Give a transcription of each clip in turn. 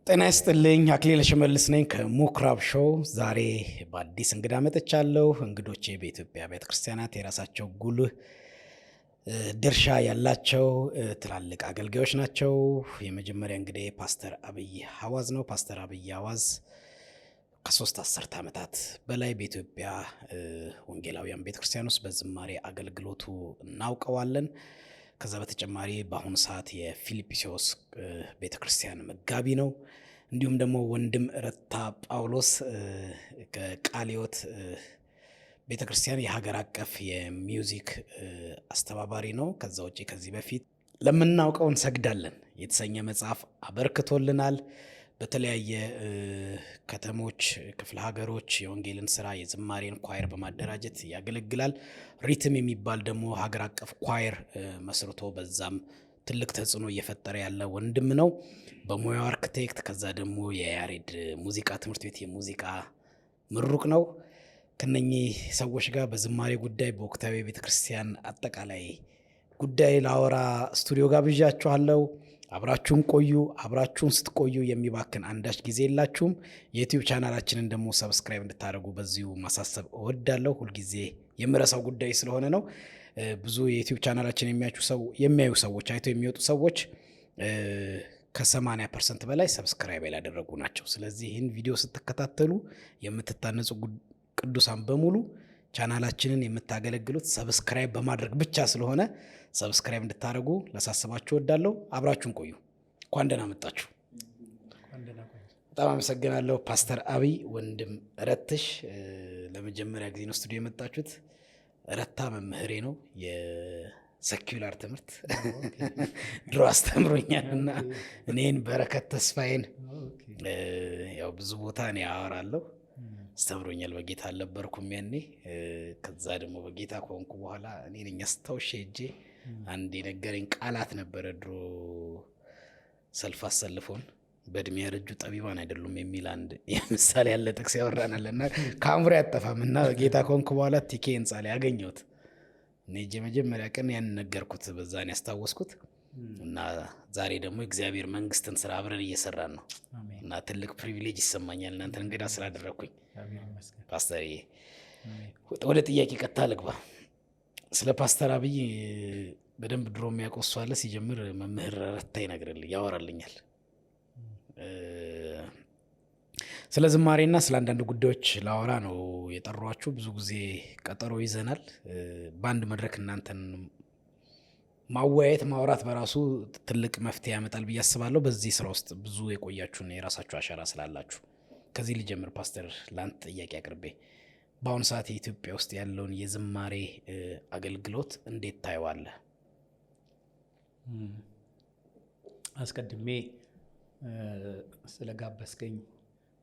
ጤና ይስጥልኝ አክሊለ ሽመልስ ነኝ ከሙክራብ ሾው። ዛሬ በአዲስ እንግዳ መጥቻለሁ። እንግዶቼ በኢትዮጵያ ቤተክርስቲያናት የራሳቸው ጉልህ ድርሻ ያላቸው ትላልቅ አገልጋዮች ናቸው። የመጀመሪያ እንግዲህ ፓስተር አብይ ሐዋዝ ነው። ፓስተር አብይ ሐዋዝ ከ3 አስርት ዓመታት በላይ በኢትዮጵያ ወንጌላውያን ቤተክርስቲያን ውስጥ በዝማሬ አገልግሎቱ እናውቀዋለን። ከዛ በተጨማሪ በአሁኑ ሰዓት የፊልጵስዩስ ቤተክርስቲያን መጋቢ ነው። እንዲሁም ደግሞ ወንድም ረታ ጳውሎስ ከቃለ ሕይወት ቤተክርስቲያን የሀገር አቀፍ የሚውዚክ አስተባባሪ ነው። ከዛ ውጪ ከዚህ በፊት ለምናውቀው እንሰግዳለን የተሰኘ መጽሐፍ አበርክቶልናል። በተለያየ ከተሞች፣ ክፍለ ሀገሮች የወንጌልን ስራ የዝማሬን ኳየር በማደራጀት ያገለግላል። ሪትም የሚባል ደግሞ ሀገር አቀፍ ኳየር መስርቶ በዛም ትልቅ ተጽዕኖ እየፈጠረ ያለ ወንድም ነው። በሙያው አርክቴክት፣ ከዛ ደግሞ የያሬድ ሙዚቃ ትምህርት ቤት የሙዚቃ ምሩቅ ነው። ከነኚህ ሰዎች ጋር በዝማሬ ጉዳይ በወቅታዊ ቤተክርስቲያን አጠቃላይ ጉዳይ ላወራ ስቱዲዮ ጋብዣችኋለሁ። አብራችሁን ቆዩ። አብራችሁን ስትቆዩ የሚባክን አንዳች ጊዜ የላችሁም። የዩቲዩብ ቻናላችንን ደግሞ ሰብስክራይብ እንድታደርጉ በዚሁ ማሳሰብ እወዳለሁ። ሁልጊዜ የምረሳው ጉዳይ ስለሆነ ነው። ብዙ የዩቲዩብ ቻናላችን የሚያዩ ሰዎች አይተው የሚወጡ ሰዎች ከ80% በላይ ሰብስክራይብ ያላደረጉ ናቸው። ስለዚህ ይህን ቪዲዮ ስትከታተሉ የምትታነጹ ቅዱሳን በሙሉ ቻናላችንን የምታገለግሉት ሰብስክራይብ በማድረግ ብቻ ስለሆነ ሰብስክራይብ እንድታደርጉ ላሳስባችሁ እወዳለሁ። አብራችሁን ቆዩ። እንኳን ደህና መጣችሁ። በጣም አመሰግናለሁ። ፓስተር አብይ ወንድም ረትሽ ለመጀመሪያ ጊዜ ነው ስቱዲዮ የመጣችሁት። ረታ መምህሬ ነው የሰኪውላር ትምህርት ድሮ አስተምሮኛል እና እኔን በረከት ተስፋዬን ያው ብዙ ቦታ እኔ አወራለሁ አስተምሮኛል። በጌታ አልነበርኩም ያኔ። ከዛ ደግሞ በጌታ ከሆንኩ በኋላ እኔ ነኝ አስታውሼ ሄጄ አንድ የነገረኝ ቃላት ነበረ። ድሮ ሰልፍ አሰልፎን በእድሜ ያረጁ ጠቢባን አይደሉም የሚል አንድ ምሳሌ ያለ ጥቅስ ያወራናል እና ከአእምሮ ያጠፋም እና በጌታ ከሆንኩ በኋላ ቲኬ ህንፃ ላይ አገኘሁት። እኔ መጀመሪያ ቀን ያን ነገርኩት፣ በዛን ያስታወስኩት እና ዛሬ ደግሞ እግዚአብሔር መንግስትን ስራ አብረን እየሰራን ነው እና ትልቅ ፕሪቪሌጅ ይሰማኛል እናንተን እንግዳ ስላደረግኩኝ። ፓስተር ወደ ጥያቄ ቀጥታ ልግባ። ስለ ፓስተር አብይ በደንብ ድሮ የሚያውቀው እሱ አለ። ሲጀምር መምህር ረታ ያወራልኛል ስለ ዝማሬና ስለ አንዳንድ ጉዳዮች ላወራ ነው የጠሯችሁ። ብዙ ጊዜ ቀጠሮ ይዘናል። በአንድ መድረክ እናንተን ማወያየት ማውራት በራሱ ትልቅ መፍትሄ ያመጣል ብዬ አስባለሁ። በዚህ ስራ ውስጥ ብዙ የቆያችሁና የራሳችሁ አሻራ ስላላችሁ ከዚህ ልጀምር። ፓስተር ለአንተ ጥያቄ አቅርቤ በአሁኑ ሰዓት የኢትዮጵያ ውስጥ ያለውን የዝማሬ አገልግሎት እንዴት ታየዋለህ? አስቀድሜ ስለጋበዝከኝ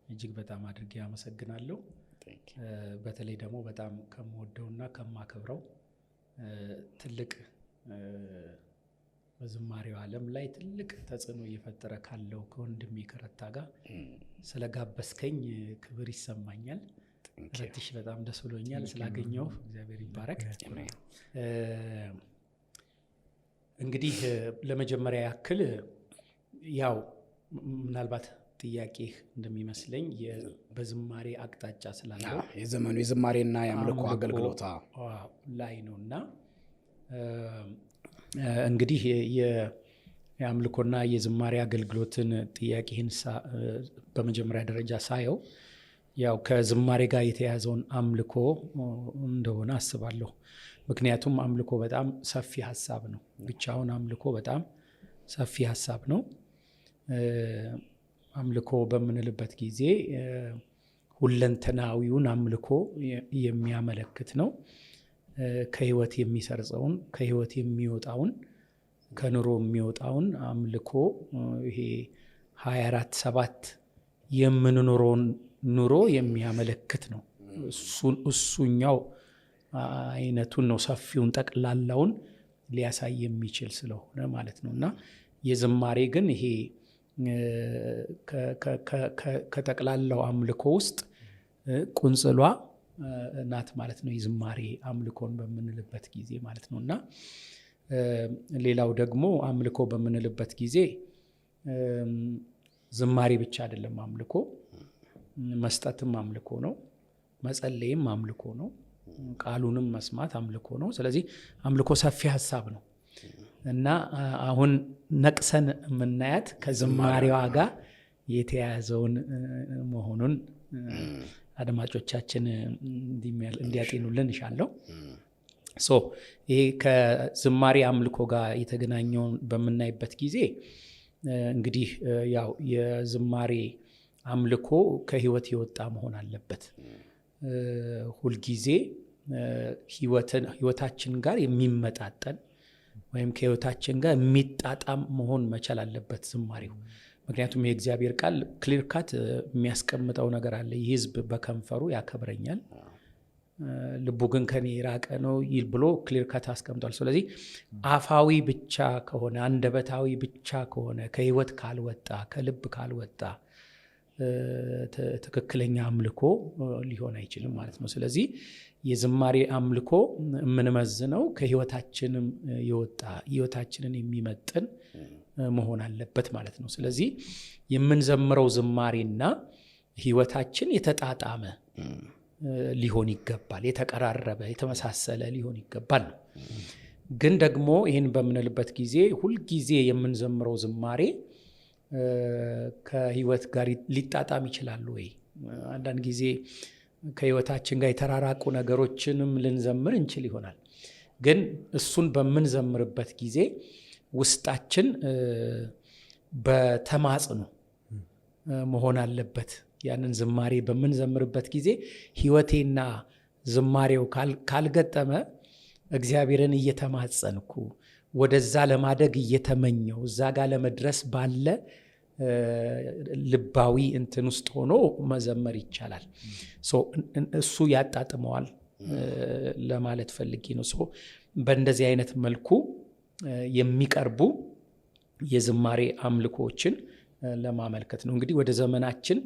እጅግ በጣም አድርጌ አመሰግናለሁ። በተለይ ደግሞ በጣም ከምወደውና ከማከብረው ትልቅ በዝማሬው ዓለም ላይ ትልቅ ተጽዕኖ እየፈጠረ ካለው ከወንድሜ ከረታ ጋር ስለጋበዝከኝ ክብር ይሰማኛል። ረትሽ በጣም ደስ ብሎኛል ስላገኘው። እግዚአብሔር ይባረክ። እንግዲህ ለመጀመሪያ ያክል ያው ምናልባት ጥያቄ እንደሚመስለኝ በዝማሬ አቅጣጫ ስላለው የዘመኑ የዝማሬና የአምልኮ አገልግሎት ላይ ነውና እንግዲህ የአምልኮና የዝማሬ አገልግሎትን ጥያቄህን በመጀመሪያ ደረጃ ሳየው ያው ከዝማሬ ጋር የተያዘውን አምልኮ እንደሆነ አስባለሁ። ምክንያቱም አምልኮ በጣም ሰፊ ሀሳብ ነው። ብቻውን አምልኮ በጣም ሰፊ ሀሳብ ነው። አምልኮ በምንልበት ጊዜ ሁለንተናዊውን አምልኮ የሚያመለክት ነው። ከህይወት የሚሰርጸውን፣ ከህይወት የሚወጣውን፣ ከኑሮ የሚወጣውን አምልኮ ይሄ 24/7 የምንኖረውን ኑሮ የሚያመለክት ነው። እሱኛው አይነቱን ነው ሰፊውን ጠቅላላውን ሊያሳይ የሚችል ስለሆነ ማለት ነው እና የዝማሬ ግን ይሄ ከጠቅላላው አምልኮ ውስጥ ቁንጽሏ ናት ማለት ነው። የዝማሬ አምልኮን በምንልበት ጊዜ ማለት ነው እና ሌላው ደግሞ አምልኮ በምንልበት ጊዜ ዝማሬ ብቻ አይደለም አምልኮ፣ መስጠትም አምልኮ ነው፣ መጸለይም አምልኮ ነው፣ ቃሉንም መስማት አምልኮ ነው። ስለዚህ አምልኮ ሰፊ ሀሳብ ነው እና አሁን ነቅሰን የምናያት ከዝማሬዋ ጋር የተያያዘውን መሆኑን አድማጮቻችን እንዲያጤኑልን እሻለሁ። ይሄ ከዝማሬ አምልኮ ጋር የተገናኘውን በምናይበት ጊዜ እንግዲህ ያው የዝማሬ አምልኮ ከህይወት የወጣ መሆን አለበት። ሁልጊዜ ህይወታችን ጋር የሚመጣጠን ወይም ከህይወታችን ጋር የሚጣጣም መሆን መቻል አለበት ዝማሬው። ምክንያቱም የእግዚአብሔር ቃል ክሊር ካት የሚያስቀምጠው ነገር አለ። ይህ ህዝብ በከንፈሩ ያከብረኛል ልቡ ግን ከኔ የራቀ ነው ይል ብሎ ክሊር ካት አስቀምጧል። ስለዚህ አፋዊ ብቻ ከሆነ አንደበታዊ ብቻ ከሆነ ከህይወት ካልወጣ ከልብ ካልወጣ ትክክለኛ አምልኮ ሊሆን አይችልም ማለት ነው። ስለዚህ የዝማሬ አምልኮ የምንመዝነው ከህይወታችንም የወጣ ህይወታችንን የሚመጥን መሆን አለበት ማለት ነው። ስለዚህ የምንዘምረው ዝማሬና ህይወታችን የተጣጣመ ሊሆን ይገባል፣ የተቀራረበ የተመሳሰለ ሊሆን ይገባል ነው። ግን ደግሞ ይህን በምንልበት ጊዜ ሁልጊዜ የምንዘምረው ዝማሬ ከህይወት ጋር ሊጣጣም ይችላል ወይ? አንዳንድ ጊዜ ከህይወታችን ጋር የተራራቁ ነገሮችንም ልንዘምር እንችል ይሆናል። ግን እሱን በምንዘምርበት ጊዜ ውስጣችን በተማጽኖ መሆን አለበት። ያንን ዝማሬ በምንዘምርበት ጊዜ ህይወቴና ዝማሬው ካልገጠመ እግዚአብሔርን እየተማጸንኩ ወደዛ ለማደግ እየተመኘው እዛ ጋር ለመድረስ ባለ ልባዊ እንትን ውስጥ ሆኖ መዘመር ይቻላል። እሱ ያጣጥመዋል ለማለት ፈልጌ ነው። በእንደዚህ አይነት መልኩ የሚቀርቡ የዝማሬ አምልኮችን ለማመልከት ነው። እንግዲህ ወደ ዘመናችን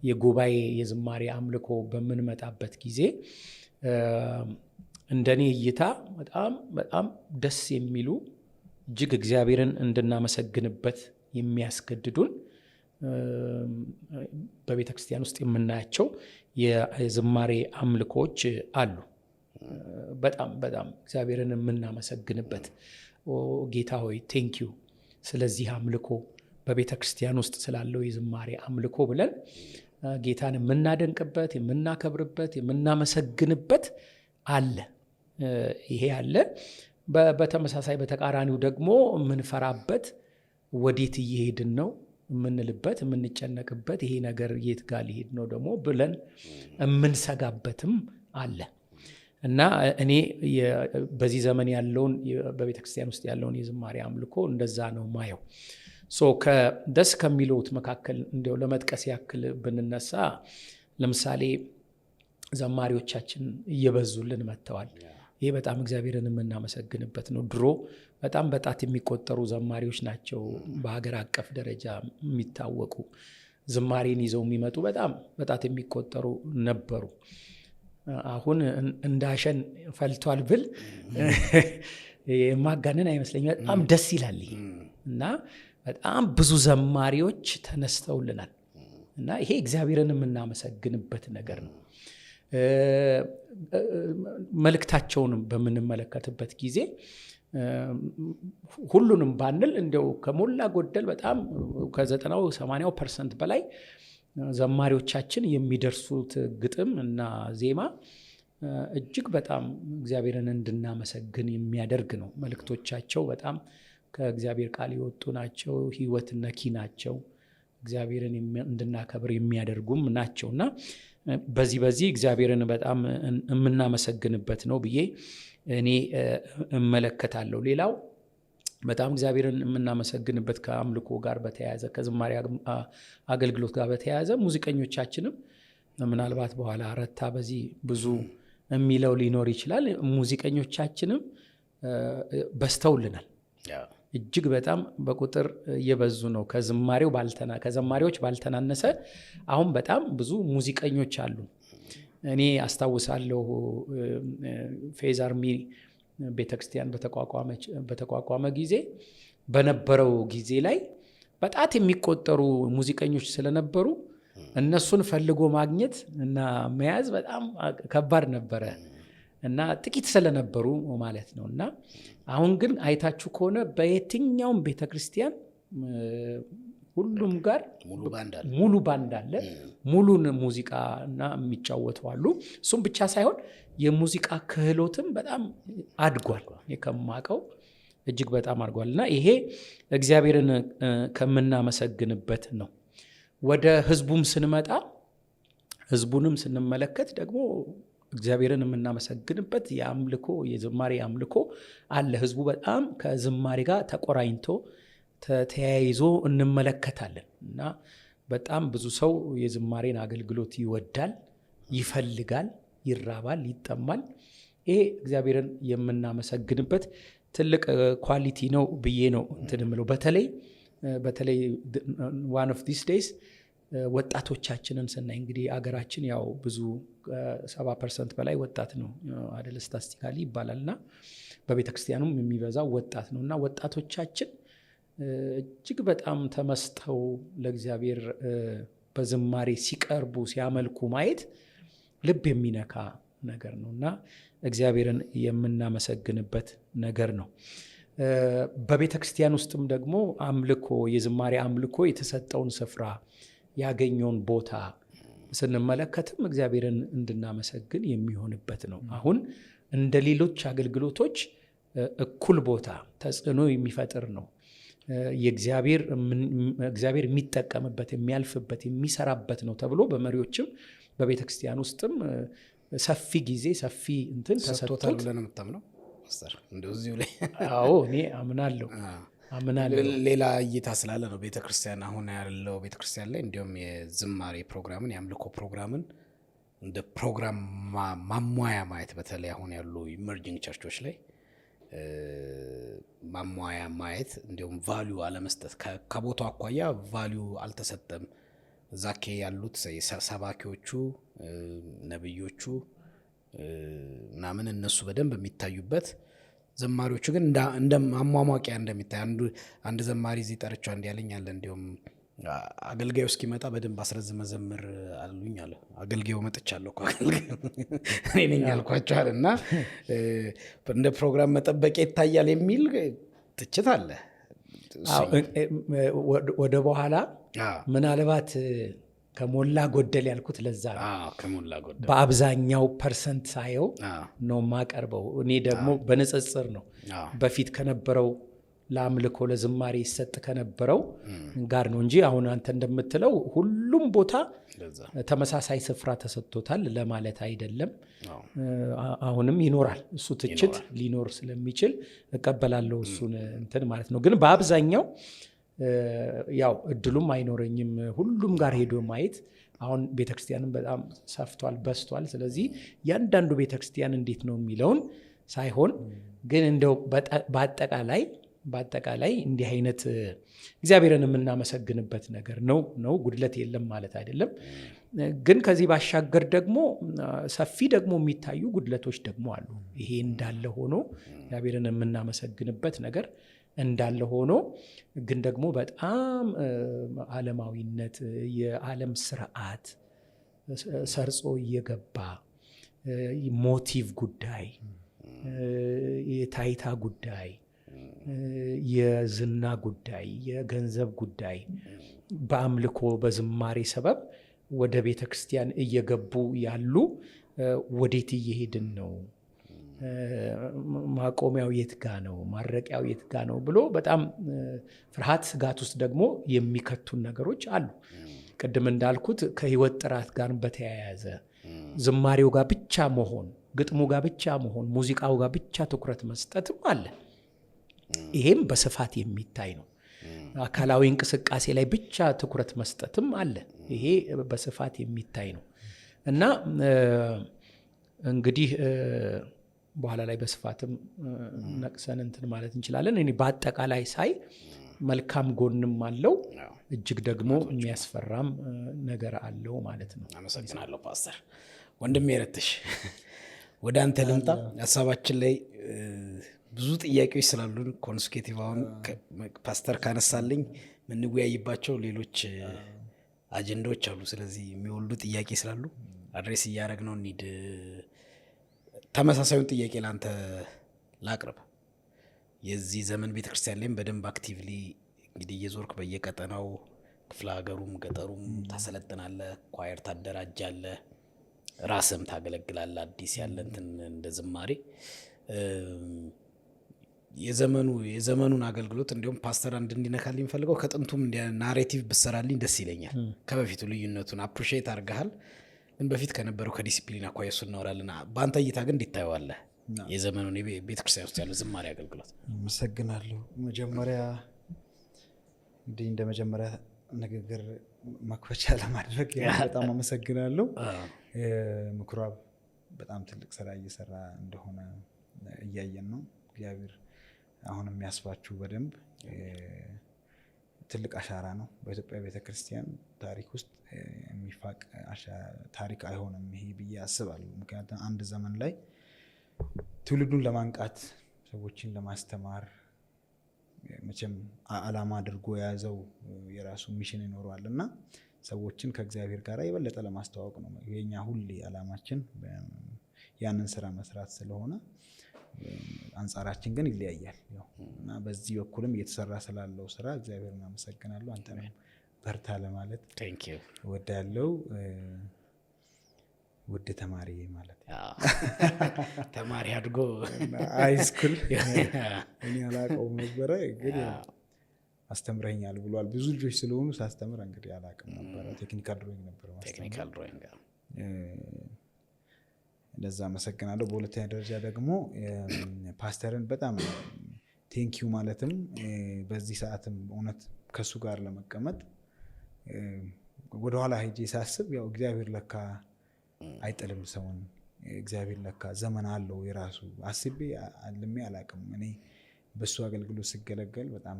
የጉባኤ የዝማሬ አምልኮ በምንመጣበት ጊዜ እንደኔ እይታ በጣም በጣም ደስ የሚሉ እጅግ እግዚአብሔርን እንድናመሰግንበት የሚያስገድዱን በቤተ ክርስቲያን ውስጥ የምናያቸው የዝማሬ አምልኮች አሉ። በጣም በጣም እግዚአብሔርን የምናመሰግንበት ጌታ ሆይ ቴንኪዩ ስለዚህ አምልኮ በቤተ ክርስቲያን ውስጥ ስላለው የዝማሬ አምልኮ ብለን ጌታን የምናደንቅበት የምናከብርበት የምናመሰግንበት አለ። ይሄ አለ። በተመሳሳይ በተቃራኒው ደግሞ የምንፈራበት ወዴት እየሄድን ነው የምንልበት የምንጨነቅበት ይሄ ነገር የት ጋር ሊሄድ ነው ደግሞ ብለን የምንሰጋበትም አለ እና እኔ በዚህ ዘመን ያለውን በቤተ ክርስቲያን ውስጥ ያለውን የዝማሬ አምልኮ እንደዛ ነው ማየው። ደስ ከሚሉት መካከል እንዲያው ለመጥቀስ ያክል ብንነሳ ለምሳሌ ዘማሪዎቻችን እየበዙልን መጥተዋል። ይሄ በጣም እግዚአብሔርን የምናመሰግንበት ነው። ድሮ በጣም በጣት የሚቆጠሩ ዘማሪዎች ናቸው በሀገር አቀፍ ደረጃ የሚታወቁ ዝማሬን ይዘው የሚመጡ በጣም በጣት የሚቆጠሩ ነበሩ። አሁን እንዳሸን ፈልቷል ብል ማጋነን አይመስለኝም። በጣም ደስ ይላል እና በጣም ብዙ ዘማሪዎች ተነስተውልናል እና ይሄ እግዚአብሔርን የምናመሰግንበት ነገር ነው። መልእክታቸውንም በምንመለከትበት ጊዜ ሁሉንም ባንል እንደው ከሞላ ጎደል በጣም ከ90-80% በላይ ዘማሪዎቻችን የሚደርሱት ግጥም እና ዜማ እጅግ በጣም እግዚአብሔርን እንድናመሰግን የሚያደርግ ነው። መልእክቶቻቸው በጣም ከእግዚአብሔር ቃል የወጡ ናቸው። ህይወት ነኪ ናቸው። እግዚአብሔርን እንድናከብር የሚያደርጉም ናቸው እና በዚህ እግዚአብሔርን በጣም የምናመሰግንበት ነው ብዬ እኔ እመለከታለሁ። ሌላው በጣም እግዚአብሔርን የምናመሰግንበት ከአምልኮ ጋር በተያያዘ ከዝማሬ አገልግሎት ጋር በተያያዘ ሙዚቀኞቻችንም ምናልባት በኋላ ረታ በዚህ ብዙ የሚለው ሊኖር ይችላል። ሙዚቀኞቻችንም በስተውልናል። እጅግ በጣም በቁጥር እየበዙ ነው። ከዘማሪዎች ባልተናነሰ አሁን በጣም ብዙ ሙዚቀኞች አሉ። እኔ አስታውሳለሁ ፌዝ አርሚ ቤተክርስቲያን በተቋቋመ ጊዜ በነበረው ጊዜ ላይ በጣት የሚቆጠሩ ሙዚቀኞች ስለነበሩ እነሱን ፈልጎ ማግኘት እና መያዝ በጣም ከባድ ነበረ እና ጥቂት ስለነበሩ ማለት ነው። እና አሁን ግን አይታችሁ ከሆነ በየትኛውም ቤተክርስቲያን ሁሉም ጋር ሙሉ ባንድ አለ። ሙሉን ሙዚቃ እና የሚጫወቱ አሉ። እሱም ብቻ ሳይሆን የሙዚቃ ክህሎትም በጣም አድጓል። ከማውቀው እጅግ በጣም አድጓል እና ይሄ እግዚአብሔርን ከምናመሰግንበት ነው። ወደ ህዝቡም ስንመጣ ህዝቡንም ስንመለከት ደግሞ እግዚአብሔርን የምናመሰግንበት የአምልኮ የዝማሬ አምልኮ አለ። ህዝቡ በጣም ከዝማሬ ጋር ተቆራኝቶ ተያይዞ እንመለከታለን እና በጣም ብዙ ሰው የዝማሬን አገልግሎት ይወዳል፣ ይፈልጋል፣ ይራባል፣ ይጠማል። ይሄ እግዚአብሔርን የምናመሰግንበት ትልቅ ኳሊቲ ነው ብዬ ነው እንትን የምለው። በተለይ one of these days ወጣቶቻችንን ስናይ እንግዲህ አገራችን ያው ብዙ 70% በላይ ወጣት ነው አይደል ስታስቲካሊ ይባላልና በቤተክርስቲያኑም የሚበዛው ወጣት ነው እና ወጣቶቻችን እጅግ በጣም ተመስጠው ለእግዚአብሔር በዝማሬ ሲቀርቡ ሲያመልኩ ማየት ልብ የሚነካ ነገር ነው እና እግዚአብሔርን የምናመሰግንበት ነገር ነው። በቤተክርስቲያን ውስጥም ደግሞ አምልኮ የዝማሬ አምልኮ የተሰጠውን ስፍራ ያገኘውን ቦታ ስንመለከትም እግዚአብሔርን እንድናመሰግን የሚሆንበት ነው። አሁን እንደ ሌሎች አገልግሎቶች እኩል ቦታ ተጽዕኖ የሚፈጥር ነው። እግዚአብሔር የሚጠቀምበት የሚያልፍበት የሚሰራበት ነው ተብሎ በመሪዎችም በቤተክርስቲያን ውስጥም ሰፊ ጊዜ ሰፊ እንትን ተሰጥቶታል ብለን የምታምነው ፓስተር እንደዚሁ ላይ? አዎ እኔ አምናለሁ። ሌላ እይታ ስላለ ነው ቤተክርስቲያን አሁን ያለው ቤተክርስቲያን ላይ እንዲሁም የዝማሬ ፕሮግራምን የአምልኮ ፕሮግራምን እንደ ፕሮግራም ማሟያ ማየት በተለይ አሁን ያሉ ኢመርጂንግ ቸርቾች ላይ ማሟያ ማየት እንዲሁም ቫልዩ አለመስጠት ከቦታው አኳያ ቫልዩ አልተሰጠም። ዛኬ ያሉት ሰባኪዎቹ ነብዮቹ ምናምን እነሱ በደንብ የሚታዩበት ዘማሪዎቹ ግን እንደ ማሟሟቂያ እንደሚታይ አንድ ዘማሪ እዚህ ጠርቻው እንዲያለኝ አለ እንዲሁም አገልጋዩ እስኪመጣ በደንብ አስረዝመ ዘምር አሉኝ አለ። አገልጋዩ መጥቻለሁ እኮ እኔ ነኝ አልኳቸዋል እና እንደ ፕሮግራም መጠበቂያ ይታያል የሚል ትችት አለ። ወደ በኋላ ምናልባት ከሞላ ጎደል ያልኩት ለዛ ነው። በአብዛኛው ፐርሰንት ሳየው ነው ማቀርበው። እኔ ደግሞ በንጽጽር ነው በፊት ከነበረው ለአምልኮ ለዝማሬ ይሰጥ ከነበረው ጋር ነው እንጂ አሁን አንተ እንደምትለው ሁሉም ቦታ ተመሳሳይ ስፍራ ተሰጥቶታል ለማለት አይደለም። አሁንም ይኖራል እሱ ትችት ሊኖር ስለሚችል እቀበላለሁ እሱን እንትን ማለት ነው። ግን በአብዛኛው ያው እድሉም አይኖረኝም ሁሉም ጋር ሄዶ ማየት። አሁን ቤተክርስቲያንም በጣም ሰፍቷል በስቷል። ስለዚህ ያንዳንዱ ቤተክርስቲያን እንዴት ነው የሚለውን ሳይሆን ግን እንደው በአጠቃላይ እንዲህ አይነት እግዚአብሔርን የምናመሰግንበት ነገር ነው። ጉድለት የለም ማለት አይደለም። ግን ከዚህ ባሻገር ደግሞ ሰፊ ደግሞ የሚታዩ ጉድለቶች ደግሞ አሉ። ይሄ እንዳለ ሆኖ እግዚአብሔርን የምናመሰግንበት ነገር እንዳለ ሆኖ ግን ደግሞ በጣም ዓለማዊነት የዓለም ስርዓት ሰርጾ እየገባ ሞቲቭ ጉዳይ፣ የታይታ ጉዳይ፣ የዝና ጉዳይ፣ የገንዘብ ጉዳይ በአምልኮ በዝማሬ ሰበብ ወደ ቤተ ክርስቲያን እየገቡ ያሉ ወዴት እየሄድን ነው? ማቆሚያው የት ጋ ነው? ማረቂያው የት ጋ ነው ብሎ በጣም ፍርሃት ስጋት ውስጥ ደግሞ የሚከቱን ነገሮች አሉ። ቅድም እንዳልኩት ከህይወት ጥራት ጋር በተያያዘ ዝማሬው ጋር ብቻ መሆን፣ ግጥሙ ጋር ብቻ መሆን፣ ሙዚቃው ጋር ብቻ ትኩረት መስጠትም አለ። ይሄም በስፋት የሚታይ ነው። አካላዊ እንቅስቃሴ ላይ ብቻ ትኩረት መስጠትም አለ። ይሄ በስፋት የሚታይ ነው እና እንግዲህ በኋላ ላይ በስፋትም ነቅሰን እንትን ማለት እንችላለን። እኔ በአጠቃላይ ሳይ መልካም ጎንም አለው፣ እጅግ ደግሞ የሚያስፈራም ነገር አለው ማለት ነው። አመሰግናለሁ ፓስተር። ወንድሜ ረትሽ ወደ አንተ ልምጣ። ሀሳባችን ላይ ብዙ ጥያቄዎች ስላሉን ኮንስኬቲቭ አሁን ፓስተር ካነሳልኝ የምንወያይባቸው ሌሎች አጀንዳዎች አሉ። ስለዚህ የሚወልዱ ጥያቄ ስላሉ አድሬስ እያደረግ ነው እንሂድ። ተመሳሳዩን ጥያቄ ለአንተ ላቅርብ። የዚህ ዘመን ቤተክርስቲያን ላይም በደንብ አክቲቭሊ እንግዲህ እየዞርክ በየቀጠናው ክፍለ ሀገሩም ገጠሩም ታሰለጥናለህ፣ ኳየር ታደራጃለህ፣ ራስም ታገለግላለህ። አዲስ ያለ እንትን እንደ ዝማሬ የዘመኑን አገልግሎት እንዲሁም ፓስተር አንድ እንዲነካልኝ የሚፈልገው ከጥንቱም ናሬቲቭ ብሰራልኝ ደስ ይለኛል። ከበፊቱ ልዩነቱን አፕሪሺየት አድርገሃል፣ ግን በፊት ከነበረው ከዲሲፕሊን አኳያ እሱ እናወራለን። በአንተ እይታ ግን እንዴት ታየዋለህ የዘመኑን ቤተክርስቲያን ውስጥ ያለ ዝማሬ አገልግሎት? አመሰግናለሁ። መጀመሪያ እንዲህ እንደ መጀመሪያ ንግግር መክፈቻ ለማድረግ በጣም አመሰግናለሁ። ምኩራብ በጣም ትልቅ ስራ እየሰራ እንደሆነ እያየን ነው። እግዚአብሔር አሁን የሚያስባችሁ በደንብ ትልቅ አሻራ ነው። በኢትዮጵያ ቤተክርስቲያን ታሪክ ውስጥ የሚፋቅ ታሪክ አይሆንም ይሄ ብዬ አስባለሁ። ምክንያቱም አንድ ዘመን ላይ ትውልዱን ለማንቃት ሰዎችን ለማስተማር መቼም አላማ አድርጎ የያዘው የራሱ ሚሽን ይኖረዋል እና ሰዎችን ከእግዚአብሔር ጋር የበለጠ ለማስተዋወቅ ነው የኛ ሁሌ አላማችን። ያንን ስራ መስራት ስለሆነ አንጻራችን ግን ይለያያል እና በዚህ በኩልም እየተሰራ ስላለው ስራ እግዚአብሔርን አመሰግናለሁ። አንተንም በርታ ለማለት እወዳለሁ። ውድ ተማሪ ማለት ተማሪ አድጎ ሃይስኩል እኔ አላውቀውም ነበረ፣ ግን አስተምረኛል ብሏል። ብዙ ልጆች ስለሆኑ ሳስተምር እንግዲህ አላውቅም ነበረ። ቴክኒካል ድሮይንግ ነበር ማስተምር። ለዛ አመሰግናለሁ። በሁለተኛ ደረጃ ደግሞ ፓስተርን በጣም ቴንኪዩ ማለትም በዚህ ሰዓትም እውነት ከሱ ጋር ለመቀመጥ ወደኋላ ሄጄ ሳስብ ያው እግዚአብሔር ለካ አይጥልም ሰውን። እግዚአብሔር ለካ ዘመን አለው የራሱ። አስቤ አልሜ አላቅም። እኔ በሱ አገልግሎት ስገለገል በጣም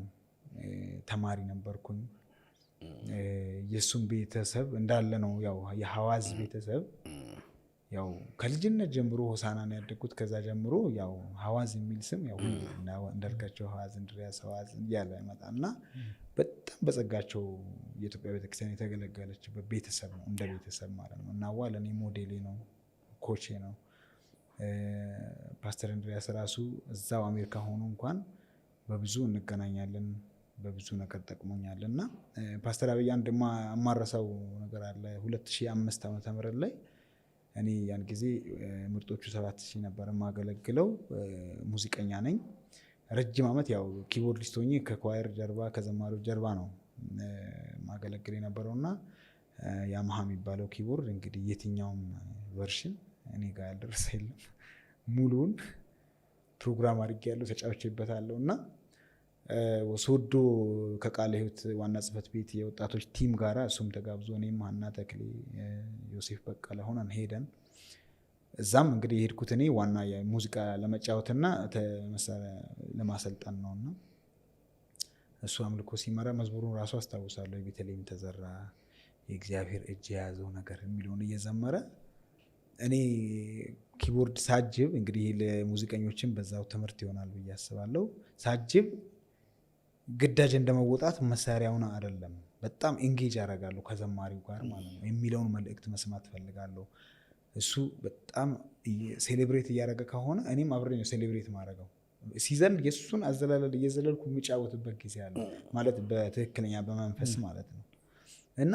ተማሪ ነበርኩኝ። የሱም ቤተሰብ እንዳለ ነው። ያው የሐዋዝ ቤተሰብ ያው ከልጅነት ጀምሮ ሆሳናን ያደግኩት። ከዛ ጀምሮ ያው ሐዋዝ የሚል ስም ያው እንዳልካቸው ሐዋዝ፣ እንድሪያስ፣ ሐዋዝ እያለ ይመጣና በጣም በጸጋቸው የኢትዮጵያ ቤተክርስቲያን የተገለገለችበት ቤተሰብ ነው፣ እንደ ቤተሰብ ማለት ነው። እና ለእኔ ሞዴሌ ነው፣ ኮቼ ነው። ፓስተር እንድሪያስ ራሱ እዛው አሜሪካ ሆኖ እንኳን በብዙ እንገናኛለን፣ በብዙ ነገር ጠቅሞኛል። እና ፓስተር አብይ አንድ የማረሳው ነገር አለ። 2005 ዓ.ም ላይ እኔ ያን ጊዜ ምርጦቹ 7000 ነበር የማገለግለው። ሙዚቀኛ ነኝ። ረጅም ዓመት ያው ኪቦርዲስት ሆኜ ከኳየር ጀርባ ከዘማሪዎች ጀርባ ነው ማገለግል የነበረውና ያማሃ የሚባለው ኪቦርድ እንግዲህ የትኛውም ቨርሽን እኔ ጋር ያልደረሰ የለም። ሙሉን ፕሮግራም አድርጌያለሁ፣ ተጫውቼበታለሁ። እና ሶዶ ከቃለ ሕይወት ዋና ጽሕፈት ቤት የወጣቶች ቲም ጋራ እሱም ተጋብዞ እኔም ሀና ተክሌ፣ ዮሴፍ በቀለ ሆነን ሄደን እዛም እንግዲህ የሄድኩት እኔ ዋና የሙዚቃ ለመጫወትና ለማሰልጠን ነውና እሱ አምልኮ ሲመራ መዝሙሩን ራሱ አስታውሳለሁ። የቤተልሔም ተዘራ የእግዚአብሔር እጅ የያዘው ነገር የሚለውን እየዘመረ እኔ ኪቦርድ ሳጅብ እንግዲህ ለሙዚቀኞችም በዛው ትምህርት ይሆናል ብዬ አስባለሁ። ሳጅብ ግዳጅ እንደመወጣት መሳሪያውን አይደለም፣ በጣም ኤንጌጅ ያደርጋለሁ ከዘማሪው ጋር ማለት ነው። የሚለውን መልእክት መስማት ፈልጋለሁ። እሱ በጣም ሴሌብሬት እያደረገ ከሆነ እኔም አብሬ ነው ሴሌብሬት ማድረገው። ሲዘል የሱን አዘላለል እየዘለልኩ የሚጫወትበት ጊዜ አለ ማለት በትክክለኛ በመንፈስ ማለት ነው። እና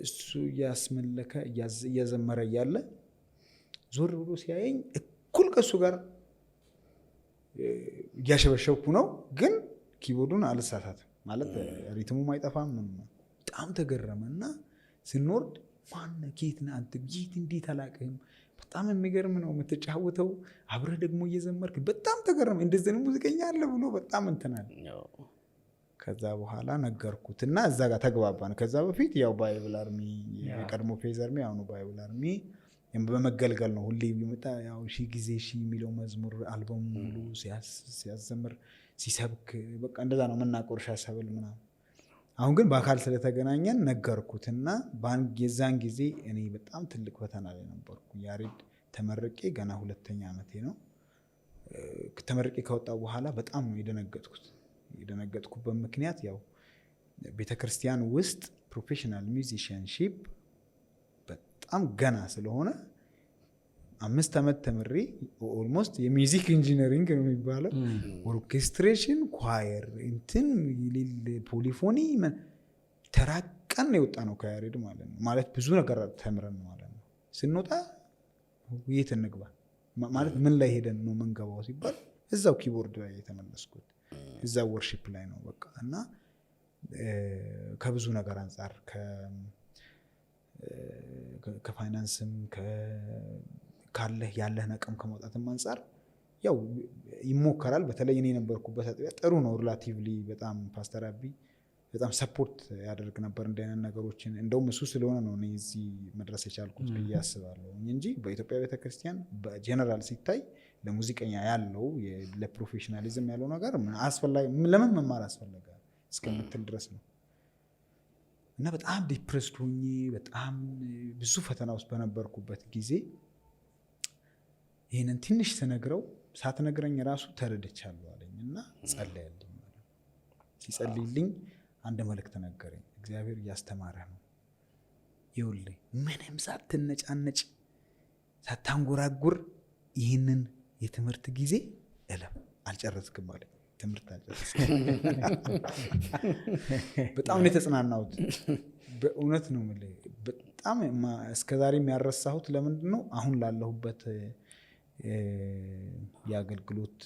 እሱ እያስመለከ እያዘመረ እያለ ዞር ብሎ ሲያየኝ እኩል ከሱ ጋር እያሸበሸብኩ ነው፣ ግን ኪቦርዱን አልሳሳትም ማለት ሪትሙም አይጠፋም። በጣም ተገረመ እና ስንወርድ ማነ ኬት ነህ አንተ? ይት እንዴት አላውቅህም? በጣም የሚገርም ነው የምትጫወተው፣ አብረህ ደግሞ እየዘመርክ። በጣም ተገረመ። እንደዚህ ነው ሙዚቀኛ አለ ብሎ በጣም እንትናል። ከዛ በኋላ ነገርኩት እና እዛ ጋር ተግባባን። ከዛ በፊት ያው ባይብል አርሚ የቀድሞ ፌዝ አርሚ አሁኑ ባይብል አርሚ በመገልገል ነው ሁሌ ቢመጣ ያው ሺህ ጊዜ ሺህ የሚለው መዝሙር አልበሙ ሙሉ ሲያዘምር ሲሰብክ በቃ እንደዛ ነው የምናቆርሻ ሰብል ምናምን። አሁን ግን በአካል ስለተገናኘን ነገርኩትና የዛን ጊዜ እኔ በጣም ትልቅ ፈተና ላይ ነበርኩ። ያሬድ ተመርቄ ገና 2ኛ ዓመቴ ነው። ተመርቄ ከወጣሁ በኋላ በጣም ነው የደነገጥኩት። የደነገጥኩበት ምክንያት ያው ቤተክርስቲያን ውስጥ ፕሮፌሽናል ሚውዚሽያንሺፕ በጣም ገና ስለሆነ 5 ዓመት ተምሬ ኦልሞስት የሚውዚክ ኢንጂነሪንግ ነው የሚባለው ኦርኬስትሬሽን፣ ኳየር፣ እንትን ፖሊፎኒ ተራቀን የወጣ ነው ከያሬድ ማለት ነው። ማለት ብዙ ነገር ተምረን ማለት ነው። ስንወጣ የት እንግባ ማለት ምን ላይ ሄደን ነው መንገባው ሲባል እዛው ኪቦርድ ላይ የተመለስኩት እዛው ወርሺፕ ላይ ነው በቃ። እና ከብዙ ነገር አንጻር ከፋይናንስም ካለህ ያለህን አቅም ከማውጣትም አንጻር ያው ይሞከራል። በተለይ እኔ የነበርኩበት አጥቢያ ጥሩ ነው ሪላቲቭሊ። በጣም ፓስተር አቢ በጣም ሰፖርት ያደርግ ነበር እንደ አይነት ነገሮችን። እንደውም እሱ ስለሆነ ነው እኔ እዚህ መድረስ የቻልኩት ብዬ አስባለሁ እንጂ በኢትዮጵያ ቤተክርስቲያን በጀነራል ሲታይ ለሙዚቀኛ ያለው ለፕሮፌሽናሊዝም ያለው ነገር አስፈላጊ ለምን መማር አስፈለገ እስከምትል ድረስ ነው። እና በጣም ዲፕሬስድ ሆኜ በጣም ብዙ ፈተና ውስጥ በነበርኩበት ጊዜ ይህንን ትንሽ ስነግረው ሳትነግረኝ ራሱ ተረድቻለሁ አለኝ እና ጸለየልኝ። ሲጸልይልኝ አንድ መልእክት ነገረኝ። እግዚአብሔር እያስተማረህ ነው፣ ይኸውልህ ምንም ሳትነጫነጭ ሳታንጎራጉር ይህንን የትምህርት ጊዜ እለም። አልጨረስክም አለኝ። ትምህርት አልጨረስክም። በጣም ነው የተጽናናሁት። በእውነት ነው የምልህ። በጣም እስከዛሬ የሚያረሳሁት ለምንድን ነው አሁን ላለሁበት የአገልግሎት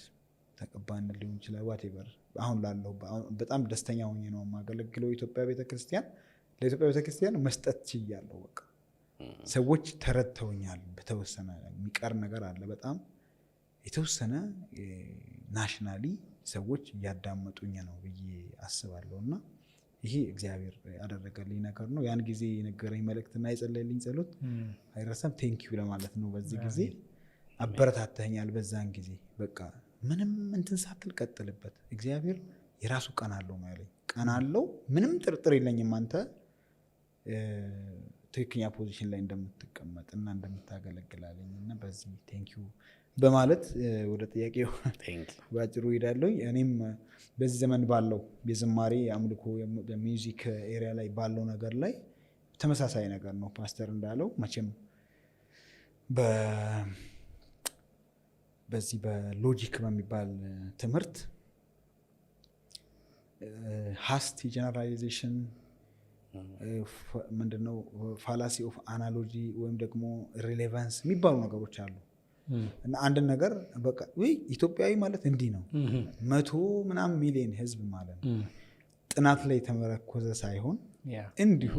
ተቀባይነት ሊሆን ይችላል ዋቴቨር አሁን ላለሁ በጣም ደስተኛ ሆኜ ነው የማገለግለው ኢትዮጵያ ቤተክርስቲያን። ለኢትዮጵያ ቤተክርስቲያን መስጠት ችያለሁ። በቃ ሰዎች ተረድተውኛል። በተወሰነ የሚቀር ነገር አለ በጣም የተወሰነ ናሽናሊ ሰዎች እያዳመጡኝ ነው ብዬ አስባለሁ። እና ይሄ እግዚአብሔር ያደረገልኝ ነገር ነው። ያን ጊዜ የነገረኝ መልእክትና የጸለየልኝ ጸሎት አይረሳም። ቴንኪዩ ለማለት ነው። በዚህ ጊዜ አበረታተኛል። በዛን ጊዜ በቃ ምንም እንትን ሳትል ቀጥልበት፣ እግዚአብሔር የራሱ ቀን አለው ነው ያለኝ። ቀን አለው፣ ምንም ጥርጥር የለኝም አንተ ትክክለኛ ፖዚሽን ላይ እንደምትቀመጥ እና እንደምታገለግላለኝ እና በዚህ ቴንኪዩ በማለት ወደ ጥያቄው ባጭሩ ሄዳለሁ። እኔም በዚህ ዘመን ባለው የዝማሬ አምልኮ በሚውዚክ ኤሪያ ላይ ባለው ነገር ላይ ተመሳሳይ ነገር ነው ፓስተር እንዳለው። መቼም በዚህ በሎጂክ በሚባል ትምህርት ሃስቲ ጀነራላይዜሽን ምንድነው ፋላሲ ኦፍ አናሎጂ ወይም ደግሞ ሪሌቫንስ የሚባሉ ነገሮች አሉ። እና አንድን ነገር በቃ ኢትዮጵያዊ ማለት እንዲህ ነው 100 ሚሊዮን ህዝብ ማለት ነው ጥናት ላይ የተመረኮዘ ሳይሆን እንዲሁ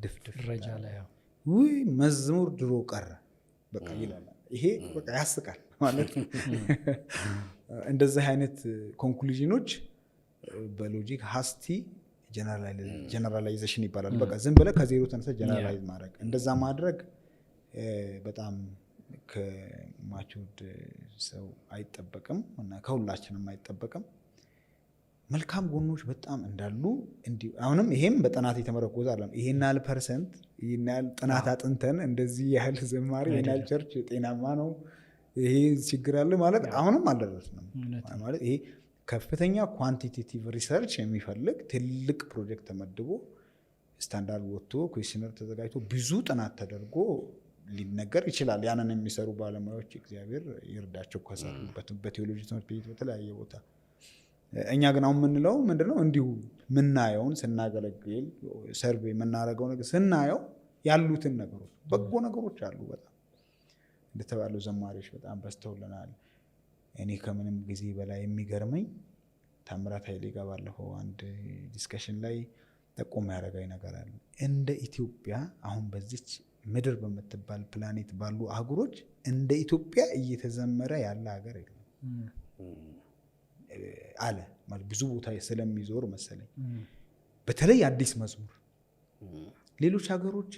ድፍድፍ ረጃ ላይ መዝሙር ድሮ ቀረ በቃ ይላል። ይሄ በቃ ያስቃል ማለት እንደዚህ አይነት ኮንክሉዥኖች በሎጂክ ሃስቲ ጀነራላይዜሽን ይባላል። በቃ ዝም ብለህ ከዜሮ ተነስተህ ጀነራላይዝ ማድረግ፣ እንደዛ ማድረግ በጣም ከማቹርድ ሰው አይጠበቅም እና ከሁላችንም አይጠበቅም። መልካም ጎኖች በጣም እንዳሉ አሁንም ይሄም በጥናት የተመረኮዘ አይደለም። ይሄን ያህል ፐርሰንት ይሄን ያህል ጥናት አጥንተን እንደዚህ ያህል ዝማሬ ይሄን ያህል ቸርች ጤናማ ነው ይሄ ችግር አለ ማለት አሁንም አልደረስንም። ማለት ይሄ ከፍተኛ ኳንቲቴቲቭ ሪሰርች የሚፈልግ ትልቅ ፕሮጀክት ተመድቦ ስታንዳርድ ወጥቶ ኩዌስቸነር ተዘጋጅቶ ብዙ ጥናት ተደርጎ ሊነገር ይችላል። ያንን የሚሰሩ ባለሙያዎች እግዚአብሔር ይርዳቸው ከሰሩበት በቴዎሎጂ ትምህርት ቤት በተለያየ ቦታ። እኛ ግን አሁን የምንለው ምንድነው እንዲሁ ምናየውን ስናገለግል ሰርቬ የምናደርገው ነገር ስናየው ያሉትን ነገሮች በጎ ነገሮች አሉ። በጣም እንደተባለው ዘማሪዎች በጣም በስተውልናል። እኔ ከምንም ጊዜ በላይ የሚገርመኝ ታምራት ኃይሌ ጋር ባለፈው አንድ ዲስከሽን ላይ ጠቆም ያደረገኝ ነገር አለ። እንደ ኢትዮጵያ አሁን በዚች ምድር በምትባል ፕላኔት ባሉ አህጉሮች እንደ ኢትዮጵያ እየተዘመረ ያለ ሀገር የለም አለ። ማለት ብዙ ቦታ ስለሚዞር መሰለኝ በተለይ አዲስ መዝሙር ሌሎች ሀገሮች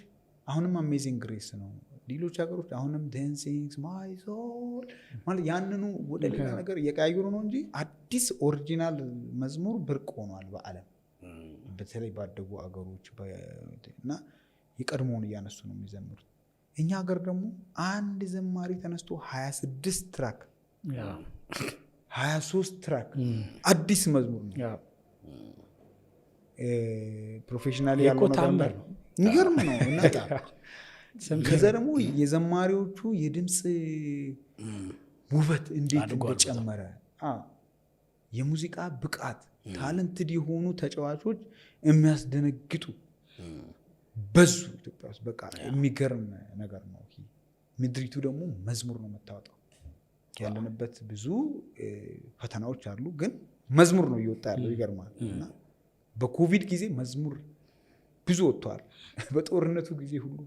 አሁንም አሜዚንግ ግሬስ ነው። ሌሎች ሀገሮች አሁንም ዳንሲንግ ማይ ሶል ማለት ያንኑ ወደ ሌላ ነገር እየቀያየሩ ነው እንጂ አዲስ ኦሪጂናል መዝሙር ብርቅ ሆኗል በዓለም በተለይ ባደጉ አገሮች እና የቀድሞውን እያነሱ ነው የሚዘምሩት። እኛ ሀገር ደግሞ አንድ ዘማሪ ተነስቶ 26 ትራክ 23 ትራክ አዲስ መዝሙር ነው ፕሮፌሽናል ያለው ነገር ነው። የሚገርም ነው እና ከዛ ደግሞ የዘማሪዎቹ የድምፅ ውበት እንዴት እንደጨመረ የሙዚቃ ብቃት ታለንትድ የሆኑ ተጫዋቾች የሚያስደነግጡ በዙ ኢትዮጵያ ውስጥ በቃ የሚገርም ነገር ነው። ምድሪቱ ደግሞ መዝሙር ነው የምታወጣው። ያለንበት ብዙ ፈተናዎች አሉ፣ ግን መዝሙር ነው እየወጣ ያለው። ይገርማል። እና በኮቪድ ጊዜ መዝሙር ብዙ ወጥቷል። በጦርነቱ ጊዜ ሁሉ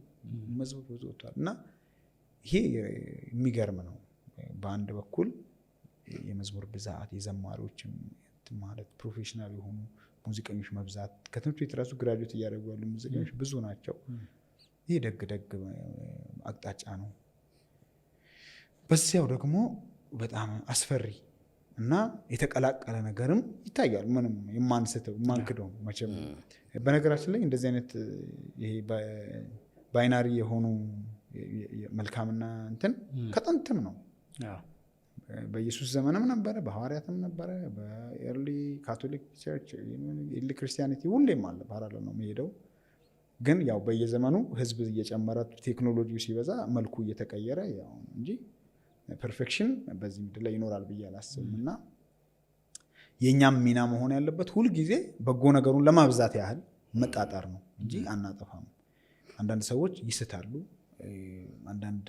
መዝሙር ብዙ ወጥቷል። እና ይሄ የሚገርም ነው። በአንድ በኩል የመዝሙር ብዛት፣ የዘማሪዎችም ማለት ፕሮፌሽናል የሆኑ ሙዚቀኞች መብዛት፣ ከትምህርት ቤት ራሱ ግራጁዌት እያደረጉ ያሉ ሙዚቀኞች ብዙ ናቸው። ይህ ደግ አቅጣጫ ነው። በዚያው ደግሞ በጣም አስፈሪ እና የተቀላቀለ ነገርም ይታያል። ምንም የማንክደው መቼም። በነገራችን ላይ እንደዚህ አይነት ይሄ ባይናሪ የሆኑ መልካምና እንትን ከጥንትም ነው። በኢየሱስ ዘመንም ነበረ፣ በሐዋርያትም ነበረ፣ በኤርሊ ካቶሊክ ቸርች፣ ኤርሊ ክርስቲያኒቲ ሁሌም አለ። ፓራሌል ነው የሚሄደው። ግን ያው በየዘመኑ ህዝብ እየጨመረ ቴክኖሎጂው ሲበዛ መልኩ እየተቀየረ ያው እንጂ ፐርፌክሽን በዚህ ምድር ላይ ይኖራል ብዬ አላስብም። እና የእኛም ሚና መሆን ያለበት ሁልጊዜ በጎ ነገሩን ለማብዛት ያህል መጣጣር ነው እንጂ አናጠፋም። አንዳንድ ሰዎች ይስታሉ፣ አንዳንድ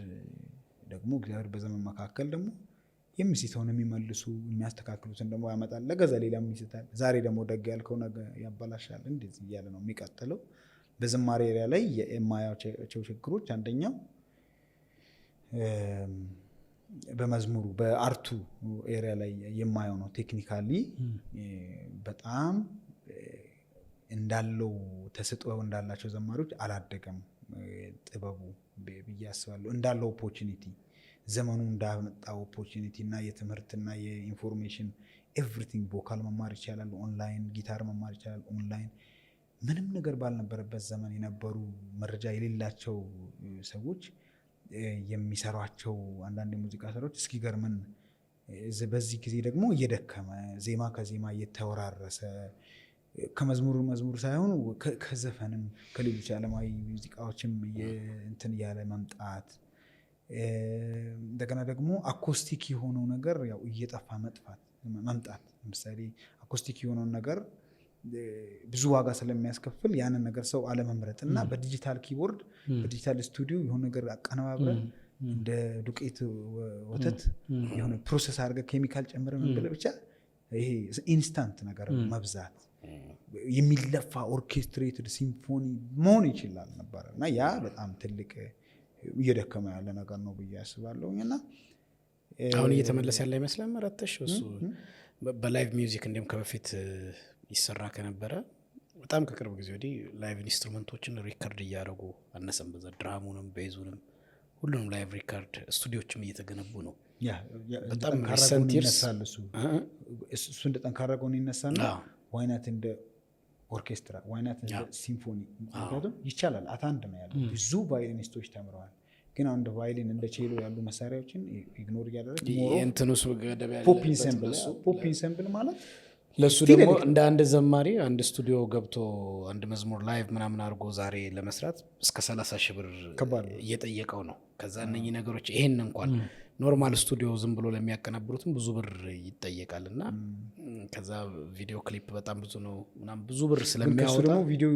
ደግሞ እግዚአብሔር በዘመን መካከል ደግሞ የሚስተውን የሚመልሱ የሚያስተካክሉትን ደግሞ ያመጣል። ለገዛ ሌላም ይስታል። ዛሬ ደግሞ ደግ ያልከው ነገ ያበላሻል። እንደዚህ እያለ ነው የሚቀጥለው። በዝማሬ ኤሪያ ላይ የማያቸው ችግሮች አንደኛው በመዝሙሩ በአርቱ ኤሪያ ላይ የማየው ነው። ቴክኒካሊ በጣም እንዳለው ተሰጥኦ እንዳላቸው ዘማሪዎች አላደገም ጥበቡ ብዬ አስባለሁ። እንዳለው ኦፖርቹኒቲ ዘመኑ እንዳመጣው ኦፖርቹኒቲ እና የትምህርትና የኢንፎርሜሽን ኤቭሪቲንግ ቮካል መማር ይቻላል ኦንላይን፣ ጊታር መማር ይቻላል ኦንላይን። ምንም ነገር ባልነበረበት ዘመን የነበሩ መረጃ የሌላቸው ሰዎች የሚሰሯቸው አንዳንድ የሙዚቃ ስራዎች እስኪገርምን፣ በዚህ ጊዜ ደግሞ እየደከመ ዜማ ከዜማ እየተወራረሰ ከመዝሙር ሳይሆን ከዘፈንም ከሌሎች ዓለማዊ ሙዚቃዎችም እንትን እያለ መምጣት፣ እንደገና ደግሞ አኮስቲክ የሆነው ነገር ያው እየጠፋ መምጣት። ለምሳሌ አኮስቲክ የሆነውን ነገር ብዙ ዋጋ ስለሚያስከፍል ያንን ነገር ሰው አለመምረጥ እና በዲጂታል ኪቦርድ በዲጂታል ስቱዲዮ የሆነ ነገር አቀነባብረ እንደ ዱቄት ወተት የሆነ ፕሮሰስ አድርገህ ኬሚካል ጨምረ መንበለ ብቻ ይሄ ኢንስታንት ነገር መብዛት፣ የሚለፋ ኦርኬስትሬትድ ሲምፎኒ መሆን ይችላል ነበር እና ያ በጣም ትልቅ እየደከመ ያለ ነገር ነው ብዬ አስባለሁ። እና አሁን እየተመለሰ ያለ ይመስላል መረተሽ እሱ በላይቭ ሚውዚክ እንዲሁም ከበፊት ይሰራ ከነበረ በጣም ከቅርብ ጊዜ ወዲህ ላይቭ ኢንስትሩመንቶችን ሪከርድ እያደረጉ አነሰም በዛ ድራሙንም ቤዙንም ሁሉንም ላይቭ ሪከርድ ስቱዲዮችም እየተገነቡ ነው። በጣም ሪሰንት ይርስ እሱ እንደ ጠንካራ ጎን ይነሳና ዋይናት እንደ ኦርኬስትራ ዋይናት እንደ ሲምፎኒ ምክንያቱም ይቻላል። አታንድ ነው ያለው። ብዙ ቫዮሊኒስቶች ተምረዋል። ግን አሁን እንደ ቫዮሊን እንደ ቼሎ ያሉ መሳሪያዎችን ኢግኖር እያደረግ እንትኑስ ገደብ ያለ ፖፕ ኢንሰምብል ማለት ለሱ ደግሞ እንደ አንድ ዘማሪ አንድ ስቱዲዮ ገብቶ አንድ መዝሙር ላይቭ ምናምን አድርጎ ዛሬ ለመስራት እስከ 30 ሺህ ብር እየጠየቀው ነው። ከዛ እነኚህ ነገሮች ይሄን እንኳን ኖርማል ስቱዲዮ ዝም ብሎ ለሚያቀናብሩትም ብዙ ብር ይጠየቃል እና ከዛ ቪዲዮ ክሊፕ በጣም ብዙ ነው ምናምን ብዙ ብር ስለሚያወጣ ቪዲዮ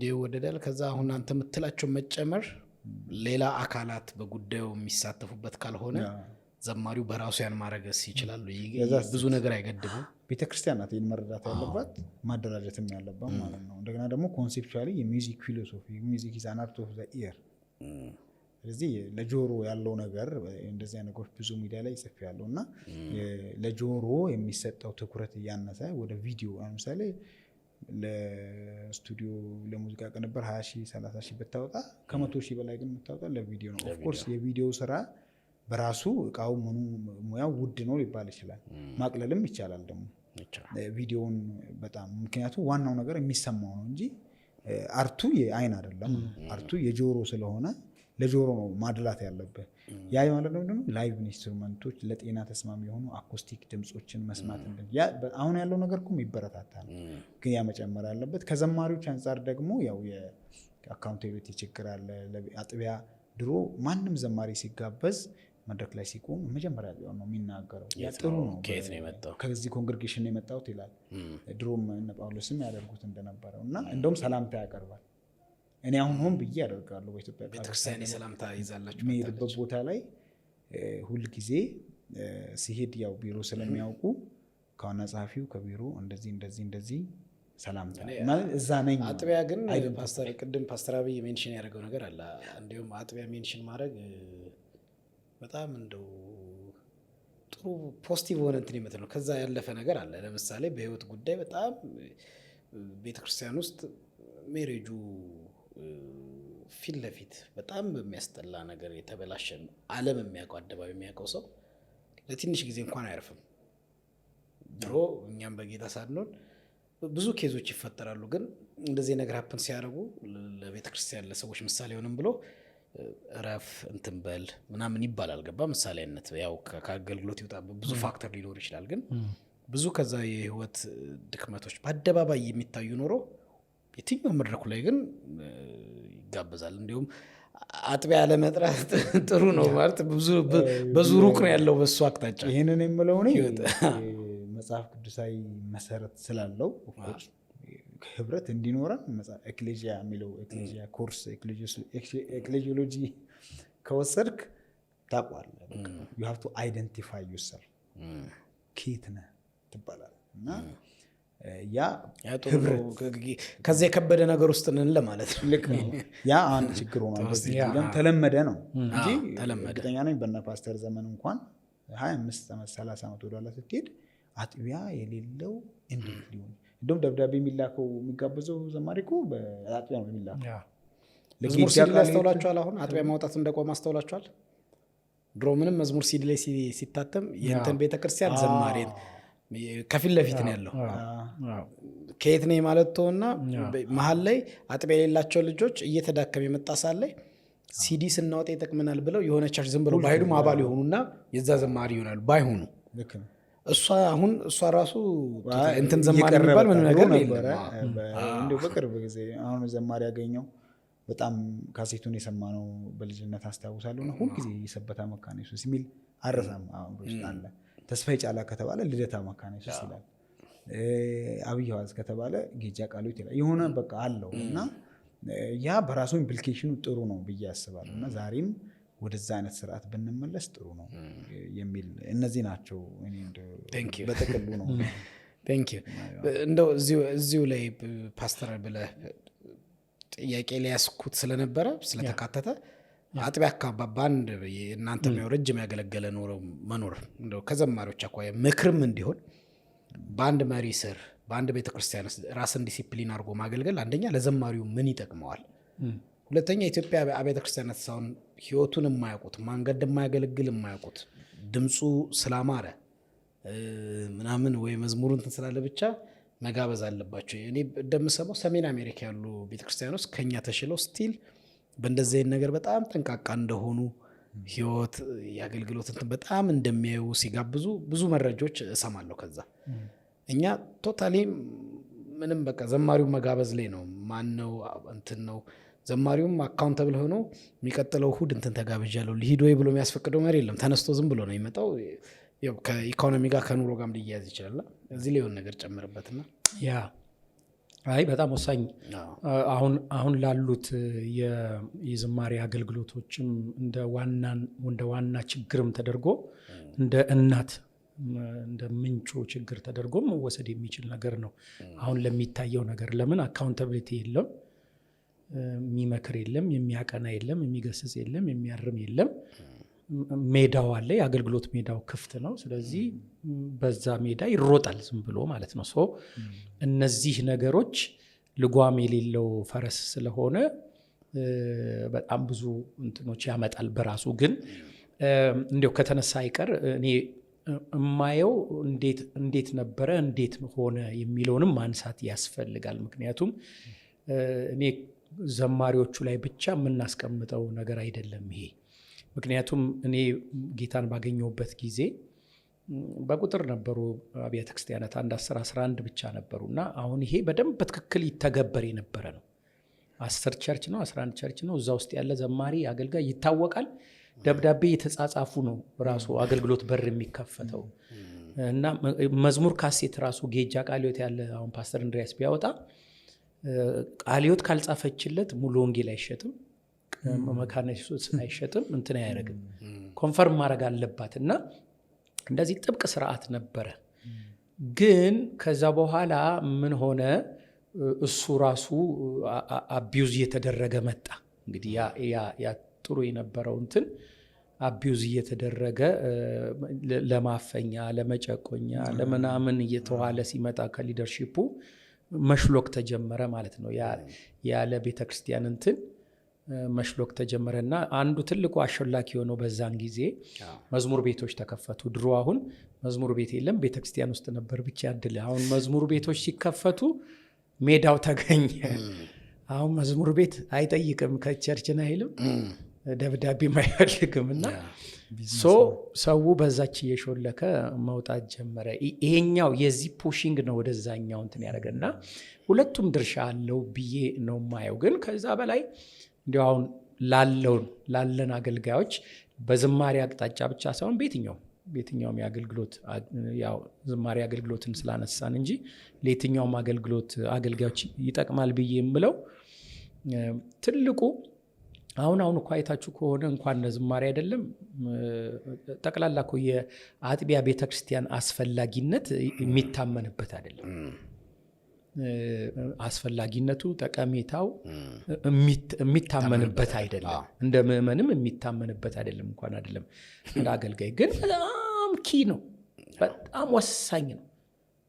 ይወደዳል። ከዛ አሁን አንተ የምትላቸው መጨመር ሌላ አካላት በጉዳዩ የሚሳተፉበት ካልሆነ ዘማሪው በራሱ ያን ማድረግስ ይችላል። ብዙ ነገር አይገድብም። ቤተክርስቲያን ናት ይህን መረዳት ያለባት ማደራጀትም ያለባት ማለት ነው። እንደገና ደግሞ ኮንሴፕቹዋሊ የሚውዚክ ፊሎሶፊ ሚውዚክ ኢዝ አን አርት ኦፍ ዘ ኢየር። ስለዚህ ለጆሮ ያለው ነገር እንደዚህ ነገሮች ብዙ ሚዲያ ላይ ጽፍ ያለው እና ለጆሮ የሚሰጠው ትኩረት እያነሰ ወደ ቪዲዮ ለምሳሌ ለስቱዲዮ ለሙዚቃ ቅንብር 20 ሺህ 30 ሺህ ብታወጣ ከ100 ሺህ በላይ ግን የምታወጣ ለቪዲዮ ነው። ኦፍኮርስ የቪዲዮ ስራ በራሱ እቃው ሙያው ውድ ነው ሊባል ይችላል። ማቅለልም ይቻላል ደግሞ ቪዲዮውን በጣም ምክንያቱም ዋናው ነገር የሚሰማው ነው እንጂ አርቱ የአይን አይደለም። አርቱ የጆሮ ስለሆነ ለጆሮ ነው ማድላት ያለብህ። ያ ማለት ነው ደግሞ ላይቭ ኢንስትሩመንቶች ለጤና ተስማሚ የሆኑ አኮስቲክ ድምፆችን መስማት አሁን ያለው ነገር እኮ ይበረታታ ነው፣ ግን ያ መጨመር አለበት። ከዘማሪዎች አንጻር ደግሞ ያው የአካውንታቢሊቲ ችግር አለ። አጥቢያ ድሮ ማንም ዘማሪ ሲጋበዝ መድረክ ላይ ሲቆም መጀመሪያ ቢሆን ነው የሚናገረው። ጥሩ ነው ከዚህ ኮንግሬጌሽን ነው የመጣሁት ይላል። ድሮም እነ ጳውሎስም ያደርጉት እንደነበረው እና እንደውም ሰላምታ ያቀርባል። እኔ አሁን ሆን ብዬ ያደርጋለሁ። በኢትዮጵያ ቤተክርስቲያን ሰላምታ ይዛላችሁ የሚሄድበት ቦታ ላይ ሁል ጊዜ ሲሄድ ያው ቢሮ ስለሚያውቁ ከዋና ጸሐፊው ከቢሮ እንደዚህ ሰላምታ ማለት እዛ ነኝ። አጥቢያ ግን ቅድም ፓስተር አብይ ሜንሽን ያደረገው ነገር አለ። እንዲሁም አጥቢያ ሜንሽን ማድረግ በጣም እንደው ጥሩ ፖዚቲቭ ሆነ እንትን ይመጣል ነው። ከዛ ያለፈ ነገር አለ። ለምሳሌ በህይወት ጉዳይ በጣም ቤተክርስቲያን ውስጥ ሜሬጁ ፊት ለፊት በጣም በሚያስጠላ ነገር የተበላሸ ዓለም የሚያውቀው አደባባይ የሚያውቀው ሰው ለትንሽ ጊዜ እንኳን አያርፍም። ድሮ እኛም በጌታ ሳንሆን ብዙ ኬዞች ይፈጠራሉ። ግን እንደዚህ ነገር ሀፕን ሲያደርጉ ለቤተክርስቲያን ለሰዎች ምሳሌ ሆንም ብሎ ረፍ እንትን በል ምናምን ይባላል። ገባ ምሳሌነት ያው ከአገልግሎት ይወጣ ብዙ ፋክተር ሊኖር ይችላል። ግን ብዙ ከዛ የህይወት ድክመቶች በአደባባይ የሚታዩ ኖሮ የትኛው መድረኩ ላይ ግን ይጋበዛል። እንዲሁም አጥቢያ ለመጥራት ጥሩ ነው ማለት ብዙ ሩቅ ነው ያለው በሱ አቅጣጫ። ይህንን የምለው እኔ መጽሐፍ ቅዱሳዊ መሰረት ስላለው ህብረት እንዲኖረን ኤክሌዥያ የሚለው ኤክሌዥያ ኮርስ ኤክሌዥዮሎጂ ከወሰድክ ታውቀዋለህ። you have to identify yourself ኬት ነህ ትባላለህ እና ያ ከዚህ የከበደ ነገር ውስጥ ነን ለማለት ነው። ልክ ነው። ያ አንድ ችግር ሆኗል። ተለመደ ነው እንጂ እርግጠኛ ነኝ በእነ ፓስተር ዘመን እንኳን 25 ዓመት 30 ዓመት ወደኋላ ስትሄድ አጥቢያ የሌለው እንዴት ሊሆን እንደውም ደብዳቤ የሚላከው የሚጋበዘው ዘማሪ እኮ በአጥቢያ ነው የሚላከው። መዝሙር ሲዲ ላይ አስተውላችኋል? አሁን አጥቢያ ማውጣት እንደቆመ አስተውላችኋል? ድሮ ምንም መዝሙር ሲዲ ላይ ሲታተም የእንትን ቤተክርስቲያን ዘማሪን ከፊት ለፊት ነው ያለው። ከየት ነው ማለት ተውና መሀል ላይ አጥቢያ የሌላቸው ልጆች እየተዳከመ የመጣ ሳለ ሲዲ ስናወጣ ይጠቅመናል ብለው የሆነ ቸርች ዝም ብለው ባይሄዱም አባል የሆኑና የዛ ዘማሪ ይሆናሉ ባይሆኑ እሷ ራሱ እንትን ዘማሪ የሚባል ምን ነገር ነበረ። እንደው በቅርብ ጊዜ አሁን ዘማሪ ያገኘው በጣም ካሴቱን የሰማነው በልጅነት አስታውሳለሁ። እና ሁልጊዜ የሰበታ መካነ ኢየሱስ የሚል አረሳም አሁን ውስጥ አለ። ተስፋዬ ጫላ ከተባለ ልደታ መካነ ኢየሱስ ይላል። አብይ ዋዝ ከተባለ ጌጃ ቃሉት ይላል። የሆነ በቃ አለው እና ያ በራሱ ኢምፕሊኬሽኑ ጥሩ ነው ብዬ አስባለሁ። እና ዛሬም ወደዛ አይነት ስርዓት ብንመለስ ጥሩ ነው የሚል እነዚህ ናቸው። በጥቅሉ ነው። እንደው እዚሁ ላይ ፓስተር ብለህ ጥያቄ ላይ ያስኩት ስለነበረ ስለተካተተ አጥቢያ አካባቢ በአንድ እናንተ ረጅም ያገለገለ መኖር እንደው ከዘማሪዎች አኳያ ምክርም እንዲሆን በአንድ መሪ ስር በአንድ ቤተክርስቲያን ራስን ዲሲፕሊን አድርጎ ማገልገል አንደኛ ለዘማሪው ምን ይጠቅመዋል፣ ሁለተኛ ኢትዮጵያ አብያተ ክርስቲያናት ሳይሆን ህይወቱን የማያውቁት ማንገድ የማያገለግል የማያውቁት ድምፁ ስላማረ ምናምን ወይ መዝሙሩ እንትን ስላለ ብቻ መጋበዝ አለባቸው። እኔ እንደምሰማው ሰሜን አሜሪካ ያሉ ቤተክርስቲያኖች ከኛ ተሽለው ስቲል በእንደዚህ ነገር በጣም ጠንቃቃ እንደሆኑ ህይወት የአገልግሎት እንትን በጣም እንደሚያዩ ሲጋብዙ ብዙ መረጃዎች እሰማለሁ። ከዛ እኛ ቶታሊ ምንም በቃ ዘማሪው መጋበዝ ላይ ነው። ማነው እንትን ነው ዘማሪውም አካውንተብል ሆኖ የሚቀጥለው እሑድ እንትን ተጋብዣለሁ ሊሂድ ወይ ብሎ የሚያስፈቅደው መሪ የለም። ተነስቶ ዝም ብሎ ነው የሚመጣው። ከኢኮኖሚ ጋር ከኑሮ ጋር ሊያያዝ ይችላል። እዚህ ላይ የሆነ ነገር ጨምርበትና ያ አይ በጣም ወሳኝ አሁን ላሉት የዝማሬ አገልግሎቶችም እንደ ዋና ችግርም ተደርጎ እንደ እናት እንደ ምንጩ ችግር ተደርጎ መወሰድ የሚችል ነገር ነው። አሁን ለሚታየው ነገር ለምን አካውንታቢሊቲ የለም፣ የሚመክር የለም፣ የሚያቀና የለም፣ የሚገስጽ የለም፣ የሚያርም የለም። ሜዳው አለ፣ የአገልግሎት ሜዳው ክፍት ነው። ስለዚህ በዛ ሜዳ ይሮጣል ዝም ብሎ ማለት ነው። እነዚህ ነገሮች ልጓም የሌለው ፈረስ ስለሆነ በጣም ብዙ እንትኖች ያመጣል በራሱ። ግን እንዲያው ከተነሳ አይቀር እኔ እማየው እንዴት ነበረ እንዴት ሆነ የሚለውንም ማንሳት ያስፈልጋል። ምክንያቱም እኔ ዘማሪዎቹ ላይ ብቻ የምናስቀምጠው ነገር አይደለም ይሄ። ምክንያቱም እኔ ጌታን ባገኘሁበት ጊዜ በቁጥር ነበሩ አብያተ ክርስቲያናት 1 10 11 ብቻ ነበሩ እና አሁን ይሄ በደንብ በትክክል ይተገበር የነበረ ነው። 10 ቸርች ነው 11 ቸርች ነው። እዛ ውስጥ ያለ ዘማሪ አገልጋይ ይታወቃል። ደብዳቤ የተጻጻፉ ነው ራሱ አገልግሎት በር የሚከፈተው እና መዝሙር ካሴት ራሱ ጌጃ ቃልዮት ያለ አሁን ፓስተር እንድሪያስ ቢያወጣ ቃልዮት ካልጻፈችለት ሙሉ ወንጌል አይሸጥም፣ መካነ ኢየሱስ አይሸጥም፣ እንትን አያደርግም። ኮንፈርም ማድረግ አለባት እና እንደዚህ ጥብቅ ስርዓት ነበረ። ግን ከዛ በኋላ ምን ሆነ? እሱ ራሱ አቢዩዝ እየተደረገ መጣ። እንግዲህ ያ ጥሩ የነበረው እንትን አቢዩዝ እየተደረገ ለማፈኛ፣ ለመጨቆኛ፣ ለምናምን እየተዋለ ሲመጣ ከሊደርሺፑ መሽሎክ ተጀመረ ማለት ነው። ያለ ቤተክርስቲያን እንትን መሽሎክ ተጀመረና አንዱ ትልቁ አሸላኪ የሆነው በዛን ጊዜ መዝሙር ቤቶች ተከፈቱ። ድሮ አሁን መዝሙር ቤት የለም፣ ቤተክርስቲያን ውስጥ ነበር ብቻ ያድል። አሁን መዝሙር ቤቶች ሲከፈቱ ሜዳው ተገኘ። አሁን መዝሙር ቤት አይጠይቅም፣ ከቸርችን አይልም፣ ደብዳቤም አይፈልግም እና ሰው በዛች እየሾለከ መውጣት ጀመረ። ይሄኛው የዚህ ፑሽንግ ነው ወደዛኛው እንትን ያደረገና ሁለቱም ድርሻ አለው ብዬ ነው ማየው። ግን ከዛ በላይ እንዲያው አሁን ላለን አገልጋዮች በዝማሬ አቅጣጫ ብቻ ሳይሆን በየትኛውም የአገልግሎት ያው ዝማሬ አገልግሎትን ስላነሳን እንጂ ለየትኛውም አገልጋዮች ይጠቅማል ብዬ የምለው ትልቁ አሁን እኮ አይታችሁ ከሆነ እንኳን ለዝማሬ አይደለም ጠቅላላ እኮ የአጥቢያ ቤተክርስቲያን አስፈላጊነት የሚታመንበት አይደለም። አስፈላጊነቱ ጠቀሜታው የሚታመንበት አይደለም። እንደ ምዕመንም የሚታመንበት አይደለም። እንኳን አይደለም እንደ አገልጋይ ግን በጣም ኪ ነው፣ በጣም ወሳኝ ነው።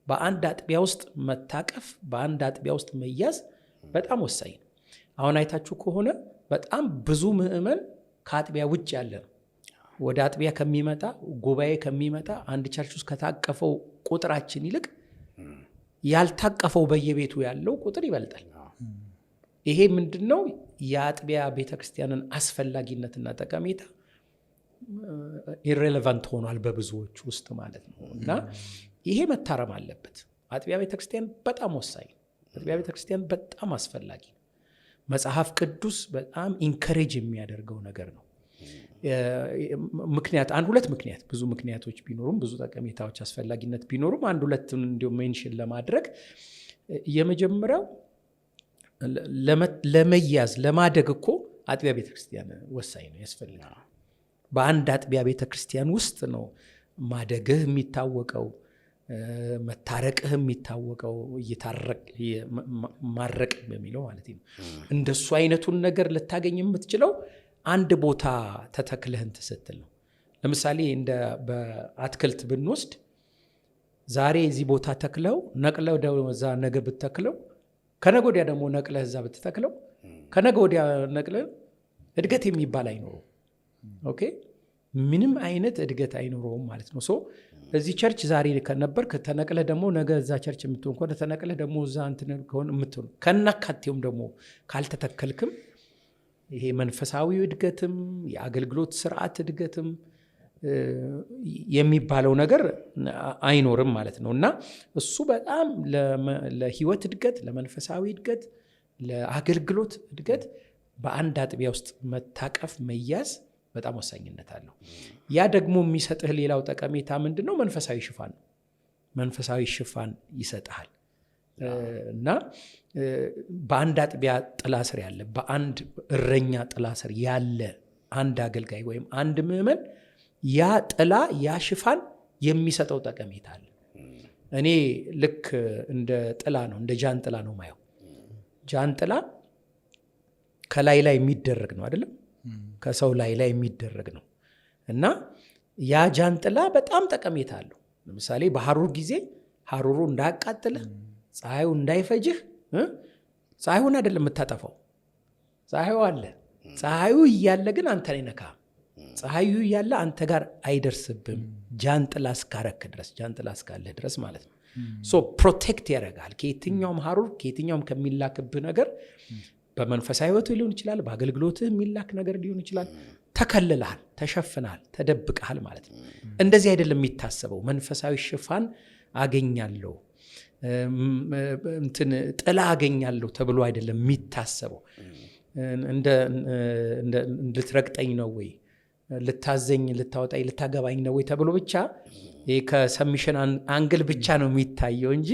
በአንድ አጥቢያ ውስጥ መታቀፍ፣ በአንድ አጥቢያ ውስጥ መያዝ በጣም ወሳኝ ነው። አሁን አይታችሁ ከሆነ በጣም ብዙ ምዕመን ከአጥቢያ ውጭ ያለ ነው። ወደ አጥቢያ ከሚመጣ ጉባኤ ከሚመጣ አንድ ቸርች ውስጥ ከታቀፈው ቁጥራችን ይልቅ ያልታቀፈው በየቤቱ ያለው ቁጥር ይበልጣል። ይሄ ምንድነው? የአጥቢያ ቤተክርስቲያንን አስፈላጊነትና ጠቀሜታ ኢሬሌቫንት ሆኗል በብዙዎች ውስጥ ማለት ነው። እና ይሄ መታረም አለበት። አጥቢያ ቤተክርስቲያን በጣም ወሳኝ፣ አጥቢያ ቤተክርስቲያን በጣም አስፈላጊ ነው። መጽሐፍ ቅዱስ በጣም ኢንከሬጅ የሚያደርገው ነገር ነው። ሁለት ምክንያት፣ ብዙ ምክንያቶች ቢኖሩም ብዙ ጠቀሜታዎች፣ አስፈላጊነት ቢኖሩም አንድ ሁለቱን እንዲሁ ሜንሽን ለማድረግ የመጀመሪያው ለመያዝ ለማደግ እኮ አጥቢያ ቤተክርስቲያን ወሳኝ ነው፣ ያስፈልጋል። በአንድ አጥቢያ ቤተክርስቲያን ውስጥ ነው ማደግህ የሚታወቀው፣ መታረቅህ የሚታወቀው፣ ማረቅ በሚለው ማለት ነው። እንደሱ አይነቱን ነገር ልታገኝ የምትችለው አንድ ቦታ ተተክለህን ስትል ነው። ለምሳሌ እንደ በአትክልት ብንወስድ ዛሬ እዚህ ቦታ ተክለው ነቅለው እዛ ነገ ብትተክለው ከነገ ወዲያ ደግሞ ነቅለህ እዛ ብትተክለው ከነገ ወዲያ ነቅለህ እድገት የሚባል አይኖረውም። ኦኬ፣ ምንም አይነት እድገት አይኖረውም ማለት ነው። ሶ እዚህ ቸርች ዛሬ ከነበር ከተነቅለህ ደግሞ ነገ እዛ ቸርች የምትሆን ከሆነ ተነቅለህ ደግሞ እዛ እንትን ከሆነ የምትሆን ከናካቴውም ደግሞ ካልተተከልክም ይሄ መንፈሳዊ እድገትም የአገልግሎት ስርዓት እድገትም የሚባለው ነገር አይኖርም ማለት ነው። እና እሱ በጣም ለህይወት እድገት፣ ለመንፈሳዊ እድገት፣ ለአገልግሎት እድገት በአንድ አጥቢያ ውስጥ መታቀፍ መያዝ በጣም ወሳኝነት አለው። ያ ደግሞ የሚሰጥህ ሌላው ጠቀሜታ ምንድነው? መንፈሳዊ ሽፋን ነው። መንፈሳዊ ሽፋን ይሰጥሃል። እና በአንድ አጥቢያ ጥላ ስር ያለ፣ በአንድ እረኛ ጥላ ስር ያለ አንድ አገልጋይ ወይም አንድ ምዕመን ያ ጥላ ያ ሽፋን የሚሰጠው ጠቀሜታ አለ። እኔ ልክ እንደ ጥላ ነው፣ እንደ ጃንጥላ ነው ማየው። ጃንጥላ ከላይ የሚደረግ ነው አይደለም? ከሰው ላይ የሚደረግ ነው። እና ያ ጃንጥላ በጣም ጠቀሜታ አለው። ለምሳሌ በሐሩር ጊዜ ሐሩሩ እንዳያቃጥልህ፣ ፀሐዩ እንዳይፈጅህ፣ ፀሐዩን አይደለም የምታጠፋው፣ ፀሐዩ አለ። ፀሐዩ እያለ ግን አንተ ላይ ነካ፣ ፀሐዩ እያለ አንተ ጋር አይደርስብም። ጃንጥላ እስካረክ ድረስ፣ ጃንጥላ እስካለህ ድረስ ማለት ነው። ሶ ፕሮቴክት ያደርጋል ከየትኛውም ሐሩር፣ ከየትኛውም ከሚላክብህ ነገር በመንፈሳዊ ህይወት ሊሆን ይችላል፣ በአገልግሎትህ የሚላክ ነገር ሊሆን ይችላል። ተከልልሃል፣ ተሸፍናል፣ ተደብቀሃል ማለት ነው። እንደዚህ አይደለም የሚታሰበው። መንፈሳዊ ሽፋን አገኛለሁ ጥላ አገኛለሁ ተብሎ አይደለም የሚታሰበው። ልትረግጠኝ ነው ወይ ልታዘኝ ልታወጣኝ ልታገባኝ ነው ወይ ተብሎ ብቻ ከሰሚሽን አንግል ብቻ ነው የሚታየው እንጂ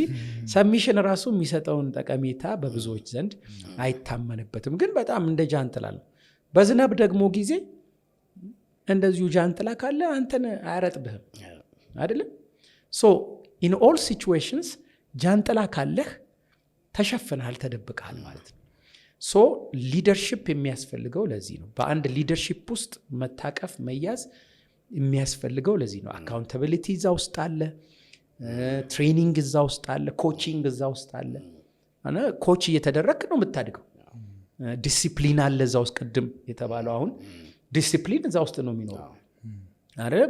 ሰሚሽን ራሱ የሚሰጠውን ጠቀሜታ በብዙዎች ዘንድ አይታመንበትም። ግን በጣም እንደ ጃንጥላ ነው። በዝናብ ደግሞ ጊዜ እንደዚሁ ጃንጥላ ካለ አንተን አያረጥብህም አይደለም። ሶ ኢን ኦል ሲቹዌሽንስ ጃንጥላ ካለህ ተሸፍነሃል፣ ተደብቀሃል ማለት ነው። ሶ ሊደርሺፕ የሚያስፈልገው ለዚህ ነው። በአንድ ሊደርሺፕ ውስጥ መታቀፍ መያዝ የሚያስፈልገው ለዚህ ነው። አካውንታቢሊቲ እዛ ውስጥ አለ፣ ትሬኒንግ እዛ ውስጥ አለ፣ ኮቺንግ እዛ ውስጥ አለ። ኮች እየተደረግ ነው የምታድገው። ዲሲፕሊን አለ እዛ ውስጥ። ቅድም የተባለው አሁን ዲሲፕሊን እዛ ውስጥ ነው የሚኖረው።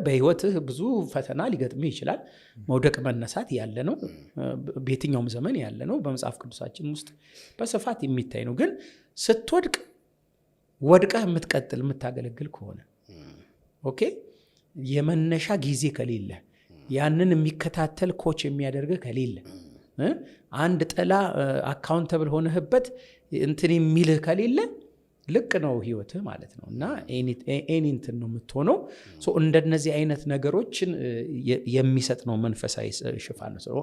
በህይወትህ ብዙ ፈተና ሊገጥምህ ይችላል። መውደቅ መነሳት ያለ ነው፣ በየትኛውም ዘመን ያለ ነው። በመጽሐፍ ቅዱሳችን ውስጥ በስፋት የሚታይ ነው። ግን ስትወድቅ ወድቀህ የምትቀጥል የምታገለግል ከሆነ ኦኬ፣ የመነሻ ጊዜ ከሌለ፣ ያንን የሚከታተል ኮች የሚያደርግህ ከሌለ፣ አንድ ጥላ አካውንተብል ሆነህበት እንትን የሚልህ ከሌለ ልቅ ነው ህይወትህ ማለት ነው። እና ኤኒንትን ነው የምትሆነው። እንደነዚህ አይነት ነገሮችን የሚሰጥ ነው መንፈሳዊ ሽፋን ነው።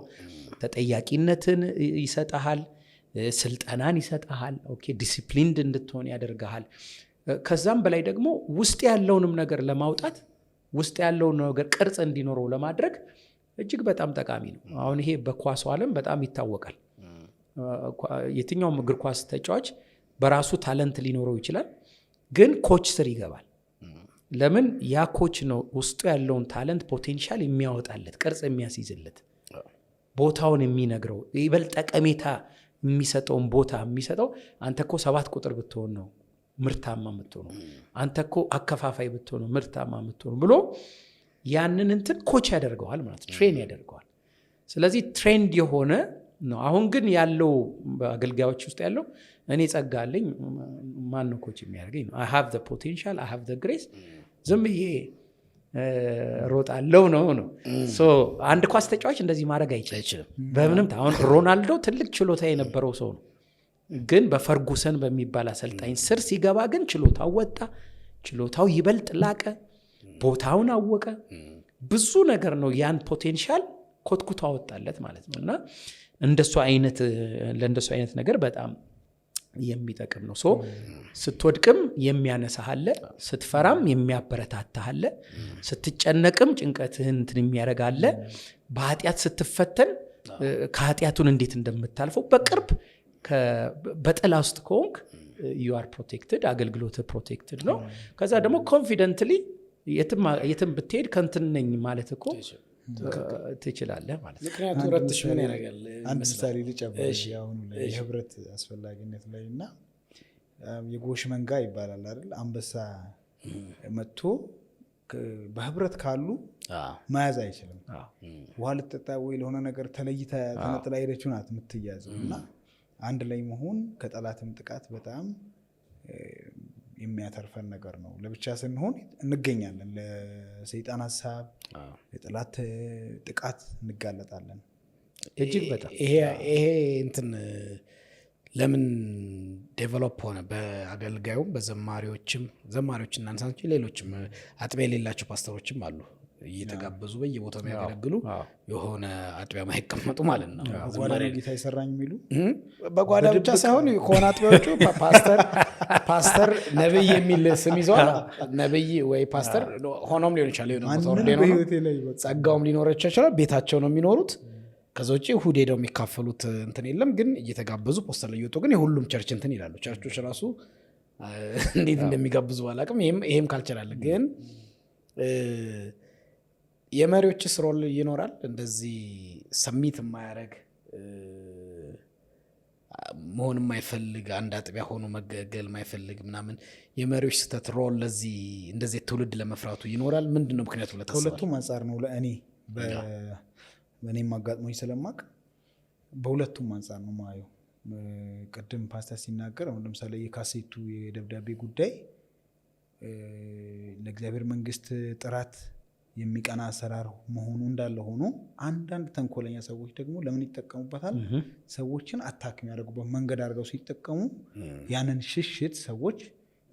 ተጠያቂነትን ይሰጠሃል፣ ስልጠናን ይሰጠሃል፣ ኦኬ ዲሲፕሊንድ እንድትሆን ያደርግሃል። ከዛም በላይ ደግሞ ውስጥ ያለውንም ነገር ለማውጣት ውስጥ ያለውን ነገር ቅርጽ እንዲኖረው ለማድረግ እጅግ በጣም ጠቃሚ ነው። አሁን ይሄ በኳሱ ዓለም በጣም ይታወቃል። የትኛውም እግር ኳስ ተጫዋች በራሱ ታለንት ሊኖረው ይችላል፣ ግን ኮች ስር ይገባል። ለምን? ያ ኮች ነው ውስጡ ያለውን ታለንት ፖቴንሻል የሚያወጣለት፣ ቅርጽ የሚያስይዝለት፣ ቦታውን የሚነግረው፣ ይበልጥ ጠቀሜታ የሚሰጠውን ቦታ የሚሰጠው። አንተ እኮ 7 ቁጥር ብትሆን ነው ምርታማ የምትሆነው፣ አንተ እኮ አከፋፋይ ብትሆን ነው ምርታማ የምትሆነው ብሎ ያንን እንትን ኮች ያደርገዋል ማለት ነው፣ ትሬን ያደርገዋል። ስለዚህ ትሬንድ የሆነ ነው። አሁን ግን ያለው በአገልጋዮች ውስጥ ያለው እኔ ጸጋ አለኝ ማን ነው ኮች የሚያደርገኝ ነው? I have the potential, I have the grace። ዝም ብዬ ሮጣለው ነው። አንድ ኳስ ተጫዋች እንደዚህ ማድረግ አይችልም በምንም። አሁን ሮናልዶ ትልቅ ችሎታ የነበረው ሰው ነው፣ ግን በፈርጉሰን በሚባል አሰልጣኝ ስር ሲገባ ግን ችሎታው ወጣ፣ ችሎታው ይበልጥ ላቀ፣ ቦታውን አወቀ። ብዙ ነገር ነው ያን ፖቴንሻል ኮትኩቶ አወጣለት ማለት ነው። እና ለእንደሱ አይነት ነገር በጣም የሚጠቅም ነው። ስትወድቅም የሚያነሳህ አለ፣ ስትፈራም የሚያበረታታህ አለ፣ ስትጨነቅም ጭንቀትህን እንትን የሚያደርግ አለ። በኃጢአት ስትፈተን ከኃጢአቱን እንዴት እንደምታልፈው በቅርብ በጥላ ውስጥ ከሆንክ you are protected፣ አገልግሎትህ ፕሮቴክትድ ነው። ከዛ ደግሞ ኮንፊደንትሊ የትም ብትሄድ ከንትን ነኝ ማለት እኮ ትችላለህ ማለት ነው። ምክንያቱም ረትሽ ምን ያደርጋል? አንድ ምሳሌ ልጨምር አሁን የህብረት አስፈላጊነት ላይ እና የጎሽ መንጋ ይባላል አይደል? አንበሳ መጥቶ በህብረት ካሉ መያዝ አይችልም። ውሃ ልትጠጣ ወይ ለሆነ ነገር ተለይታ ተነጥላ ሄደችው ናት የምትያዘው። እና አንድ ላይ መሆን ከጠላትም ጥቃት በጣም የሚያተርፈን ነገር ነው። ለብቻ ስንሆን እንገኛለን፣ ለሰይጣን ሀሳብ፣ ለጠላት ጥቃት እንጋለጣለን። እጅግ በጣም ይሄ እንትን ለምን ዴቨሎፕ ሆነ? በአገልጋዩም በዘማሪዎችም እናንሳንች ሌሎችም አጥቢያ የሌላቸው ፓስተሮችም አሉ እየተጋበዙ በየቦታው የሚያገለግሉ የሆነ አጥቢያ ማይቀመጡ ማለት ነው። ጓዳ ጌታ ይሰራኝ የሚሉ በጓዳ ብቻ ሳይሆን ከሆነ አጥቢያዎቹ ፓስተር ነብይ የሚል ስም ይዘዋል። ነብይ ወይ ፓስተር ሆኖም ሊሆን ይችላል፣ ጸጋውም ሊኖራቸው ይችላል። ቤታቸው ነው የሚኖሩት። ከዛ ውጭ እሑድ ሄደው የሚካፈሉት እንትን የለም። ግን እየተጋበዙ ፖስተር ላይ እየወጡ ግን የሁሉም ቸርች እንትን ይላሉ። ቸርቾች ራሱ እንዴት እንደሚጋብዙ አላውቅም። ይሄም ካልችላለ ግን የመሪዎችስ ሮል ይኖራል። እንደዚህ ሰሚት የማያደርግ መሆን የማይፈልግ አንድ አጥቢያ ሆኖ መገገል የማይፈልግ ምናምን የመሪዎች ስተት ሮል ለዚህ እንደዚህ ትውልድ ለመፍራቱ ይኖራል። ምንድን ነው ምክንያቱ? ከሁለቱም አንጻር ነው። ለእኔ በእኔም አጋጥሞኝ ስለማቅ በሁለቱም አንጻር ነው ማየው። ቅድም ፓስተር ሲናገር አሁን ለምሳሌ የካሴቱ የደብዳቤ ጉዳይ ለእግዚአብሔር መንግስት ጥራት የሚቀና አሰራር መሆኑ እንዳለ ሆኖ አንዳንድ ተንኮለኛ ሰዎች ደግሞ ለምን ይጠቀሙበታል? ሰዎችን አታክ የሚያደርጉበት መንገድ አድርገው ሲጠቀሙ ያንን ሽሽት ሰዎች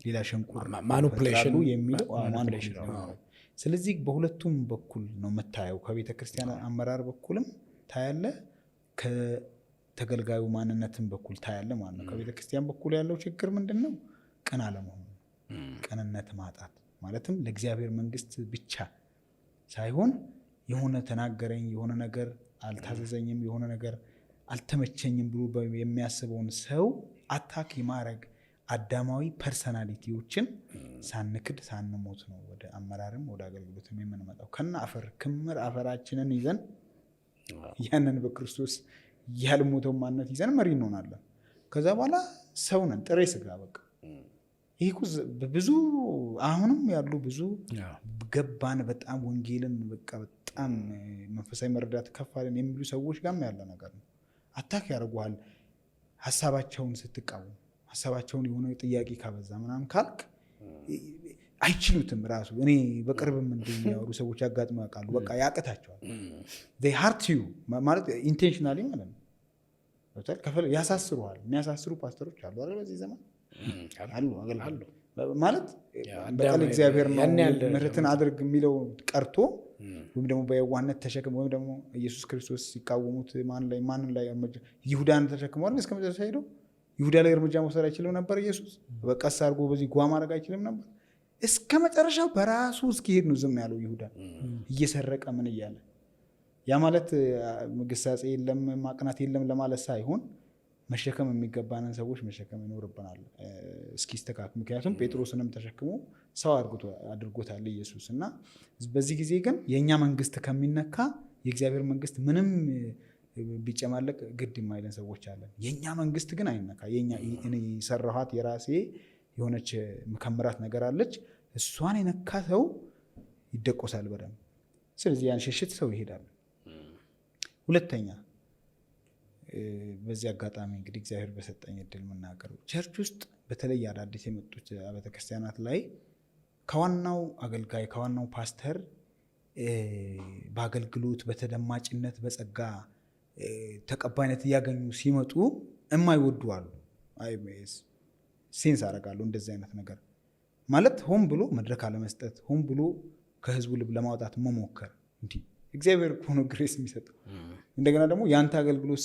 ሌላ ሸንቁር ማኒፑሌሽን የሚለው ስለዚህ በሁለቱም በኩል ነው የምታየው። ከቤተ ክርስቲያን አመራር በኩልም ታያለ፣ ከተገልጋዩ ማንነትም በኩል ታያለ ማለት ነው። ከቤተ ክርስቲያን በኩል ያለው ችግር ምንድን ነው? ቅን አለመሆኑ፣ ቅንነት ማጣት ማለትም ለእግዚአብሔር መንግስት ብቻ ሳይሆን የሆነ ተናገረኝ፣ የሆነ ነገር አልታዘዘኝም፣ የሆነ ነገር አልተመቸኝም ብሎ የሚያስበውን ሰው አታክ የማድረግ አዳማዊ ፐርሰናሊቲዎችን ሳንክድ ሳንሞት ነው ወደ አመራርም ወደ አገልግሎትም የምንመጣው። ከና አፈር ክምር አፈራችንን ይዘን ያንን በክርስቶስ ያልሞተው ማንነት ይዘን መሪ እንሆናለን። ከዛ በኋላ ሰው ነን፣ ጥሬ ስጋ በቃ። ይህ ብዙ አሁንም ያሉ ብዙ ገባን በጣም ወንጌልን በቃ በጣም መንፈሳዊ መረዳት ከፋለን የሚሉ ሰዎች ጋርም ያለ ነገር ነው። አታክ ያደርጉሃል ሀሳባቸውን ስትቃወም፣ ሀሳባቸውን የሆነ ጥያቄ ካበዛ ምናምን ካልክ አይችሉትም። ራሱ እኔ በቅርብም እንደሚያወሩ ሰዎች ያጋጥመው ያውቃሉ። በቃ ያቅታቸዋል። ሃርት ዩ ማለት ኢንቴንሽናሊ ማለት ነው። ያሳስሩሃል። የሚያሳስሩ ፓስተሮች አሉ አይደል? በዚህ ዘመን አሉ ማለት በቀል እግዚአብሔር ነው ምሕረትን አድርግ የሚለው ቀርቶ ወይም ደግሞ በየዋህነት ተሸክም ወይም ደግሞ ኢየሱስ ክርስቶስ ሲቃወሙት ማንን ላይ ይሁዳን ተሸክመዋል። እስከ መጨረሻ ሄደው ይሁዳ ላይ እርምጃ መውሰድ አይችልም ነበር ኢየሱስ። በቀስ አድርጎ በዚህ ጓ ማድረግ አይችልም ነበር። እስከ መጨረሻው በራሱ እስኪሄድ ነው ዝም ያለው ይሁዳ እየሰረቀ ምን እያለ። ያ ማለት ግሳጼ የለም ማቅናት የለም ለማለት ሳይሆን መሸከም የሚገባንን ሰዎች መሸከም ይኖርብናል እስኪስተካከል። ምክንያቱም ጴጥሮስንም ተሸክሞ ሰው አድርጎታል ኢየሱስ። እና በዚህ ጊዜ ግን የእኛ መንግስት ከሚነካ የእግዚአብሔር መንግስት ምንም ቢጨማለቅ ግድ የማይለን ሰዎች አለን። የእኛ መንግስት ግን አይነካ። እኔ የሰራኋት የራሴ የሆነች ምከምራት ነገር አለች። እሷን የነካ ሰው ይደቆሳል በደንብ። ስለዚህ ያን ሽሽት ሰው ይሄዳል። ሁለተኛ በዚህ አጋጣሚ እንግዲህ እግዚአብሔር በሰጠኝ እድል የምናገረው ቸርች ውስጥ በተለይ አዳዲስ የመጡት አብያተ ክርስቲያናት ላይ ከዋናው አገልጋይ ከዋናው ፓስተር በአገልግሎት በተደማጭነት በጸጋ ተቀባይነት እያገኙ ሲመጡ የማይወዱ አሉ። ሴንስ አደርጋለሁ እንደዚህ አይነት ነገር ማለት ሆን ብሎ መድረክ አለመስጠት፣ ሆን ብሎ ከህዝቡ ልብ ለማውጣት መሞከር። እንዲህ እግዚአብሔር እኮ ነው ግሬስ የሚሰጠው። እንደገና ደግሞ የአንተ አገልግሎት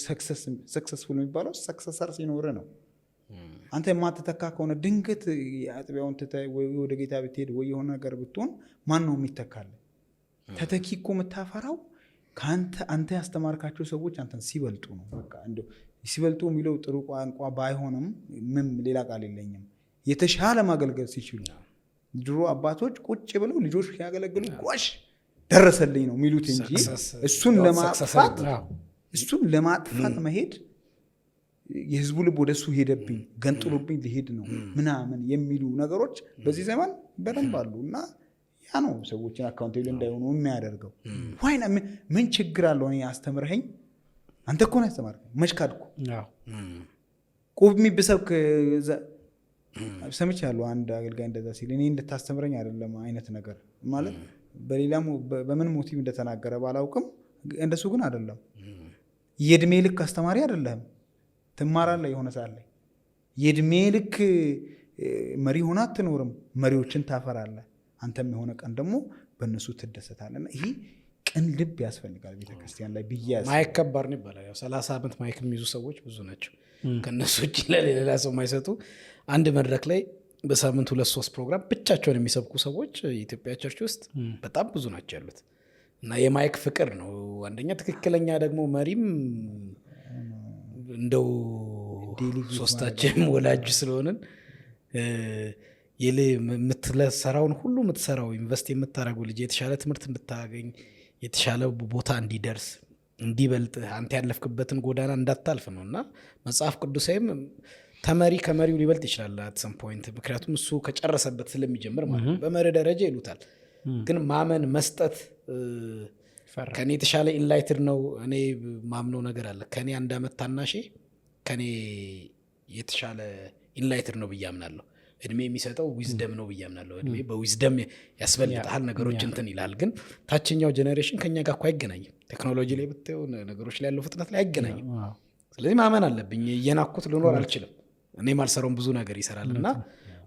ሰክሰስፉል የሚባለው ሰክሰሰር ሲኖር ነው። አንተ የማትተካ ከሆነ ድንገት አጥቢያውን ትተህ ወይ ወደ ጌታ ብትሄድ ወይ የሆነ ነገር ብትሆን ማን ነው የሚተካል? ተተኪ እኮ የምታፈራው አንተ ያስተማርካቸው ሰዎች አንተን ሲበልጡ ነው። በቃ እንደው ሲበልጡ የሚለው ጥሩ ቋንቋ ባይሆንም ምን ሌላ ቃል የለኝም፣ የተሻለ ማገልገል ሲችሉ። ድሮ አባቶች ቁጭ ብለው ልጆች ሲያገለግሉ ጓሽ ደረሰልኝ ነው የሚሉት እንጂ እሱን ለማጥፋት መሄድ የህዝቡ ልብ ወደሱ ሄደብኝ ገንጥሎብኝ ሊሄድ ነው ምናምን የሚሉ ነገሮች በዚህ ዘመን በደንብ አሉ። እና ያ ነው ሰዎችን አካውንቴብል እንዳይሆኑ የሚያደርገው። ዋይና ምን ችግር አለው? እኔ አስተምረኸኝ አንተ እኮ ነው ያስተማርከኝ፣ መች ካድኩ? ቁብ የሚብሰብክ ሰምቻለሁ። አንድ አገልጋይ እንደዛ ሲል እኔ እንድታስተምረኝ አይደለም አይነት ነገር ማለት በሌላም በምን ሞቲቭ እንደተናገረ ባላውቅም እንደሱ ግን አይደለም። የእድሜ ልክ አስተማሪ አይደለም። ትማራለህ የሆነ ሰዓት ላይ። የእድሜ ልክ መሪ ሆና አትኖርም። መሪዎችን ታፈራለህ። አንተም የሆነ ቀን ደግሞ በእነሱ ትደሰታለህ። ይሄ ቅን ልብ ያስፈልጋል ቤተክርስቲያን ላይ ብያዝ። ማይክ ከባድ ነው ይባላል። 30 ዓመት ማይክ የሚይዙ ሰዎች ብዙ ናቸው። ከእነሱ ውጭ ለሌላ ሰው የማይሰጡ አንድ መድረክ ላይ በሳምንት 2-3 ፕሮግራም ብቻቸውን የሚሰብኩ ሰዎች የኢትዮጵያ ቸርች ውስጥ በጣም ብዙ ናቸው ያሉት። እና የማይክ ፍቅር ነው አንደኛ። ትክክለኛ ደግሞ መሪም እንደው ሶስታችንም ወላጅ ስለሆንን የምትሰራውን ሁሉ የምትሰራው ኢንቨስት የምታደርገው ልጅ የተሻለ ትምህርት እንድታገኝ የተሻለ ቦታ እንዲደርስ እንዲበልጥ አንተ ያለፍክበትን ጎዳና እንዳታልፍ ነው። እና መጽሐፍ ቅዱሳዊም ተመሪ ከመሪው ሊበልጥ ይችላል አት ሰም ፖይንት። ምክንያቱም እሱ ከጨረሰበት ስለሚጀምር ማለት ነው። በመሪ ደረጃ ይሉታል። ግን ማመን መስጠት ከኔ የተሻለ ኢንላይትድ ነው። እኔ ማምነው ነገር አለ። ከኔ 1 ዓመት ታናሼ ከኔ የተሻለ ኢንላይትድ ነው ብዬ አምናለሁ። እድሜ የሚሰጠው ዊዝደም ነው ብዬ አምናለሁ። እድሜ በዊዝደም ያስበልጥሃል፣ ነገሮች እንትን ይላል። ግን ታችኛው ጄኔሬሽን ከኛ ጋር እኮ አይገናኝም። ቴክኖሎጂ ላይ ብትው ነገሮች ላይ ያለው ፍጥነት ላይ አይገናኝም። ስለዚህ ማመን አለብኝ። እየናኩት ልኖር አልችልም። እኔ ማልሰራውን ብዙ ነገር ይሰራል እና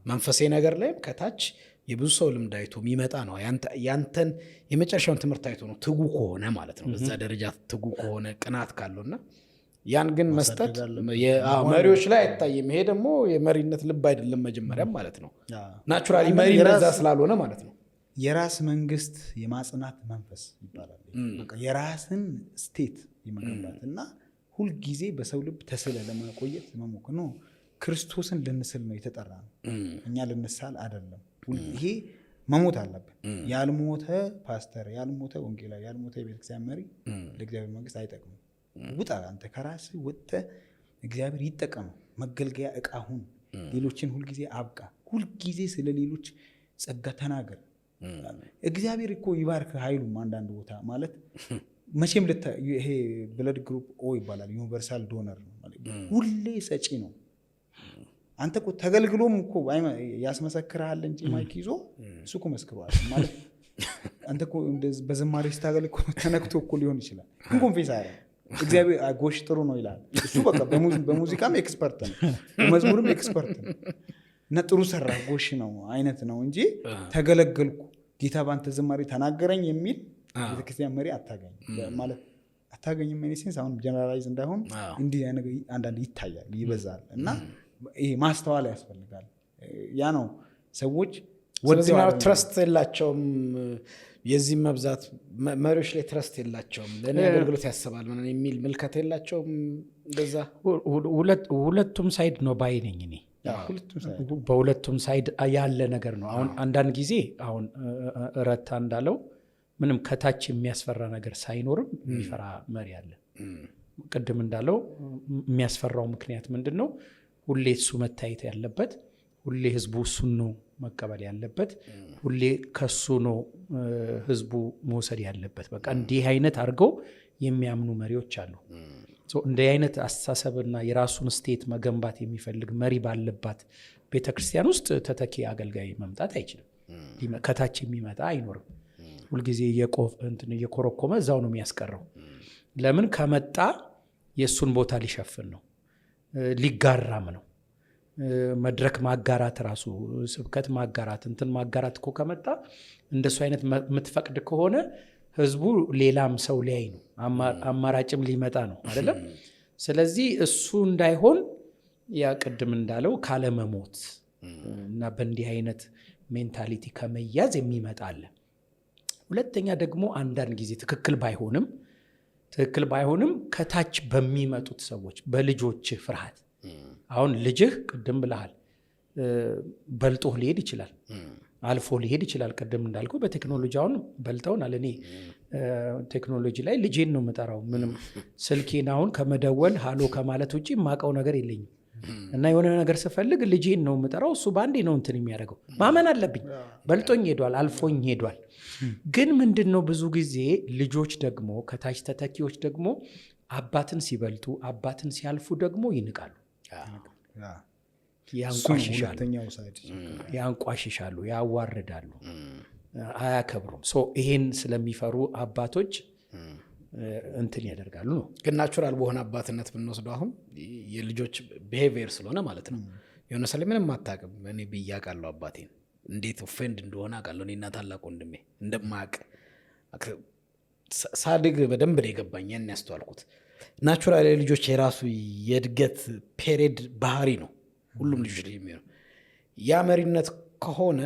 መንፈሴ ነገር ላይም ከታች የብዙ ሰው ልምድ አይቶ የሚመጣ ነው። ያንተን የመጨረሻውን ትምህርት አይቶ ነው ትጉ ከሆነ ማለት ነው። በዛ ደረጃ ትጉ ከሆነ ቅናት ካለውና ያን ግን መስጠት መሪዎች ላይ አይታይም። ይሄ ደግሞ የመሪነት ልብ አይደለም መጀመሪያም ማለት ነው። ናቹራሊ መሪ ነዛ ስላልሆነ ማለት ነው። የራስ መንግስት የማጽናት መንፈስ ይባላል። የራስን ስቴት የመገንባት እና ሁልጊዜ በሰው ልብ ተስለ ለማቆየት መሞከር ነው። ክርስቶስን ልንስል ነው የተጠራ ነው። እኛ ልንሳል አይደለም። ይሄ መሞት አለብን። ያልሞተ ፓስተር፣ ያልሞተ ወንጌላዊ፣ ያልሞተ የቤተክርስቲያን መሪ ለእግዚአብሔር መንግስት አይጠቅምም። ውጣ አንተ ከራስ ወጥተ እግዚአብሔር ይጠቀመው መገልገያ እቃ ሁን። ሌሎችን ሁልጊዜ አብቃ። ሁልጊዜ ስለ ሌሎች ጸጋ ተናገር። እግዚአብሔር እኮ ይባርክ ኃይሉም አንዳንድ ቦታ ማለት መቼም ይሄ ብለድ ግሩፕ ኦ ይባላል። ዩኒቨርሳል ዶነር ነው። ሁሌ ሰጪ ነው። አንተ እኮ ተገልግሎም እኮ ያስመሰክርሃል እንጂ ማይክ ይዞ እሱ እኮ መስክሯል ማለት አንተ እኮ በዝማሬ ስታገል እኮ ተነክቶ እኮ ሊሆን ይችላል። ግን ኮንፌስ አረ እግዚአብሔር ጎሽ ጥሩ ነው ይላል። እሱ በቃ በሙዚቃም ኤክስፐርት ነው፣ በመዝሙርም ኤክስፐርት ነው እና ጥሩ ሰራ ጎሽ ነው አይነት ነው እንጂ ተገለገልኩ ጌታ ባንተ ዝማሬ ተናገረኝ የሚል ቤተክርስቲያን መሪ አታገኝም ማለት አታገኝም። ሴንስ አሁን ጀነራላይዝ እንዳይሆን እንዲህ አንዳንድ ይታያል፣ ይበዛል እና ይሄ ማስተዋል ያስፈልጋል። ያ ነው ሰዎች ወደዚህኛው ትረስት የላቸውም። የዚህ መብዛት መሪዎች ላይ ትረስት የላቸውም። ለእኔ አገልግሎት ያስባል የሚል ምልከት የላቸውም። እንደዛ ሁለቱም ሳይድ ነው ባይ ነኝ እኔ። በሁለቱም ሳይድ ያለ ነገር ነው። አሁን አንዳንድ ጊዜ አሁን ረታ እንዳለው ምንም ከታች የሚያስፈራ ነገር ሳይኖርም የሚፈራ መሪ አለ። ቅድም እንዳለው የሚያስፈራው ምክንያት ምንድን ነው? ሁሌ እሱ መታየት ያለበት፣ ሁሌ ህዝቡ እሱን ነው መቀበል ያለበት፣ ሁሌ ከሱ ነው ህዝቡ መውሰድ ያለበት። በቃ እንዲህ አይነት አድርገው የሚያምኑ መሪዎች አሉ። እንዲህ አይነት አስተሳሰብና የራሱን ስቴት መገንባት የሚፈልግ መሪ ባለባት ቤተክርስቲያን ውስጥ ተተኪ አገልጋይ መምጣት አይችልም። ከታች የሚመጣ አይኖርም። ሁልጊዜ እየኮረኮመ እዛው ነው የሚያስቀረው። ለምን? ከመጣ የእሱን ቦታ ሊሸፍን ነው፣ ሊጋራም ነው። መድረክ ማጋራት ራሱ ስብከት ማጋራት እንትን ማጋራት እኮ ከመጣ እንደሱ አይነት የምትፈቅድ ከሆነ ህዝቡ ሌላም ሰው ሊያይ ነው፣ አማራጭም ሊመጣ ነው አይደለም። ስለዚህ እሱ እንዳይሆን ያ ቅድም እንዳለው ካለመሞት እና በእንዲህ አይነት ሜንታሊቲ ከመያዝ የሚመጣ አለ። ሁለተኛ ደግሞ አንዳንድ ጊዜ ትክክል ባይሆንም ከታች በሚመጡት ሰዎች በልጆች ፍርሃት። አሁን ልጅህ ቅድም ብለሃል በልጦህ ሊሄድ ይችላል፣ አልፎ ሊሄድ ይችላል። ቅድም እንዳልከው በቴክኖሎጂ አሁን በልጠውናል። እኔ ቴክኖሎጂ ላይ ልጄን ነው የምጠራው። ምንም ስልኬን አሁን ከመደወል ሃሎ ከማለት ውጭ የማውቀው ነገር የለኝም እና የሆነ ነገር ስፈልግ ልጄን ነው የምጠራው። እሱ በአንዴ ነው እንትን የሚያደርገው። ማመን አለብኝ። በልጦኝ ሄዷል፣ አልፎኝ ሄዷል። ግን ምንድን ነው ብዙ ጊዜ ልጆች ደግሞ ከታች ተተኪዎች ደግሞ አባትን ሲበልጡ አባትን ሲያልፉ ደግሞ ይንቃሉ፣ ያንቋሽሻሉ፣ ያዋርዳሉ፣ አያከብሩም። ይሄን ስለሚፈሩ አባቶች እንትን ያደርጋሉ ነው። ግን ናቹራል በሆነ አባትነት ብንወስደው አሁን የልጆች ቢሄቪየር ስለሆነ ማለት ነው። የሆነ ሰለ ምንም አታውቅም። እኔ ብዬ አውቃለሁ አባቴን እንዴት ኦፌንድ እንደሆነ አውቃለሁ። እኔና ታላቅ ወንድሜ እንደማያውቅ ሳድግ በደንብ ነው የገባኝ። ያን ያስተዋልኩት ናቹራል ልጆች የራሱ የእድገት ፔሪድ ባህሪ ነው ሁሉም ልጆች ላይ የሚሆነው። ያ መሪነት ከሆነ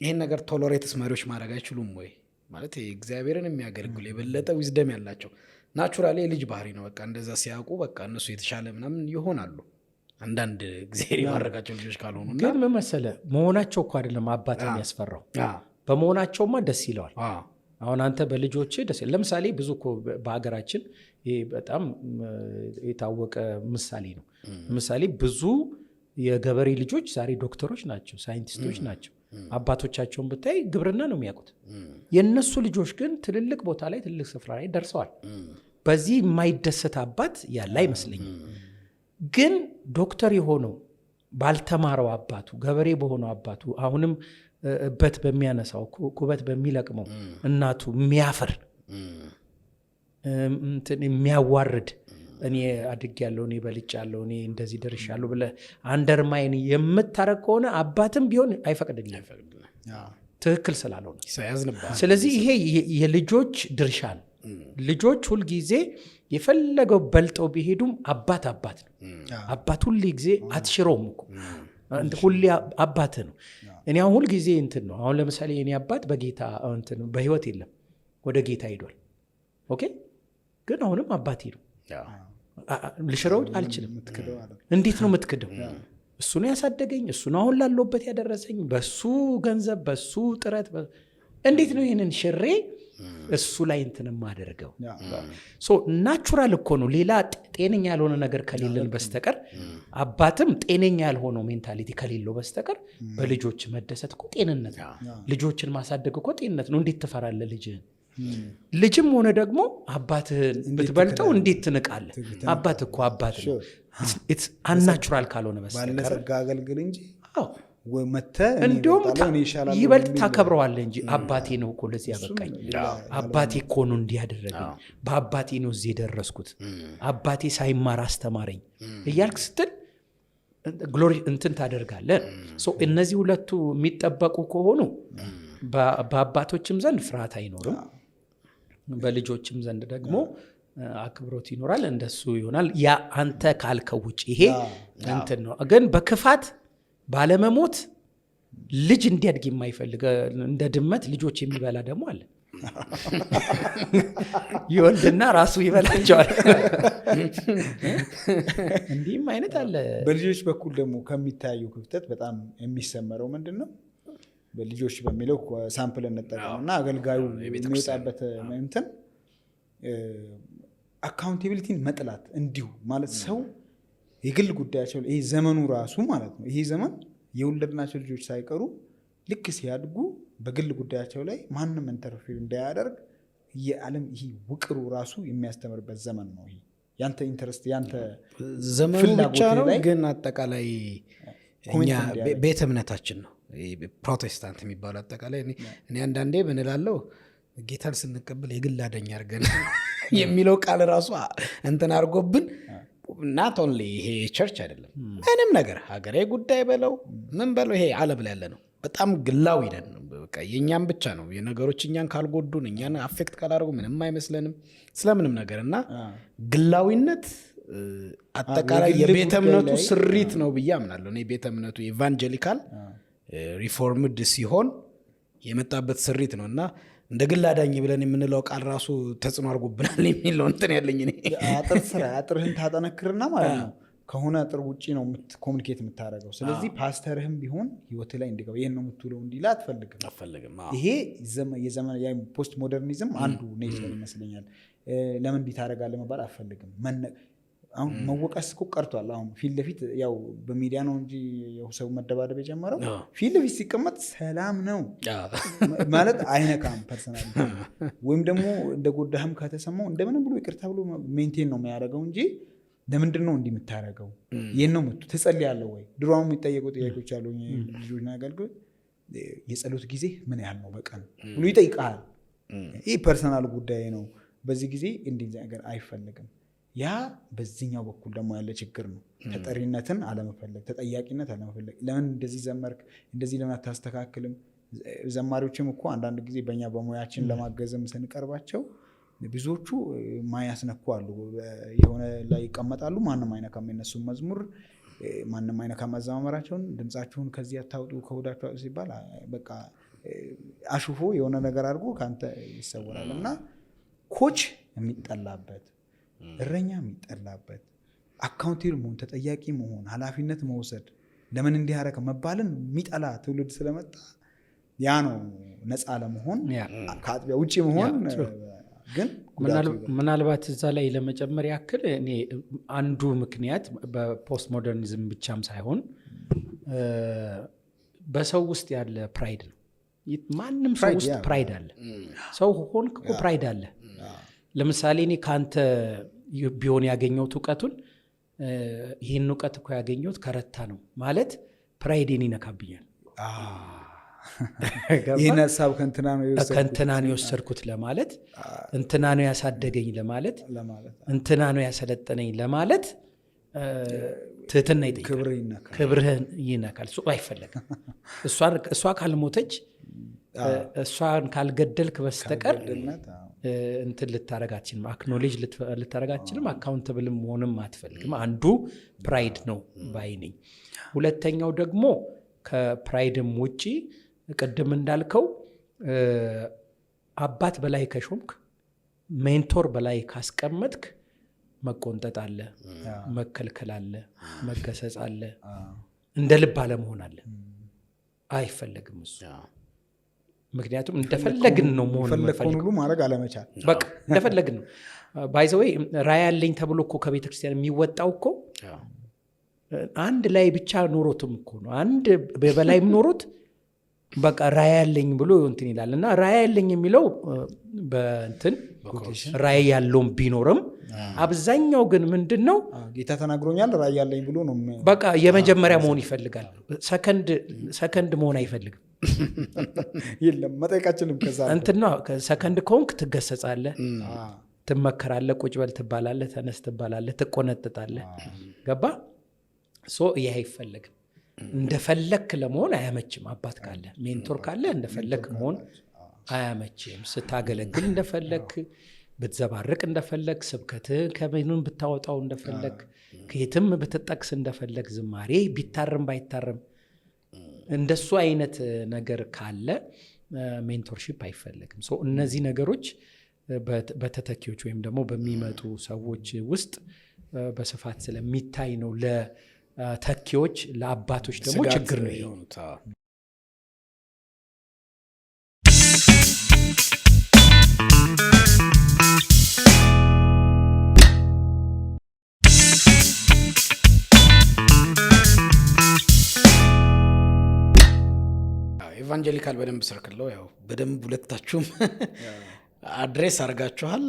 ይሄን ነገር ቶሎሬትስ መሪዎች ማድረግ አይችሉም ወይ ማለት እግዚአብሔርን የሚያገለግሉ የበለጠ ዊዝደም ያላቸው ናቹራሊ የልጅ ባህሪ ነው። በቃ እንደዛ ሲያውቁ በቃ እነሱ የተሻለ ምናምን ይሆናሉ። አንዳንድ እግዚአብሔር የማረጋቸው ልጆች ካልሆኑ ግን ምን መሰለህ መሆናቸው እኮ አይደለም አባት የሚያስፈራው፣ በመሆናቸውማ ደስ ይለዋል። አሁን አንተ በልጆች ደስ ለምሳሌ ብዙ እኮ በሀገራችን ይሄ በጣም የታወቀ ምሳሌ ነው። ምሳሌ ብዙ የገበሬ ልጆች ዛሬ ዶክተሮች ናቸው፣ ሳይንቲስቶች ናቸው። አባቶቻቸውን ብታይ ግብርና ነው የሚያውቁት። የነሱ ልጆች ግን ትልልቅ ቦታ ላይ ትልልቅ ስፍራ ላይ ደርሰዋል። በዚህ የማይደሰት አባት ያለ አይመስለኝም። ግን ዶክተር የሆነው ባልተማረው አባቱ ገበሬ በሆነው አባቱ አሁንም እበት በሚያነሳው ኩበት በሚለቅመው እናቱ የሚያፈር የሚያዋርድ እኔ አድጌያለሁ እኔ በልጫለሁ እኔ እንደዚህ ደርሻለሁ ብለህ አንደርማይን የምታረግ ከሆነ አባትም ቢሆን አይፈቅድልኝም ትክክል ስላልሆነ። ስለዚህ ይሄ የልጆች ድርሻ ነው። ልጆች ሁልጊዜ የፈለገው በልጠው ቢሄዱም አባት ነው። አባት ሁሌ ጊዜ አትሽረውም እኮ ሁሌ አባት ነው። እኔ አሁን ሁልጊዜ እንትን ነው። አሁን ለምሳሌ የኔ አባት በጌታ እንትን በህይወት የለም፣ ወደ ጌታ ሄዷል። ኦኬ ግን አሁንም አባቴ ነው። ልሽረው አልችልም። እንዴት ነው የምትክደው? እሱ ነው ያሳደገኝ፣ እሱ ነው አሁን ላለሁበት ያደረሰኝ። በሱ ገንዘብ በሱ ጥረት እንዴት ነው ይህንን ሽሬ እሱ ላይ እንትን ማደርገው? ናቹራል እኮ ነው። ሌላ ጤነኛ ያልሆነ ነገር ከሌለን በስተቀር አባትም ጤነኛ ያልሆነው ሜንታሊቲ ከሌለው በስተቀር በልጆች መደሰት እኮ ጤንነት ነው። ልጆችን ማሳደግ እኮ ጤንነት ነው። እንዴት ትፈራለህ ልጅህን? ልጅም ሆነ ደግሞ አባትህን ብትበልጠው እንዴት ትንቃለህ? አባት እኮ አባት ነው። አናቹራል ካልሆነ በስተቀር ባለጸጋ አገልግል እንጂ እንዲሁም ይበልጥ ታከብረዋለህ እንጂ አባቴ ነው እኮ ለዚህ ያበቃኝ፣ አባቴ እኮ ነው እንዲያደረገኝ፣ በአባቴ ነው እዚህ የደረስኩት፣ አባቴ ሳይማር አስተማረኝ እያልክ ስትል ግሎሪ እንትን ታደርጋለህ። እነዚህ ሁለቱ የሚጠበቁ ከሆኑ በአባቶችም ዘንድ ፍርሃት አይኖርም፣ በልጆችም ዘንድ ደግሞ አክብሮት ይኖራል። እንደሱ ይሆናል። ያ አንተ ካልከው ውጭ ይሄ እንትን ነው። ግን በክፋት ባለመሞት ልጅ እንዲያድግ የማይፈልግ እንደ ድመት ልጆች የሚበላ ደግሞ አለ። ይወልድና ራሱ ይበላቸዋል። እንዲህም አይነት አለ። በልጆች በኩል ደግሞ ከሚታየው ክፍተት በጣም የሚሰመረው ምንድን ነው? በልጆች በሚለው ሳምፕል እንጠቀምና አገልጋዩ የሚወጣበት እንትን አካውንቴቢሊቲን መጥላት እንዲሁ ማለት ሰው የግል ጉዳያቸው ይሄ ዘመኑ ራሱ ማለት ነው። ይሄ ዘመን የወለድናቸው ልጆች ሳይቀሩ ልክ ሲያድጉ በግል ጉዳያቸው ላይ ማንም ኢንተርፌር እንዳያደርግ የዓለም ይሄ ውቅሩ ራሱ የሚያስተምርበት ዘመን ነው። ይሄ ያንተ ኢንተረስት ያንተ ዘመኑ ብቻ ነው። ግን አጠቃላይ እኛ ቤተ እምነታችን ነው ፕሮቴስታንት የሚባለው አጠቃላይ እኔ አንዳንዴ ብንላለው ጌታን ስንቀበል የግል አዳኝ አድርገን የሚለው ቃል ራሱ እንትን አድርጎብን ናት ኦንሊ ይሄ ቸርች አይደለም፣ ምንም ነገር ሀገራዊ ጉዳይ በለው ምን በለው ይሄ ዓለም ላይ ያለ ነው። በጣም ግላዊ ነን። በቃ የእኛም ብቻ ነው የነገሮች እኛን ካልጎዱን እኛን አፌክት ካላደረጉ ምንም አይመስለንም ስለምንም ነገር እና ግላዊነት አጠቃላይ የቤተ እምነቱ ስሪት ነው ብዬ አምናለሁ። እኔ ቤተ እምነቱ ኢቫንጀሊካል ሪፎርምድ ሲሆን የመጣበት ስሪት ነው እና እንደ ግል አዳኝ ብለን የምንለው ቃል ራሱ ተጽዕኖ አድርጎብናል የሚለው እንትን ያለኝ እኔ አጥርህን ታጠነክርና ማለት ነው ከሆነ አጥር ውጭ ነው ኮሚኒኬት የምታደርገው። ስለዚህ ፓስተርህም ቢሆን ህይወት ላይ እንዲገባ ይህን ነው የምትውለው እንዲላ አትፈልግም። ይሄ ፖስት ሞደርኒዝም አንዱ ኔቸር ይመስለኛል። ለምን እንዲህ ታደርጋለህ መባል አትፈልግም። አሁን መወቀስ እኮ ቀርቷል። አሁን ፊት ለፊት ያው በሚዲያ ነው እንጂ ሰው መደባደብ የጀመረው ፊት ለፊት ሲቀመጥ ሰላም ነው ማለት አይነካም ፐርሰናል ወይም ደግሞ እንደ ጎዳህም ከተሰማው እንደምንም ብሎ ይቅርታ ብሎ ሜንቴን ነው የሚያደርገው እንጂ ለምንድን ነው እንዲህ የምታደርገው? ይህን ነው ምቱ ትጸልያለህ ወይ? ድሮም የሚጠየቁ ጥያቄዎች አሉ። ልጆች አገልግሎት የጸሎት ጊዜ ምን ያህል ነው በቀን ብሎ ይጠይቃል። ይህ ፐርሰናል ጉዳይ ነው። በዚህ ጊዜ እንዲህ ነገር አይፈልግም። ያ በዚህኛው በኩል ደግሞ ያለ ችግር ነው። ተጠሪነትን አለመፈለግ፣ ተጠያቂነት አለመፈለግ። ለምን እንደዚህ ዘመርክ፣ እንደዚህ ለምን አታስተካክልም? ዘማሪዎችም እኮ አንዳንድ ጊዜ በእኛ በሙያችን ለማገዝም ስንቀርባቸው ብዙዎቹ ማያስነኩ አሉ። የሆነ ላይ ይቀመጣሉ፣ ማንም አይነካም የነሱን መዝሙር፣ ማንም አይነካም አዘማመራቸውን። ድምፃችሁን ከዚህ አታውጡ ከሆዳችሁ ሲባል በቃ አሹፎ የሆነ ነገር አድርጎ ከአንተ ይሰወራል። እና ኮች የሚጠላበት እረኛ የሚጠላበት አካውንቴብል መሆን፣ ተጠያቂ መሆን፣ ኃላፊነት መውሰድ፣ ለምን እንዲያረከ መባልን የሚጠላ ትውልድ ስለመጣ ያ ነው ነፃ ለመሆን ከአጥቢያ ውጭ መሆን። ግን ምናልባት እዛ ላይ ለመጨመር ያክል እኔ አንዱ ምክንያት በፖስት ሞደርኒዝም ብቻም ሳይሆን በሰው ውስጥ ያለ ፕራይድ ነው። ማንም ሰው ውስጥ ፕራይድ አለ። ሰው ሆንክ እኮ ፕራይድ አለ። ለምሳሌ እኔ ከአንተ ቢሆን ያገኘሁት እውቀቱን ይህን እውቀት እኮ ያገኘሁት ከረታ ነው ማለት ፕራይዴን ይነካብኛል። ይህን ሀሳብ ከእንትና ነው የወሰድኩት ለማለት፣ እንትና ነው ያሳደገኝ ለማለት፣ እንትና ነው ያሰለጠነኝ ለማለት ትህትና ይጠይቃል፣ ክብርህን ይነካል። እሱ አይፈለግም። እሷ ካልሞተች እሷን ካልገደልክ በስተቀር እንትን ልታረግ አትችልም፣ አክኖሌጅ ልታረግ አትችልም፣ አካውንተብልም መሆንም አትፈልግም። አንዱ ፕራይድ ነው ባይ ነኝ። ሁለተኛው ደግሞ ከፕራይድም ውጪ ቅድም እንዳልከው አባት በላይ ከሾምክ፣ ሜንቶር በላይ ካስቀመጥክ መቆንጠጥ አለ፣ መከልከል አለ፣ መገሰጽ አለ፣ እንደ ልብ አለመሆን አለ። አይፈለግም እሱ። ምክንያቱም እንደፈለግን ነው መሆን ሁሉ ማድረግ አለመቻል፣ በቃ እንደፈለግን ነው። ባይዘወይ ራዕይ ያለኝ ተብሎ እኮ ከቤተክርስቲያን የሚወጣው እኮ አንድ ላይ ብቻ ኖሮትም እኮ ነው። አንድ በበላይም ኖሮት በቃ ራዕይ ያለኝ ብሎ እንትን ይላል። እና ራዕይ ያለኝ የሚለው በእንትን ራዕይ ያለውም ቢኖርም አብዛኛው ግን ምንድን ነው ጌታ ተናግሮኛል ራዕይ ያለኝ ብሎ ነው በቃ የመጀመሪያ መሆን ይፈልጋል። ሰከንድ መሆን አይፈልግም። የለም መጠየቃችንም ከዛ እንትና ሰከንድ ከሆንክ ትገሰጻለህ፣ ትመከራለህ፣ ቁጭ በል ትባላለህ፣ ተነስ ትባላለህ፣ ትቆነጥጣለህ። ገባ? ይህ አይፈለግም። እንደፈለክ ለመሆን አያመችም። አባት ካለ ሜንቶር ካለ እንደፈለክ መሆን አያመችም። ስታገለግል እንደፈለክ ብትዘባርቅ እንደፈለክ፣ ስብከትህ ከምኑን ብታወጣው እንደፈለክ፣ ከየትም ብትጠቅስ እንደፈለክ፣ ዝማሬ ቢታርም ባይታርም እንደሱ አይነት ነገር ካለ ሜንቶርሺፕ አይፈለግም። እነዚህ ነገሮች በተተኪዎች ወይም ደግሞ በሚመጡ ሰዎች ውስጥ በስፋት ስለሚታይ ነው። ለተኪዎች ለአባቶች ደግሞ ችግር ነው የሆኑት። ኢቫንጀሊካል በደንብ ሰርክለው ያው በደንብ ሁለታችሁም አድሬስ አድርጋችኋል።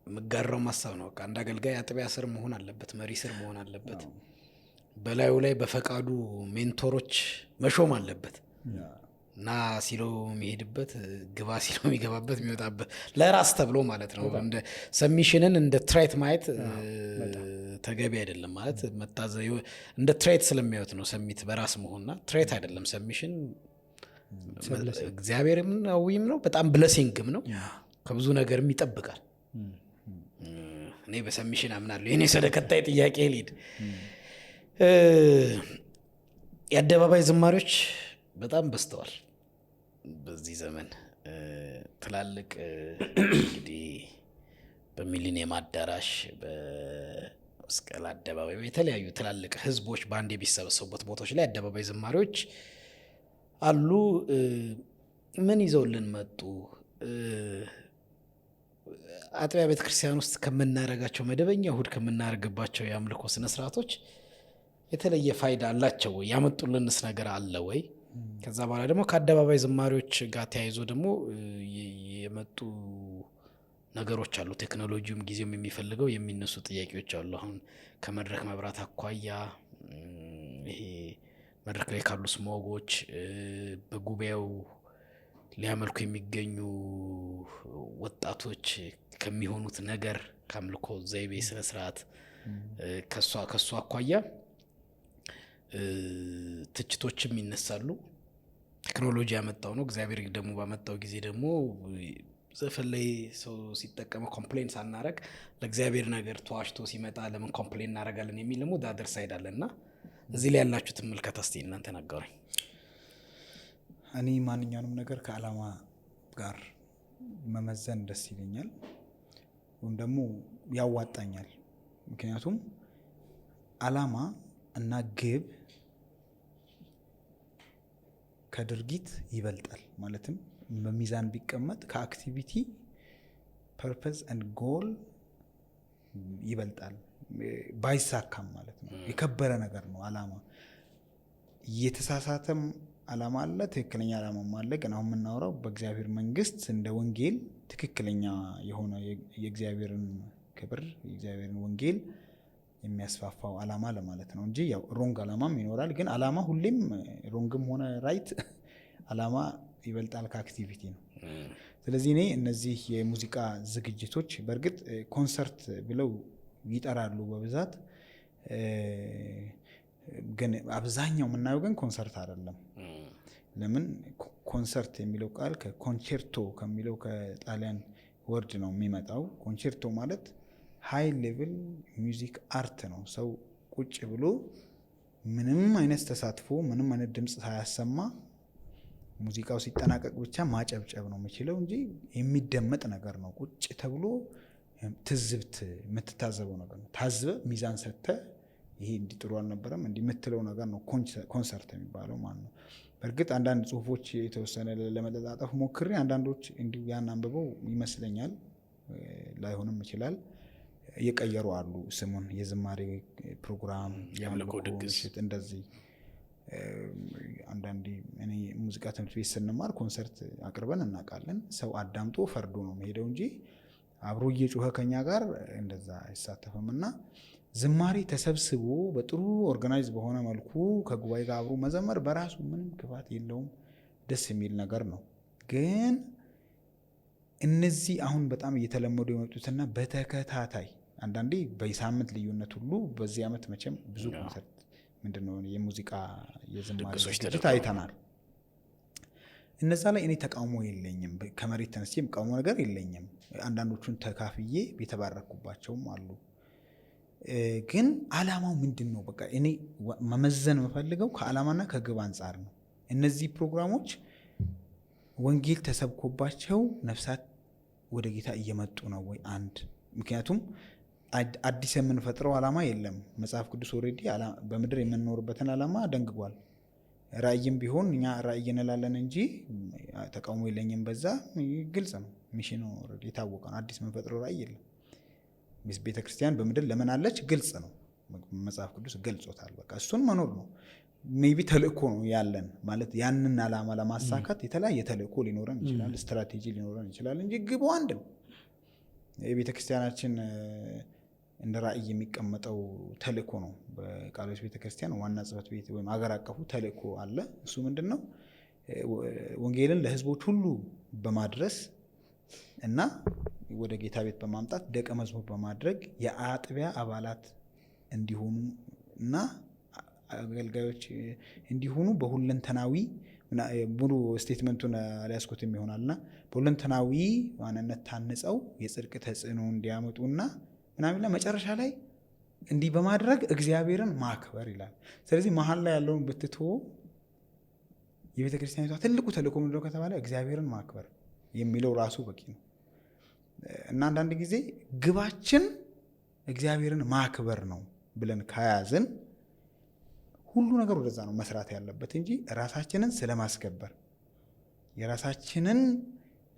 መጋራው ማሳብ ነው። አንድ አገልጋይ አጥቢያ ስር መሆን አለበት፣ መሪ ስር መሆን አለበት። በላዩ ላይ በፈቃዱ ሜንቶሮች መሾም አለበት እና ሲለው የሚሄድበት፣ ግባ ሲለው የሚገባበት፣ የሚወጣበት ለራስ ተብሎ ማለት ነው። እንደ ሰሚሽንን እንደ ትራይት ማየት ተገቢ አይደለም። ማለት እንደ ትራይት ስለሚያዩት ነው ሰሚት በራስ መሆንና ትራይት አይደለም። ሰሚሽን እግዚአብሔርም ነውም ነው፣ በጣም ብለሲንግም ነው፣ ከብዙ ነገርም ይጠብቃል። እኔ በሰሚሽን አምናለሁ። የኔ ወደ ቀጣይ ጥያቄ ልሂድ። የአደባባይ ዝማሪዎች በጣም በዝተዋል በዚህ ዘመን። ትላልቅ እንግዲህ በሚሊኒየም አዳራሽ፣ በመስቀል አደባባይ፣ የተለያዩ ትላልቅ ህዝቦች በአንድ የሚሰበሰቡበት ቦታዎች ላይ አደባባይ ዝማሪዎች አሉ። ምን ይዘውልን መጡ? አጥቢያ ቤተክርስቲያን ውስጥ ከምናደርጋቸው መደበኛ እሁድ ከምናደርግባቸው የአምልኮ ስነስርዓቶች የተለየ ፋይዳ አላቸው ወይ? ያመጡልንስ ነገር አለ ወይ? ከዛ በኋላ ደግሞ ከአደባባይ ዝማሪዎች ጋር ተያይዞ ደግሞ የመጡ ነገሮች አሉ። ቴክኖሎጂውም ጊዜውም የሚፈልገው የሚነሱ ጥያቄዎች አሉ። አሁን ከመድረክ መብራት አኳያ ይሄ መድረክ ላይ ካሉ ስሞጎች፣ በጉባኤው ሊያመልኩ የሚገኙ ወጣቶች ከሚሆኑት ነገር፣ ከአምልኮ ዘይቤ ስነስርዓት ከሷ አኳያ ትችቶችም ይነሳሉ። ቴክኖሎጂ ያመጣው ነው። እግዚአብሔር ደግሞ ባመጣው ጊዜ ደግሞ ዘፈን ላይ ሰው ሲጠቀመው ኮምፕሌን ሳናረግ ለእግዚአብሔር ነገር ተዋሽቶ ሲመጣ ለምን ኮምፕሌን እናደርጋለን የሚል ደግሞ ዳደር ሳይድ አለና እዚህ ላይ ያላችሁትን ምልከታ እስቲ እናንተ ነገሩኝ። እኔ ማንኛውንም ነገር ከዓላማ ጋር መመዘን ደስ ይለኛል፣ ወይም ደግሞ ያዋጣኛል። ምክንያቱም ዓላማ እና ግብ ከድርጊት ይበልጣል። ማለትም በሚዛን ቢቀመጥ ከአክቲቪቲ ፐርፐዝ ኤንድ ጎል ይበልጣል፣ ባይሳካም ማለት ነው። የከበረ ነገር ነው ዓላማ። የተሳሳተም ዓላማ አለ፣ ትክክለኛ ዓላማም አለ። ግን አሁን የምናወራው በእግዚአብሔር መንግስት እንደ ወንጌል ትክክለኛ የሆነ የእግዚአብሔርን ክብር የእግዚአብሔርን ወንጌል የሚያስፋፋው አላማ ለማለት ነው እንጂ ያው ሮንግ አላማም ይኖራል። ግን አላማ ሁሌም ሮንግም ሆነ ራይት አላማ ይበልጣል ከአክቲቪቲ ነው። ስለዚህ እኔ እነዚህ የሙዚቃ ዝግጅቶች በእርግጥ ኮንሰርት ብለው ይጠራሉ በብዛት፣ ግን አብዛኛው የምናየው ግን ኮንሰርት አይደለም። ለምን ኮንሰርት የሚለው ቃል ከኮንቸርቶ ከሚለው ከጣሊያን ወርድ ነው የሚመጣው። ኮንቸርቶ ማለት ሃይ ሌቭል ሚውዚክ አርት ነው። ሰው ቁጭ ብሎ ምንም አይነት ተሳትፎ ምንም አይነት ድምፅ ሳያሰማ ሙዚቃው ሲጠናቀቅ ብቻ ማጨብጨብ ነው የሚችለው እንጂ የሚደመጥ ነገር ነው። ቁጭ ተብሎ ትዝብት የምትታዘበው ነገር ነው። ታዝበ ሚዛን ሰጥተ ይሄ እንዲህ ጥሩ አልነበረም እንዲህ የምትለው ነገር ነው ኮንሰርት የሚባለው ማለት ነው። በእርግጥ አንዳንድ ጽሁፎች የተወሰነ ለመለጣጠፍ ሞክሬ አንዳንዶች እንዲሁ ያን አንብበው ይመስለኛል፣ ላይሆንም ይችላል፣ እየቀየሩ አሉ ስሙን። የዝማሬ ፕሮግራም፣ የአምልኮ ድግስ እንደዚህ። አንዳንዴ እኔ ሙዚቃ ትምህርት ቤት ስንማር ኮንሰርት አቅርበን እናውቃለን። ሰው አዳምጦ ፈርዶ ነው የሚሄደው እንጂ አብሮ እየጮኸ ከኛ ጋር እንደዛ አይሳተፍም። እና ዝማሬ ተሰብስቦ በጥሩ ኦርጋናይዝ በሆነ መልኩ ከጉባኤ ጋር አብሮ መዘመር በራሱ ምንም ክፋት የለውም፣ ደስ የሚል ነገር ነው። ግን እነዚህ አሁን በጣም እየተለመዱ የመጡትና በተከታታይ አንዳንዴ በሳምንት ልዩነት ሁሉ በዚህ ዓመት መቼም ብዙ ኮንሰርት ምንድነው የሙዚቃ የዝማሬ ዝግጅት አይተናል። እነዛ ላይ እኔ ተቃውሞ የለኝም፣ ከመሬት ተነስቼ ተቃውሞ ነገር የለኝም። አንዳንዶቹን ተካፍዬ የተባረኩባቸውም አሉ። ግን አላማው ምንድን ነው? በቃ እኔ መመዘን የምፈልገው ከአላማና ከግብ አንጻር ነው። እነዚህ ፕሮግራሞች ወንጌል ተሰብኮባቸው ነፍሳት ወደ ጌታ እየመጡ ነው ወይ? አንድ ምክንያቱም አዲስ የምንፈጥረው አላማ የለም። መጽሐፍ ቅዱስ ኦልሬዲ በምድር የምንኖርበትን አላማ ደንግጓል። ራእይም ቢሆን እኛ ራእይ እንላለን እንጂ ተቃውሞ የለኝም። በዛ ግልጽ ነው። ሚሽኑ ኦልሬዲ የታወቀ ነው። አዲስ የምንፈጥረው ራእይ የለም። ቤተክርስቲያን በምድር ለምን አለች? ግልጽ ነው። መጽሐፍ ቅዱስ ገልጾታል። በቃ እሱን መኖር ነው። ሜቢ ተልእኮ ነው ያለን ማለት ያንን አላማ ለማሳካት የተለያየ ተልእኮ ሊኖረን ይችላል፣ ስትራቴጂ ሊኖረን ይችላል እንጂ ግቡ አንድ ነው። የቤተክርስቲያናችን እንደ ራእይ የሚቀመጠው ተልእኮ ነው። በቃልዮስ ቤተክርስቲያን ዋና ጽሕፈት ቤት ወይም አገር አቀፉ ተልእኮ አለ። እሱ ምንድነው? ወንጌልን ለህዝቦች ሁሉ በማድረስ እና ወደ ጌታ ቤት በማምጣት ደቀ መዝሙር በማድረግ የአጥቢያ አባላት እንዲሆኑ እና አገልጋዮች እንዲሆኑ በሁለንተናዊ ሙሉ ስቴትመንቱን አልያዝኩትም ይሆናልና በሁለንተናዊ ማንነት ታንጸው የጽድቅ ተጽዕኖ እንዲያመጡና ምናምን መጨረሻ ላይ እንዲህ በማድረግ እግዚአብሔርን ማክበር ይላል። ስለዚህ መሀል ላይ ያለውን ብትቶ የቤተ ክርስቲያኒቷ ትልቁ ተልእኮ ምንድነው ከተባለ እግዚአብሔርን ማክበር የሚለው ራሱ በቂ ነው። እና አንዳንድ ጊዜ ግባችን እግዚአብሔርን ማክበር ነው ብለን ከያዝን ሁሉ ነገር ወደዛ ነው መስራት ያለበት እንጂ ራሳችንን ስለማስከበር የራሳችንን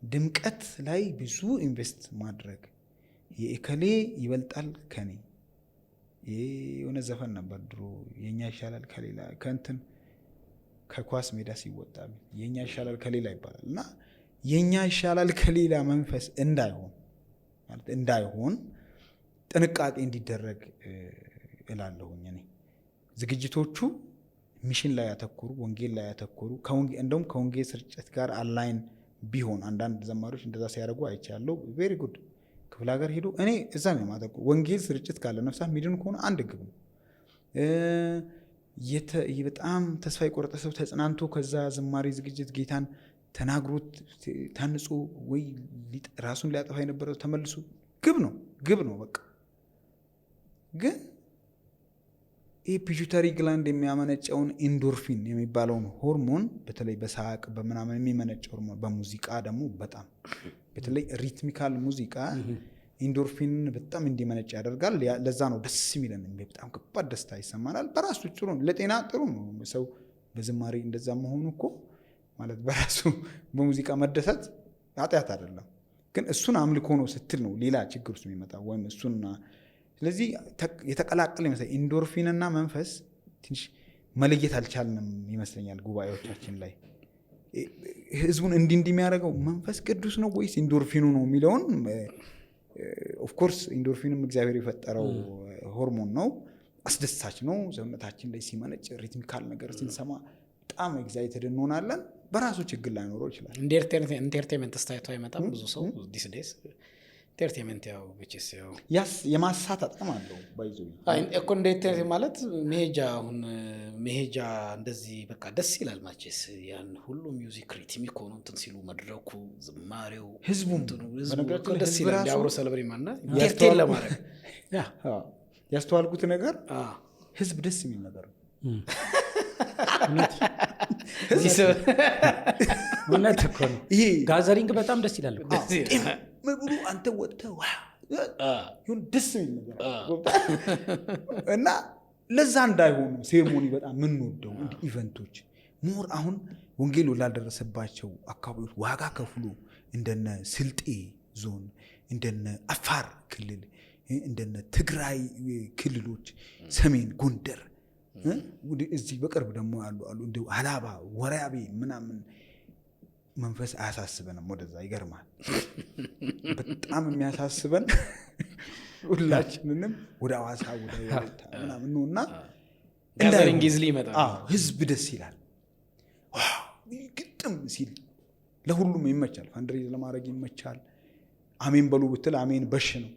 ድምቀት ላይ ብዙ ኢንቨስት ማድረግ የእከሌ ይበልጣል ከኔ። የሆነ ዘፈን ነበር ድሮ የኛ ይሻላል ከሌላ ከእንትን ከኳስ ሜዳ ሲወጣ የኛ ይሻላል ከሌላ ይባላል። እና የኛ ይሻላል ከሌላ መንፈስ እንዳይሆን ጥንቃቄ እንዲደረግ እላለሁኝ። እኔ ዝግጅቶቹ ሚሽን ላይ ያተኮሩ፣ ወንጌል ላይ ያተኮሩ እንደውም ከወንጌል ስርጭት ጋር አላይን ቢሆን አንዳንድ ዘማሪዎች እንደዛ ሲያደርጉ አይቻለሁ። ቬሪ ጉድ። ክፍለ ሀገር ሄዱ እኔ እዛ ነው የማተኮሩ። ወንጌል ስርጭት ካለ ነፍሳት ሚድን ከሆነ አንድ ግብ ነው። በጣም ተስፋ የቆረጠ ሰው ተጽናንቶ ከዛ ዝማሬ ዝግጅት ጌታን ተናግሮት ታንጾ ወይ ራሱን ሊያጠፋ የነበረው ተመልሶ ግብ ነው በቃ። ግን ይህ ፒቱተሪ ግላንድ የሚያመነጨውን ኢንዶርፊን የሚባለውን ሆርሞን በተለይ በሳቅ በምናምን የሚመነጭ ሆርሞን በሙዚቃ ደግሞ በጣም በተለይ ሪትሚካል ሙዚቃ ኢንዶርፊን በጣም እንዲመነጭ ያደርጋል። ለዛ ነው ደስ የሚለን፣ በጣም ከባድ ደስታ ይሰማናል። በራሱ ጥሩ ነው፣ ለጤና ጥሩ ነው። ሰው በዝማሬ እንደዛ መሆኑ እኮ ማለት በራሱ በሙዚቃ መደሰት ኃጢአት አይደለም። ግን እሱን አምልኮ ነው ስትል ነው ሌላ ችግር ውስጥ የሚመጣው ወይም እሱና ስለዚህ የተቀላቀለ ይመስላል። ኢንዶርፊንና መንፈስ ትንሽ መለየት አልቻልንም ይመስለኛል ጉባኤዎቻችን ላይ። ህዝቡን እንዲህ የሚያደርገው መንፈስ ቅዱስ ነው ወይስ ኢንዶርፊኑ ነው የሚለውን ኦፍኮርስ ኢንዶርፊንም እግዚአብሔር የፈጠረው ሆርሞን ነው፣ አስደሳች ነው። ሰውነታችን ላይ ሲመነጭ ሪትሚካል ነገር ስንሰማ በጣም ኤግዛይትድ እንሆናለን። በራሱ ችግር ላይኖረው ይችላል። ኢንተርቴንመንት ስታይቶ አይመጣም ብዙ ሰው ዲስ ዴይስ ኢንተርቴንመንት ያው ብቻስ ያው የማሳት አቅም አለው ባይዞ እኮ እንደ ማለት መሄጃ እንደዚህ በቃ ደስ ይላል ማቼስ ያን ሁሉ ሚውዚክ ሪትሚክ ሆኖ እንትን ሲሉ መድረኩ ዝማሬው ህዝቡም ደስ ይላል። ያብሮ ሰለብሪ ማና ኢንተርቴን ለማድረግ ያስተዋልኩት ነገር ህዝብ ደስ የሚል ነገር ነው። እውነት እኮ ነው። ይሄ ጋዘሪንግ በጣም ደስ ይላል እኮ ብሉ አንተ ወጥተህ ይሁን ደስ የሚል ነገር እና ለዛ እንዳይሆኑ ሴርሞኒ በጣም የምንወደው እንደ ኢቨንቶች ሞር አሁን ወንጌል ላልደረሰባቸው አካባቢዎች ዋጋ ከፍሎ እንደነ ስልጤ ዞን እንደነ አፋር ክልል እንደነ ትግራይ ክልሎች ሰሜን ጎንደር እዚህ በቅርብ ደግሞ አሉ እንደ ሀላባ ወራቤ ምናምን መንፈስ አያሳስበንም። ወደዛ ይገርማል። በጣም የሚያሳስበን ሁላችንንም ወደ አዋሳ ወደ ወልታ ምናምን ነውና ጋዘሪንግ ይዝሊ ይመጣል። ህዝብ ደስ ይላል። ግጥም ሲል ለሁሉም ይመቻል። ፈንድሬዝ ለማድረግ ይመቻል። አሜን በሉ ብትል አሜን በሽ ነው።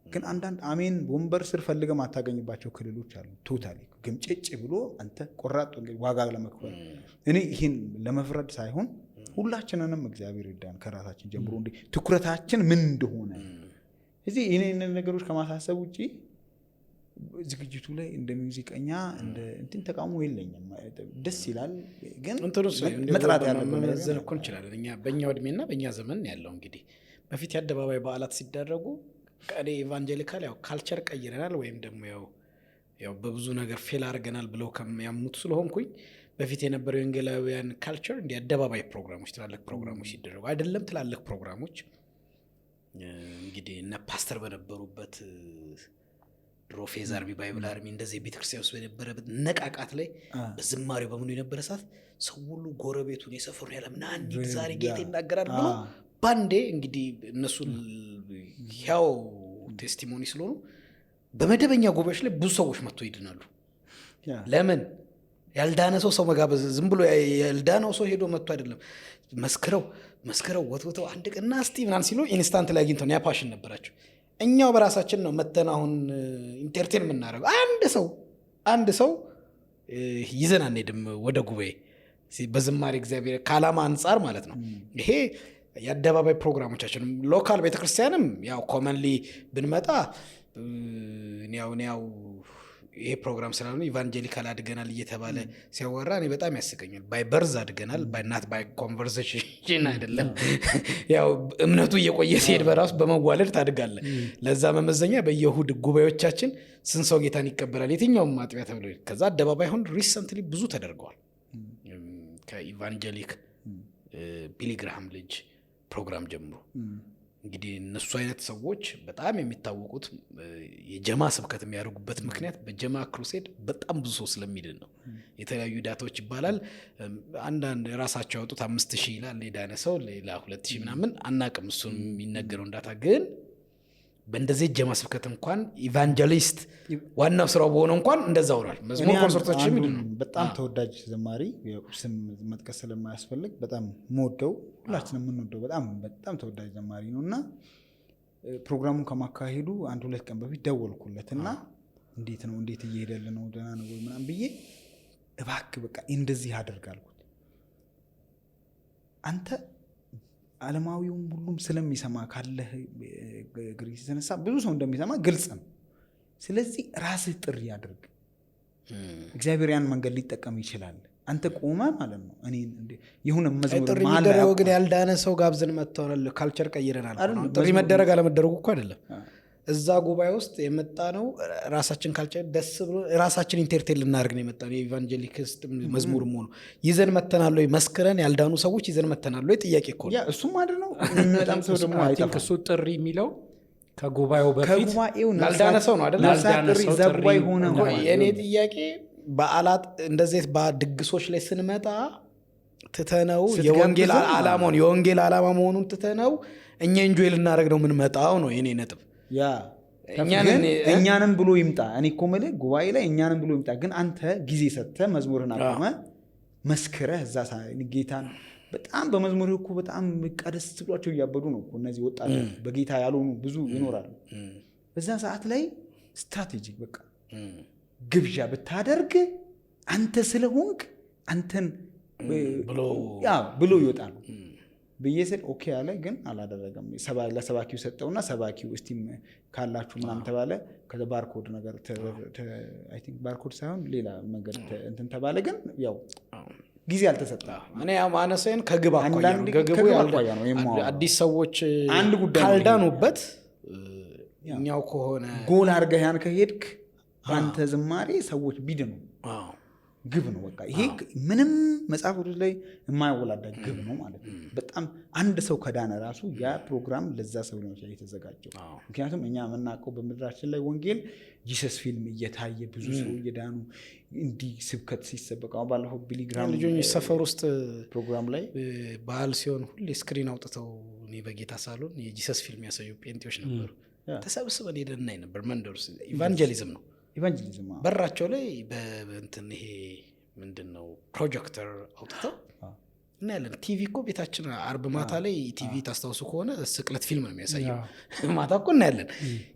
ግን አንዳንድ አሜን ወንበር ስር ፈልገህ ማታገኝባቸው ክልሎች አሉ። ቶታሊ ግምጭጭ ብሎ አንተ ቆራጥ ዋጋ ለመክፈል እኔ ይህን ለመፍረድ ሳይሆን ሁላችንንም እግዚአብሔር ይርዳን ከራሳችን ጀምሮ እንዴ ትኩረታችን ምን እንደሆነ እዚህ እኔን ነገሮች ከማሳሰብ ውጪ ዝግጅቱ ላይ እንደ ሙዚቀኛ እንደ እንትን ተቃውሞ የለኝም። ደስ ይላል። ግን መጥራት ያለብን እኮ እንችላለን እኛ በእኛ እድሜና በእኛ ዘመን ያለው እንግዲህ በፊት የአደባባይ በዓላት ሲደረጉ ቀኔ ኢቫንጀሊካል ያው ካልቸር ቀይረናል ወይም ደግሞ ያው በብዙ ነገር ፌል አድርገናል ብለው ከሚያምኑት ስለሆንኩኝ በፊት የነበረው የወንጌላውያን ካልቸር እንደ አደባባይ ፕሮግራሞች ትላልቅ ፕሮግራሞች ሲደረጉ አይደለም። ትላልቅ ፕሮግራሞች እንግዲህ እነ ፓስተር በነበሩበት ድሮ ፌዝ አርሚ ባይብል አርሚ እንደዚህ ቤተክርስቲያን ውስጥ በነበረበት ነቃቃት ላይ በዝማሬው በምኑ የነበረ ሰዓት ሰው ሁሉ ጎረቤቱን የሰፈሩን ያለምና አንዲት ዛሬ ጌታ ይናገራል ብሎ ባንዴ እንግዲህ እነሱ ያው ቴስቲሞኒ ስለሆኑ በመደበኛ ጉባኤዎች ላይ ብዙ ሰዎች መጥቶ ይድናሉ። ለምን ያልዳነ ሰው መጋበዝ ዝም ብሎ ያልዳነው ሰው ሄዶ መጥቶ አይደለም። መስክረው ወጥወተው አንድ ቀን እስቲ ምናምን ሲሉ ኢንስታንት ላይ አግኝተው ያ ፓሽን ነበራቸው። እኛው በራሳችን ነው መተን አሁን ኢንተርቴን የምናደርገው። አንድ ሰው ይዘን አንሄድም ወደ ጉባኤ በዝማሬ እግዚአብሔር ከዓላማ አንጻር ማለት ነው። ይሄ የአደባባይ ፕሮግራሞቻችን ሎካል ቤተክርስቲያንም ያው ኮመንሊ ብንመጣ ያው ይሄ ፕሮግራም ስላልሆነ ኢቫንጀሊካል አድገናል እየተባለ ሲያወራ እኔ በጣም ያስቀኛል። ባይ በርዝ አድገናል ባይናት ባይ ኮንቨርሴሽን አይደለም። ያው እምነቱ እየቆየ ሲሄድ በራሱ በመዋለድ ታድጋለ። ለዛ መመዘኛ በየሁድ ጉባኤዎቻችን ስንት ሰው ጌታን ይቀበላል የትኛውም ማጥቢያ ተብሎ ከዛ አደባባይ አሁን ሪሰንትሊ ብዙ ተደርገዋል። ከኢቫንጀሊክ ቢሊግራም ልጅ ፕሮግራም ጀምሮ እንግዲህ እነሱ አይነት ሰዎች በጣም የሚታወቁት የጀማ ስብከት የሚያደርጉበት ምክንያት በጀማ ክሩሴድ በጣም ብዙ ሰው ስለሚድን ነው። የተለያዩ ዳታዎች ይባላል። አንዳንድ ራሳቸው ያወጡት 5000 ይላል የዳነ ሰው ሌላ 2000 ምናምን አናቅም። እሱን የሚነገረው ዳታ ግን በእንደዚህ ጀማ ስብከት እንኳን ኢቫንጀሊስት ዋናው ስራው በሆነ እንኳን እንደዛ ሆኗል። መዝሙር ኮንሰርቶች የሚድን በጣም ተወዳጅ ዘማሪ ስም መጥቀስ ስለማያስፈልግ በጣም የምወደው ሁላችንም የምንወደው በጣም ተወዳጅ ዘማሪ ነው እና ፕሮግራሙን ከማካሄዱ 1-2 ቀን በፊት ደወልኩለት እና እንዴት እየሄደል ነው ደህና ነው ወይ ምናምን ብዬ እባክህ በቃ እንደዚህ አደርጋልኩት። አንተ ዓለማዊውም ሁሉም ስለሚሰማ ካለህ ግሪስ የተነሳ ብዙ ሰው እንደሚሰማ ግልጽ ነው። ስለዚህ ራስህ ጥሪ አድርግ። እግዚአብሔር ያን መንገድ ሊጠቀም ይችላል። አንተ ቆመ ማለት ነው። እኔ የሆነ መዝሙር ጥሪ መደረግ ግን ያልዳነ ሰው ጋብዘን መጥተናል። ካልቸር ቀይረናል። ጥሪ መደረግ አለመደረጉ እኮ አይደለም። እዛ ጉባኤ ውስጥ የመጣ ነው ራሳችን ካልቸር ደስ ብሎ ራሳችን ኢንተርቴን ልናደርግ ነው የመጣ ነው። የኢቫንጀሊክስት መዝሙርም ሆኖ ይዘን መተናል ወይ መስክረን ያልዳኑ ሰዎች ይዘን መተናል ወይ ጥያቄ እኮ ነው። እሱም አይደል ነው የሚመጣም ሰው ደግሞ አይጠፋም። እሱ ጥሪ የሚለው ከጉባኤው በፊት ያልዳነ ሰው ነው አይደል? ዘጉባኤ ሆነ ነው የኔ ጥያቄ። በዓላት እንደዚህ በድግሶች ላይ ስንመጣ ትተነው የወንጌል ዓላማ መሆኑን ትተነው እኛ ኢንጆይ ልናደርግ ነው የምንመጣው ነው የኔ ነጥብ። እኛንም ብሎ ይምጣ። እኔ እኮ የምልህ ጉባኤ ላይ እኛንም ብሎ ይምጣ። ግን አንተ ጊዜ ሰጥተህ መዝሙርን አቁመህ መስክረህ እዛ ጌታን በጣም በመዝሙር እኮ በጣም ደስ ብሏቸው እያበዱ ነው እነዚህ ወጣቶች። በጌታ ያልሆኑ ብዙ ይኖራሉ። በዛ ሰዓት ላይ ስትራቴጂክ በቃ ግብዣ ብታደርግ አንተ ስለሆንክ አንተን ብሎ ይወጣሉ ብዬ ስል ኦኬ አለ። ግን አላደረገም። ለሰባኪው ሰጠውና ሰባኪው እስቲም ካላችሁ ምናምን ተባለ። ከዛ ባርኮድ ነገር አይ ቲንክ ባርኮድ ሳይሆን ሌላ መንገድ እንትን ተባለ። ግን ያው ጊዜ አልተሰጠም። እኔ ማነሰን ከግብ አኳያ ነው። አዲስ ሰዎች ካልዳኑበት እኛው ከሆነ ጎል አድርገህ ያን ከሄድክ በአንተ ዝማሬ ሰዎች ቢድኑ ግብ ነው። በቃ ይሄ ምንም መጽሐፍ ቅዱስ ላይ የማያወላዳ ግብ ነው ማለት ነው። በጣም አንድ ሰው ከዳነ ራሱ ያ ፕሮግራም ለዛ ሰው ነው የተዘጋጀው። ምክንያቱም እኛ የምናውቀው በምድራችን ላይ ወንጌል ጂሰስ ፊልም እየታየ ብዙ ሰው እየዳኑ እንዲህ ስብከት ሲሰበክ ባለፈው ቢሊግራም ልጆች ሰፈር ውስጥ ፕሮግራም ላይ ባህል ሲሆን ሁሌ ስክሪን አውጥተው እኔ በጌታ ሳሎን የጂሰስ ፊልም ያሳዩ ጴንጤዎች ነበሩ። ተሰብስበን ሄደን እናይ ነበር። መንደር ውስጥ ኢቫንጀሊዝም ነው። ኢቫንጀሊዝም በራቸው ላይ በእንትን ይሄ ምንድን ነው ፕሮጀክተር አውጥተው እናያለን። ቲቪ እኮ ቤታችን አርብ ማታ ላይ ቲቪ ታስታውሱ ከሆነ ስቅለት ፊልም ነው የሚያሳየው። ማታ እኮ እናያለን።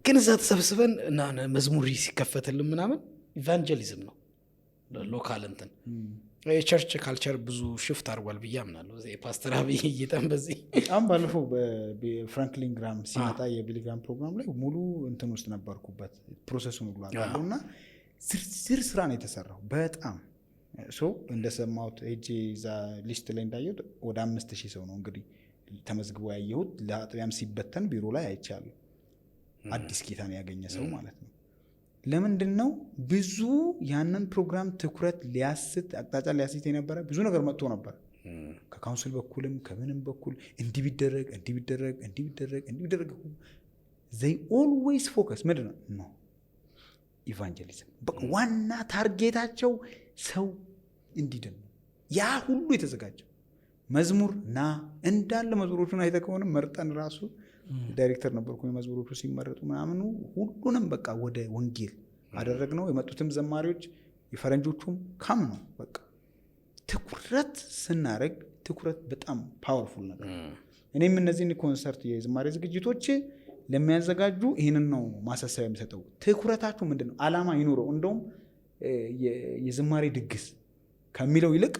ግን እዛ ተሰብስበን እና መዝሙር ሲከፈትልን ምናምን ኢቫንጀሊዝም ነው። ሎካል እንትን የቸርች ካልቸር ብዙ ሽፍት አድርጓል ብዬ አምናለሁ። ፓስተር አብይ እይጠን በዚህ በጣም ባለፈው በፍራንክሊን ግራም ሲመጣ የቢሊግራም ፕሮግራም ላይ ሙሉ እንትን ውስጥ ነበርኩበት። ፕሮሰሱን ሁሉ አውቃለሁ እና ዝርዝር ስራ ነው የተሰራው። በጣም እንደሰማሁት ሄጄ እዛ ሊስት ላይ እንዳየሁት ወደ 5000 ሰው ነው እንግዲህ ተመዝግቦ ያየሁት። ለአጥቢያም ሲበተን ቢሮ ላይ አይቻለሁ። አዲስ ጌታን ያገኘ ሰው ማለት ነው። ለምንድን ነው ብዙ ያንን ፕሮግራም ትኩረት ሊያስት አቅጣጫ ሊያስት የነበረ ብዙ ነገር መጥቶ ነበር። ከካውንስል በኩልም ከምንም በኩል እንዲህ ቢደረግ they always focus ምንድን ነው ኢቫንጀሊዝም። በቃ ዋና ታርጌታቸው ሰው እንዲድን ነው። ያ ሁሉ የተዘጋጀው መዝሙር እንዳለ መዝሙሮቹን አይተህ ከሆነ መርጠን ራሱ ዳይሬክተር ነበርኩ። መዝሙሮቹ ሲመረጡ ምናምኑ ሁሉንም በቃ ወደ ወንጌል አደረግነው። የመጡትም ዘማሪዎች የፈረንጆቹም ካም ነው። በቃ ትኩረት ስናደርግ ትኩረት በጣም ፓወርፉል ነገር። እኔም እነዚህን ኮንሰርት የዝማሬ ዝግጅቶች ለሚያዘጋጁ ይህንን ነው ማሳሰቢያ የሚሰጠው። ትኩረታችሁ ምንድን ነው? ዓላማ ይኑረው። እንደውም የዝማሬ ድግስ ከሚለው ይልቅ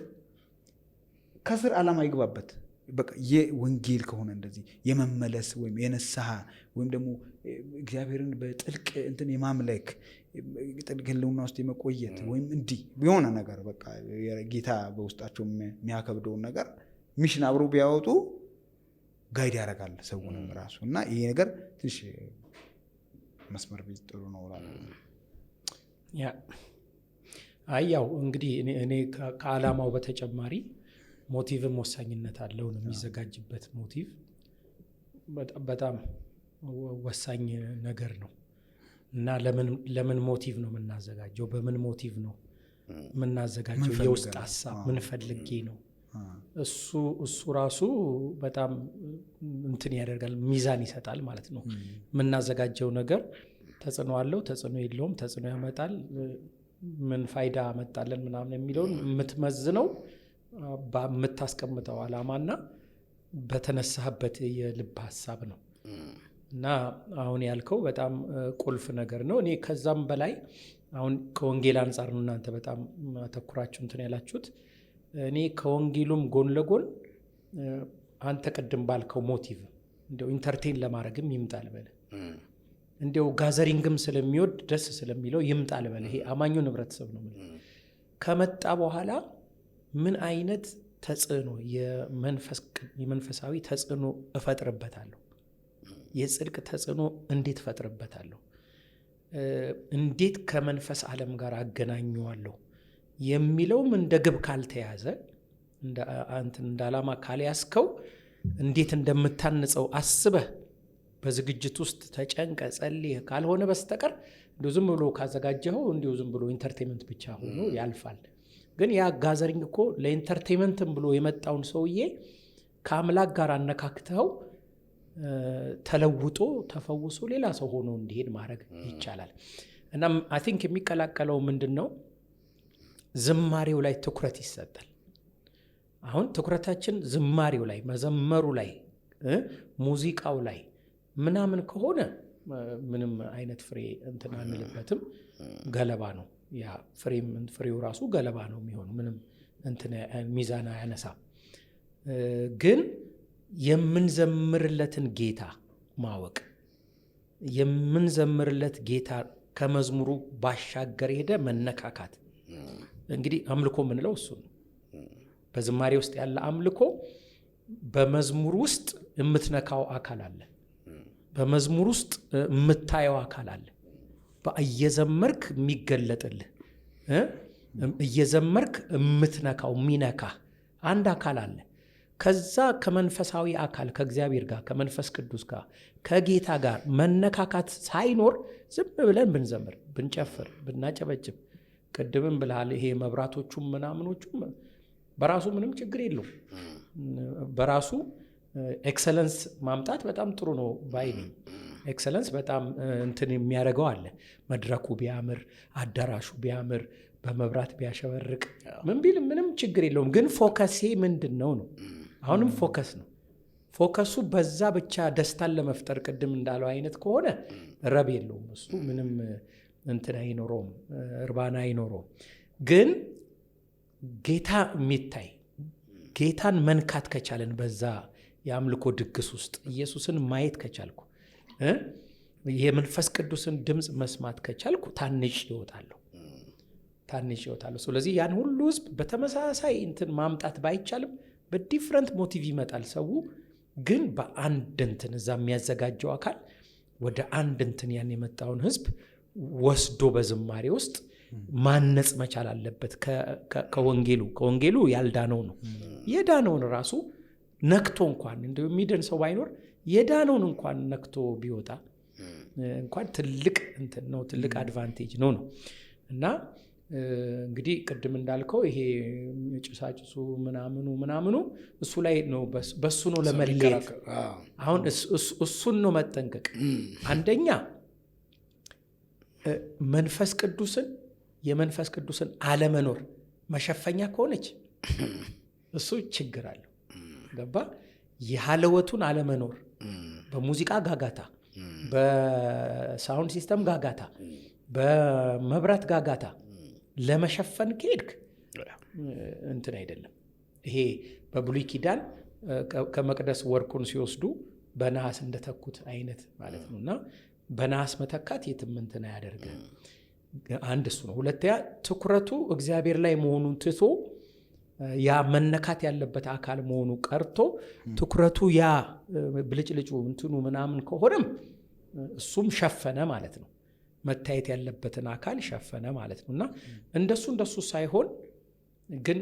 ከስር ዓላማ ይግባበት። በቃ የወንጌል ከሆነ እንደዚህ የመመለስ ወይም የነስሐ ወይም ደግሞ እግዚአብሔርን በጥልቅ እንትን የማምለክ ጥልቅ ህልውና ውስጥ የመቆየት ወይም እንዲህ የሆነ ነገር በቃ ጌታ በውስጣቸው የሚያከብደውን ነገር ሚሽን አብሮ ቢያወጡ ጋይድ ያደርጋል ሰውንም ራሱ። እና ይሄ ነገር ትንሽ መስመር ቢይዝ ጥሩ ነው እላለሁ። ያው እንግዲህ እኔ ከዓላማው በተጨማሪ ሞቲቭም ወሳኝነት አለው ነው። የሚዘጋጅበት ሞቲቭ በጣም ወሳኝ ነገር ነው እና ለምን ሞቲቭ ነው የምናዘጋጀው? በምን ሞቲቭ ነው የምናዘጋጀው? የውስጥ ሀሳብ ምን ፈልጌ ነው? እሱ ራሱ በጣም እንትን ያደርጋል፣ ሚዛን ይሰጣል ማለት ነው። የምናዘጋጀው ነገር ተጽዕኖ አለው፣ ተጽዕኖ የለውም፣ ተጽዕኖ ያመጣል፣ ምን ፋይዳ አመጣለን ምናምን የሚለውን የምትመዝነው በምታስቀምጠው ዓላማና በተነሳህበት የልብ ሀሳብ ነው። እና አሁን ያልከው በጣም ቁልፍ ነገር ነው። እኔ ከዛም በላይ አሁን ከወንጌል አንጻር ነው እናንተ በጣም አተኩራችሁ እንትን ያላችሁት። እኔ ከወንጌሉም ጎን ለጎን አንተ ቅድም ባልከው ሞቲቭ እንደው ኢንተርቴን ለማድረግም ይምጣል በለ፣ እንደው ጋዘሪንግም ስለሚወድ ደስ ስለሚለው ይምጣል በለ። ይሄ አማኙን ህብረተሰብ ነው ከመጣ በኋላ ምን አይነት ተጽዕኖ የመንፈሳዊ ተጽዕኖ እፈጥርበታለሁ? የጽድቅ ተጽዕኖ እንዴት እፈጥርበታለሁ? እንዴት ከመንፈስ ዓለም ጋር አገናኘዋለሁ የሚለውም እንደ ግብ ካልተያዘ እንደ ዓላማ ካልያዝከው እንዴት እንደምታንጸው አስበህ በዝግጅት ውስጥ ተጨንቀ ጸልየህ ካልሆነ በስተቀር እንዲሁ ዝም ብሎ ካዘጋጀኸው እንዲሁ ዝም ብሎ ኢንተርቴንመንት ብቻ ሆኖ ያልፋል። ግን ያ ጋዘሪንግ እኮ ለኢንተርቴንመንትም ብሎ የመጣውን ሰውዬ ከአምላክ ጋር አነካክተው ተለውጦ ተፈውሶ ሌላ ሰው ሆኖ እንዲሄድ ማድረግ ይቻላል። እና አይ ቲንክ የሚቀላቀለው ምንድን ነው? ዝማሬው ላይ ትኩረት ይሰጣል። አሁን ትኩረታችን ዝማሬው ላይ፣ መዘመሩ ላይ፣ ሙዚቃው ላይ ምናምን ከሆነ ምንም አይነት ፍሬ እንትን አንልበትም። ገለባ ነው ያ ፍሬው ራሱ ገለባ ነው የሚሆኑ ምንም እንትን ሚዛን አያነሳም። ግን የምንዘምርለትን ጌታ ማወቅ፣ የምንዘምርለት ጌታ ከመዝሙሩ ባሻገር ሄደ መነካካት። እንግዲህ አምልኮ የምንለው እሱ ነው። በዝማሬ ውስጥ ያለ አምልኮ በመዝሙር ውስጥ የምትነካው አካል አለ። በመዝሙር ውስጥ የምታየው አካል አለ። እየዘመርክ የሚገለጥልህ እየዘመርክ የምትነካው የሚነካ አንድ አካል አለ። ከዛ ከመንፈሳዊ አካል ከእግዚአብሔር ጋር ከመንፈስ ቅዱስ ጋር ከጌታ ጋር መነካካት ሳይኖር ዝም ብለን ብንዘምር፣ ብንጨፍር፣ ብናጨበጭብ ቅድምም ብልሃል ይሄ መብራቶቹም ምናምኖቹም በራሱ ምንም ችግር የለውም። በራሱ ኤክሰለንስ ማምጣት በጣም ጥሩ ነው ባይ ነኝ። ኤክሰለንስ በጣም እንትን የሚያደርገው አለ። መድረኩ ቢያምር፣ አዳራሹ ቢያምር፣ በመብራት ቢያሸበርቅ ምን ቢል ምንም ችግር የለውም። ግን ፎከሴ ምንድን ነው ነው? አሁንም ፎከስ ነው። ፎከሱ በዛ ብቻ ደስታን ለመፍጠር ቅድም እንዳለው አይነት ከሆነ ረብ የለውም። እሱ ምንም እንትን አይኖረውም፣ እርባና አይኖረውም። ግን ጌታ የሚታይ ጌታን መንካት ከቻለን በዛ የአምልኮ ድግስ ውስጥ ኢየሱስን ማየት ከቻልኩ የመንፈስ ቅዱስን ድምፅ መስማት ከቻልኩ ታንሽ ይወጣለሁ። ስለዚህ ያን ሁሉ ህዝብ በተመሳሳይ እንትን ማምጣት ባይቻልም በዲፍረንት ሞቲቭ ይመጣል ሰው። ግን በአንድ እንትን እዛ የሚያዘጋጀው አካል ወደ አንድ እንትን ያን የመጣውን ህዝብ ወስዶ በዝማሬ ውስጥ ማነጽ መቻል አለበት። ከወንጌሉ ያልዳነው ነው የዳነውን ራሱ ነክቶ እንኳን እንደው የሚደን ሰው ባይኖር የዳነውን እንኳን ነክቶ ቢወጣ እንኳን ትልቅ እንትን ነው፣ ትልቅ አድቫንቴጅ ነው። እና እንግዲህ ቅድም እንዳልከው ይሄ ጭሳጭሱ ምናምኑ እሱ ላይ ነው፣ በሱ ነው ለመለየት። አሁን እሱን ነው መጠንቀቅ። አንደኛ የመንፈስ ቅዱስን አለመኖር መሸፈኛ ከሆነች እሱ ችግር አለው። ገባ? የሃለወቱን አለመኖር በሙዚቃ ጋጋታ፣ በሳውንድ ሲስተም ጋጋታ፣ በመብራት ጋጋታ ለመሸፈን ከሄድክ እንትን አይደለም። ይሄ በብሉይ ኪዳን ከመቅደስ ወርቁን ሲወስዱ በነሐስ እንደተኩት አይነት ማለት ነው። እና በነሐስ መተካት የትም እንትን አያደርግም። አንድ እሱ ነው። ሁለተኛ ትኩረቱ እግዚአብሔር ላይ መሆኑን ትቶ ያ መነካት ያለበት አካል መሆኑ ቀርቶ ትኩረቱ ያ ብልጭልጩ እንትኑ ምናምን ከሆነም እሱም ሸፈነ ማለት ነው። መታየት ያለበትን አካል ሸፈነ ማለት ነው። እና እንደሱ ሳይሆን ግን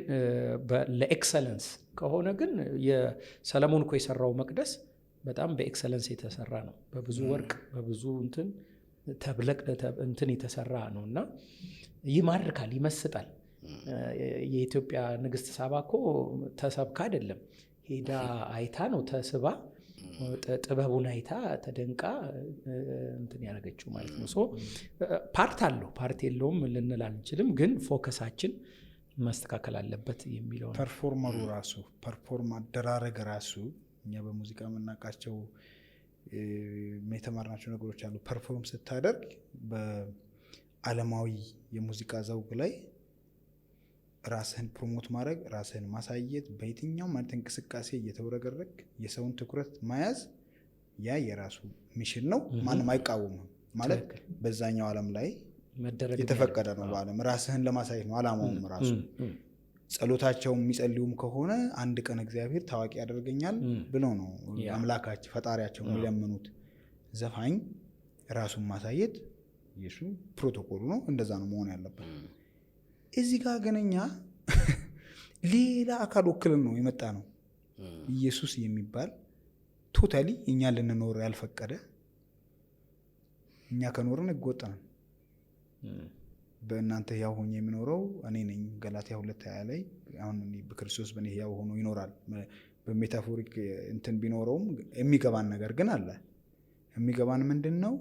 ለኤክሰለንስ ከሆነ ግን የሰለሞን እኮ የሰራው መቅደስ በጣም በኤክሰለንስ የተሰራ ነው። በብዙ ወርቅ በብዙ እንትን የተሰራ ነው። እና ይማርካል፣ ይመስጣል። የኢትዮጵያ ንግስት ሳባ እኮ ተሰብካ አይደለም ሄዳ አይታ ነው ተስባ ጥበቡን አይታ ተደንቃ እንትን ያደረገችው ማለት ነው። ፓርት አለው ፓርት የለውም ልንል አንችልም። ግን ፎከሳችን ማስተካከል አለበት የሚለው ነው። ፐርፎርመሩ ራሱ ፐርፎርም አደራረግ ራሱ እኛ በሙዚቃ የምናውቃቸው የተማርናቸው ነገሮች አሉ። ፐርፎርም ስታደርግ በዓለማዊ የሙዚቃ ዘውግ ላይ ራስህን ፕሮሞት ማድረግ፣ ራስህን ማሳየት፣ በየትኛው ማለት እንቅስቃሴ እየተወረገረግ የሰውን ትኩረት መያዝ ያ የራሱ ሚሽን ነው። ማንም አይቃወምም ማለት በዛኛው ዓለም ላይ የተፈቀደ ነው። በዓለም ራስህን ለማሳየት ነው ዓላማውም ራሱ። ጸሎታቸው የሚጸልዩም ከሆነ አንድ ቀን እግዚአብሔር ታዋቂ ያደርገኛል ብለው ነው አምላካቸው ፈጣሪያቸው የሚለምኑት። ዘፋኝ ራሱን ማሳየት የሱ ፕሮቶኮሉ ነው። እንደዛ ነው መሆን ያለበት። እዚህ ጋር ግን እኛ ሌላ አካል ወክልን ነው የመጣ ነው። ኢየሱስ የሚባል ቶታሊ እኛ ልንኖር ያልፈቀደ፣ እኛ ከኖርን ህገወጥ ነን። በእናንተ ሕያው ሆኜ የሚኖረው እኔ ነኝ ገላትያ 2:20 ላይ አሁን በክርስቶስ በእኔ ሕያው ሆኖ ይኖራል። በሜታፎሪክ እንትን ቢኖረውም የሚገባን ነገር ግን አለ። የሚገባን ምንድን ነው?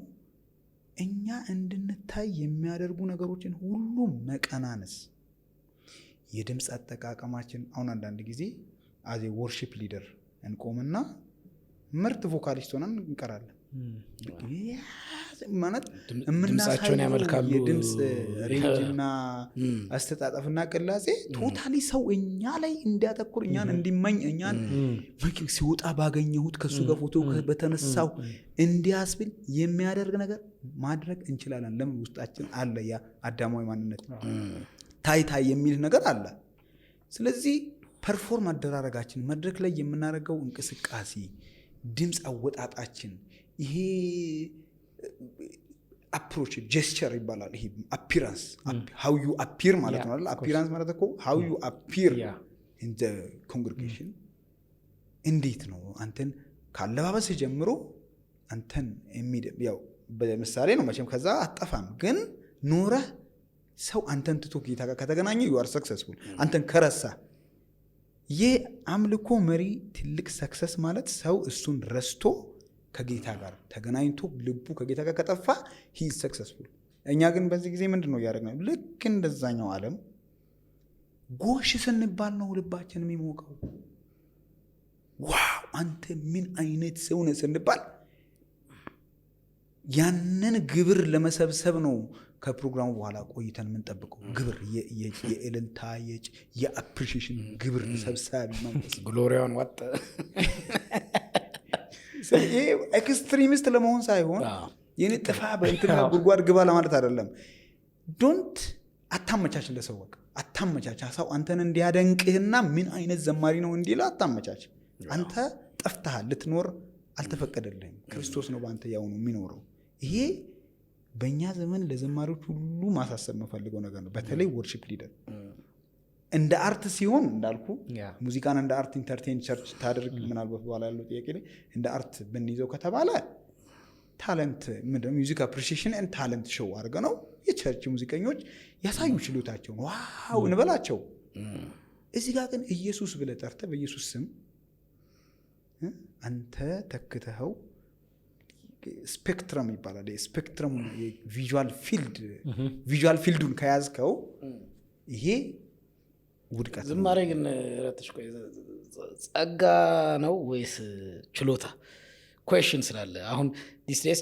እኛ እንድንታይ የሚያደርጉ ነገሮችን ሁሉ መቀናነስ፣ የድምፅ አጠቃቀማችን። አሁን አንዳንድ ጊዜ አዜ ወርሺፕ ሊደር እንቆምና ምርጥ ቮካሊስት ሆነን እንቀራለን። ማለት ድምፃቸውን ያመልካሉ። የድምፅ ሬንጅና አስተጣጠፍና ቅላጼ ቶታሊ ሰው እኛ ላይ እንዲያተኩር፣ እኛን እንዲመኝ፣ እኛን ሲወጣ ባገኘሁት ከሱ ጋር ፎቶ በተነሳው እንዲያስብል የሚያደርግ ነገር ማድረግ እንችላለን። ለምን? ውስጣችን አለ ያ አዳማዊ ማንነት፣ ታይ የሚል ነገር አለ። ስለዚህ ፐርፎርም አደራረጋችን፣ መድረክ ላይ የምናደርገው እንቅስቃሴ፣ ድምፅ አወጣጣችን፣ ይሄ አፕሮች ጀስቸር ይባላል። ይሄ አፒራንስ ሃው ዩ አፒር ማለት ነው አይደል? አፒራንስ ማለት እኮ ሃው ዩ አፒር ኢን ዘ ኮንግሪጌሽን። እንዴት ነው አንተን ካለባበስ ጀምሮ አንተን ያው በምሳሌ ነው መቼም ከዛ አጠፋም፣ ግን ኖረህ ሰው አንተን ትቶ ጌታ ጋር ከተገናኘ ዩ አር ሰክሰስፉል። አንተን ከረሳ የአምልኮ መሪ ትልቅ ሰክሰስ ማለት ሰው እሱን ረስቶ ከጌታ ጋር ተገናኝቶ ልቡ ከጌታ ጋር ከጠፋ ሂ ኢዝ ሰክሰስፉል። እኛ ግን በዚህ ጊዜ ምንድን ነው እያደረግነው? ልክ እንደዛኛው ዓለም ጎሽ ስንባል ነው ልባችን የሚሞቀው። ዋው አንተ ምን አይነት ሰው ነህ ስንባል ያንን ግብር ለመሰብሰብ ነው ከፕሮግራሙ በኋላ ቆይተን የምንጠብቀው ግብር፣ የእልልታ የአፕሪሺዬሽን ግብር ሰብሳቢ መንፈስ ግሎሪያውን ዋጠ። ይሄ ኤክስትሪሚስት ለመሆን ሳይሆን የኔ ጥፋ በእንትና ጉድጓድ ግባ ለማለት አይደለም። ዶንት አታመቻች፣ ለሰው በቃ አታመቻች። ሰው አንተን እንዲያደንቅህና ምን አይነት ዘማሪ ነው እንዲላ አታመቻች። አንተ ጠፍተሃል፣ ልትኖር አልተፈቀደልህም። ክርስቶስ ነው በአንተ ያው ነው የሚኖረው። ይሄ በእኛ ዘመን ለዘማሪዎች ሁሉ ማሳሰብ መፈልገው ነገር ነው። በተለይ ወርሺፕ ሊደር እንደ አርት ሲሆን እንዳልኩ ሙዚቃን እንደ አርት ኢንተርቴን ቸርች ታደርግ ምናልባት በኋላ ያለው ጥያቄ ላይ እንደ አርት ብንይዘው ከተባለ ታለንት ምንድነው ሚውዚክ አፕሪሺዬሽን ኤንድ ታለንት ሾው አድርገ ነው የቸርች ሙዚቀኞች ያሳዩ ችሎታቸውን ዋው እንበላቸው። እዚህ ጋር ግን ኢየሱስ ብለህ ጠርተህ በኢየሱስ ስም አንተ ተክተኸው ስፔክትረም ይባላል። ስፔክትረም ቪዥዋል ፊልዱን ከያዝከው ይሄ ውድቀት። ዝማሬ ግን ረትሽ ቆይ ጸጋ ነው ወይስ ችሎታ? ኩዌሽን ስላለ አሁን ዲስዴስ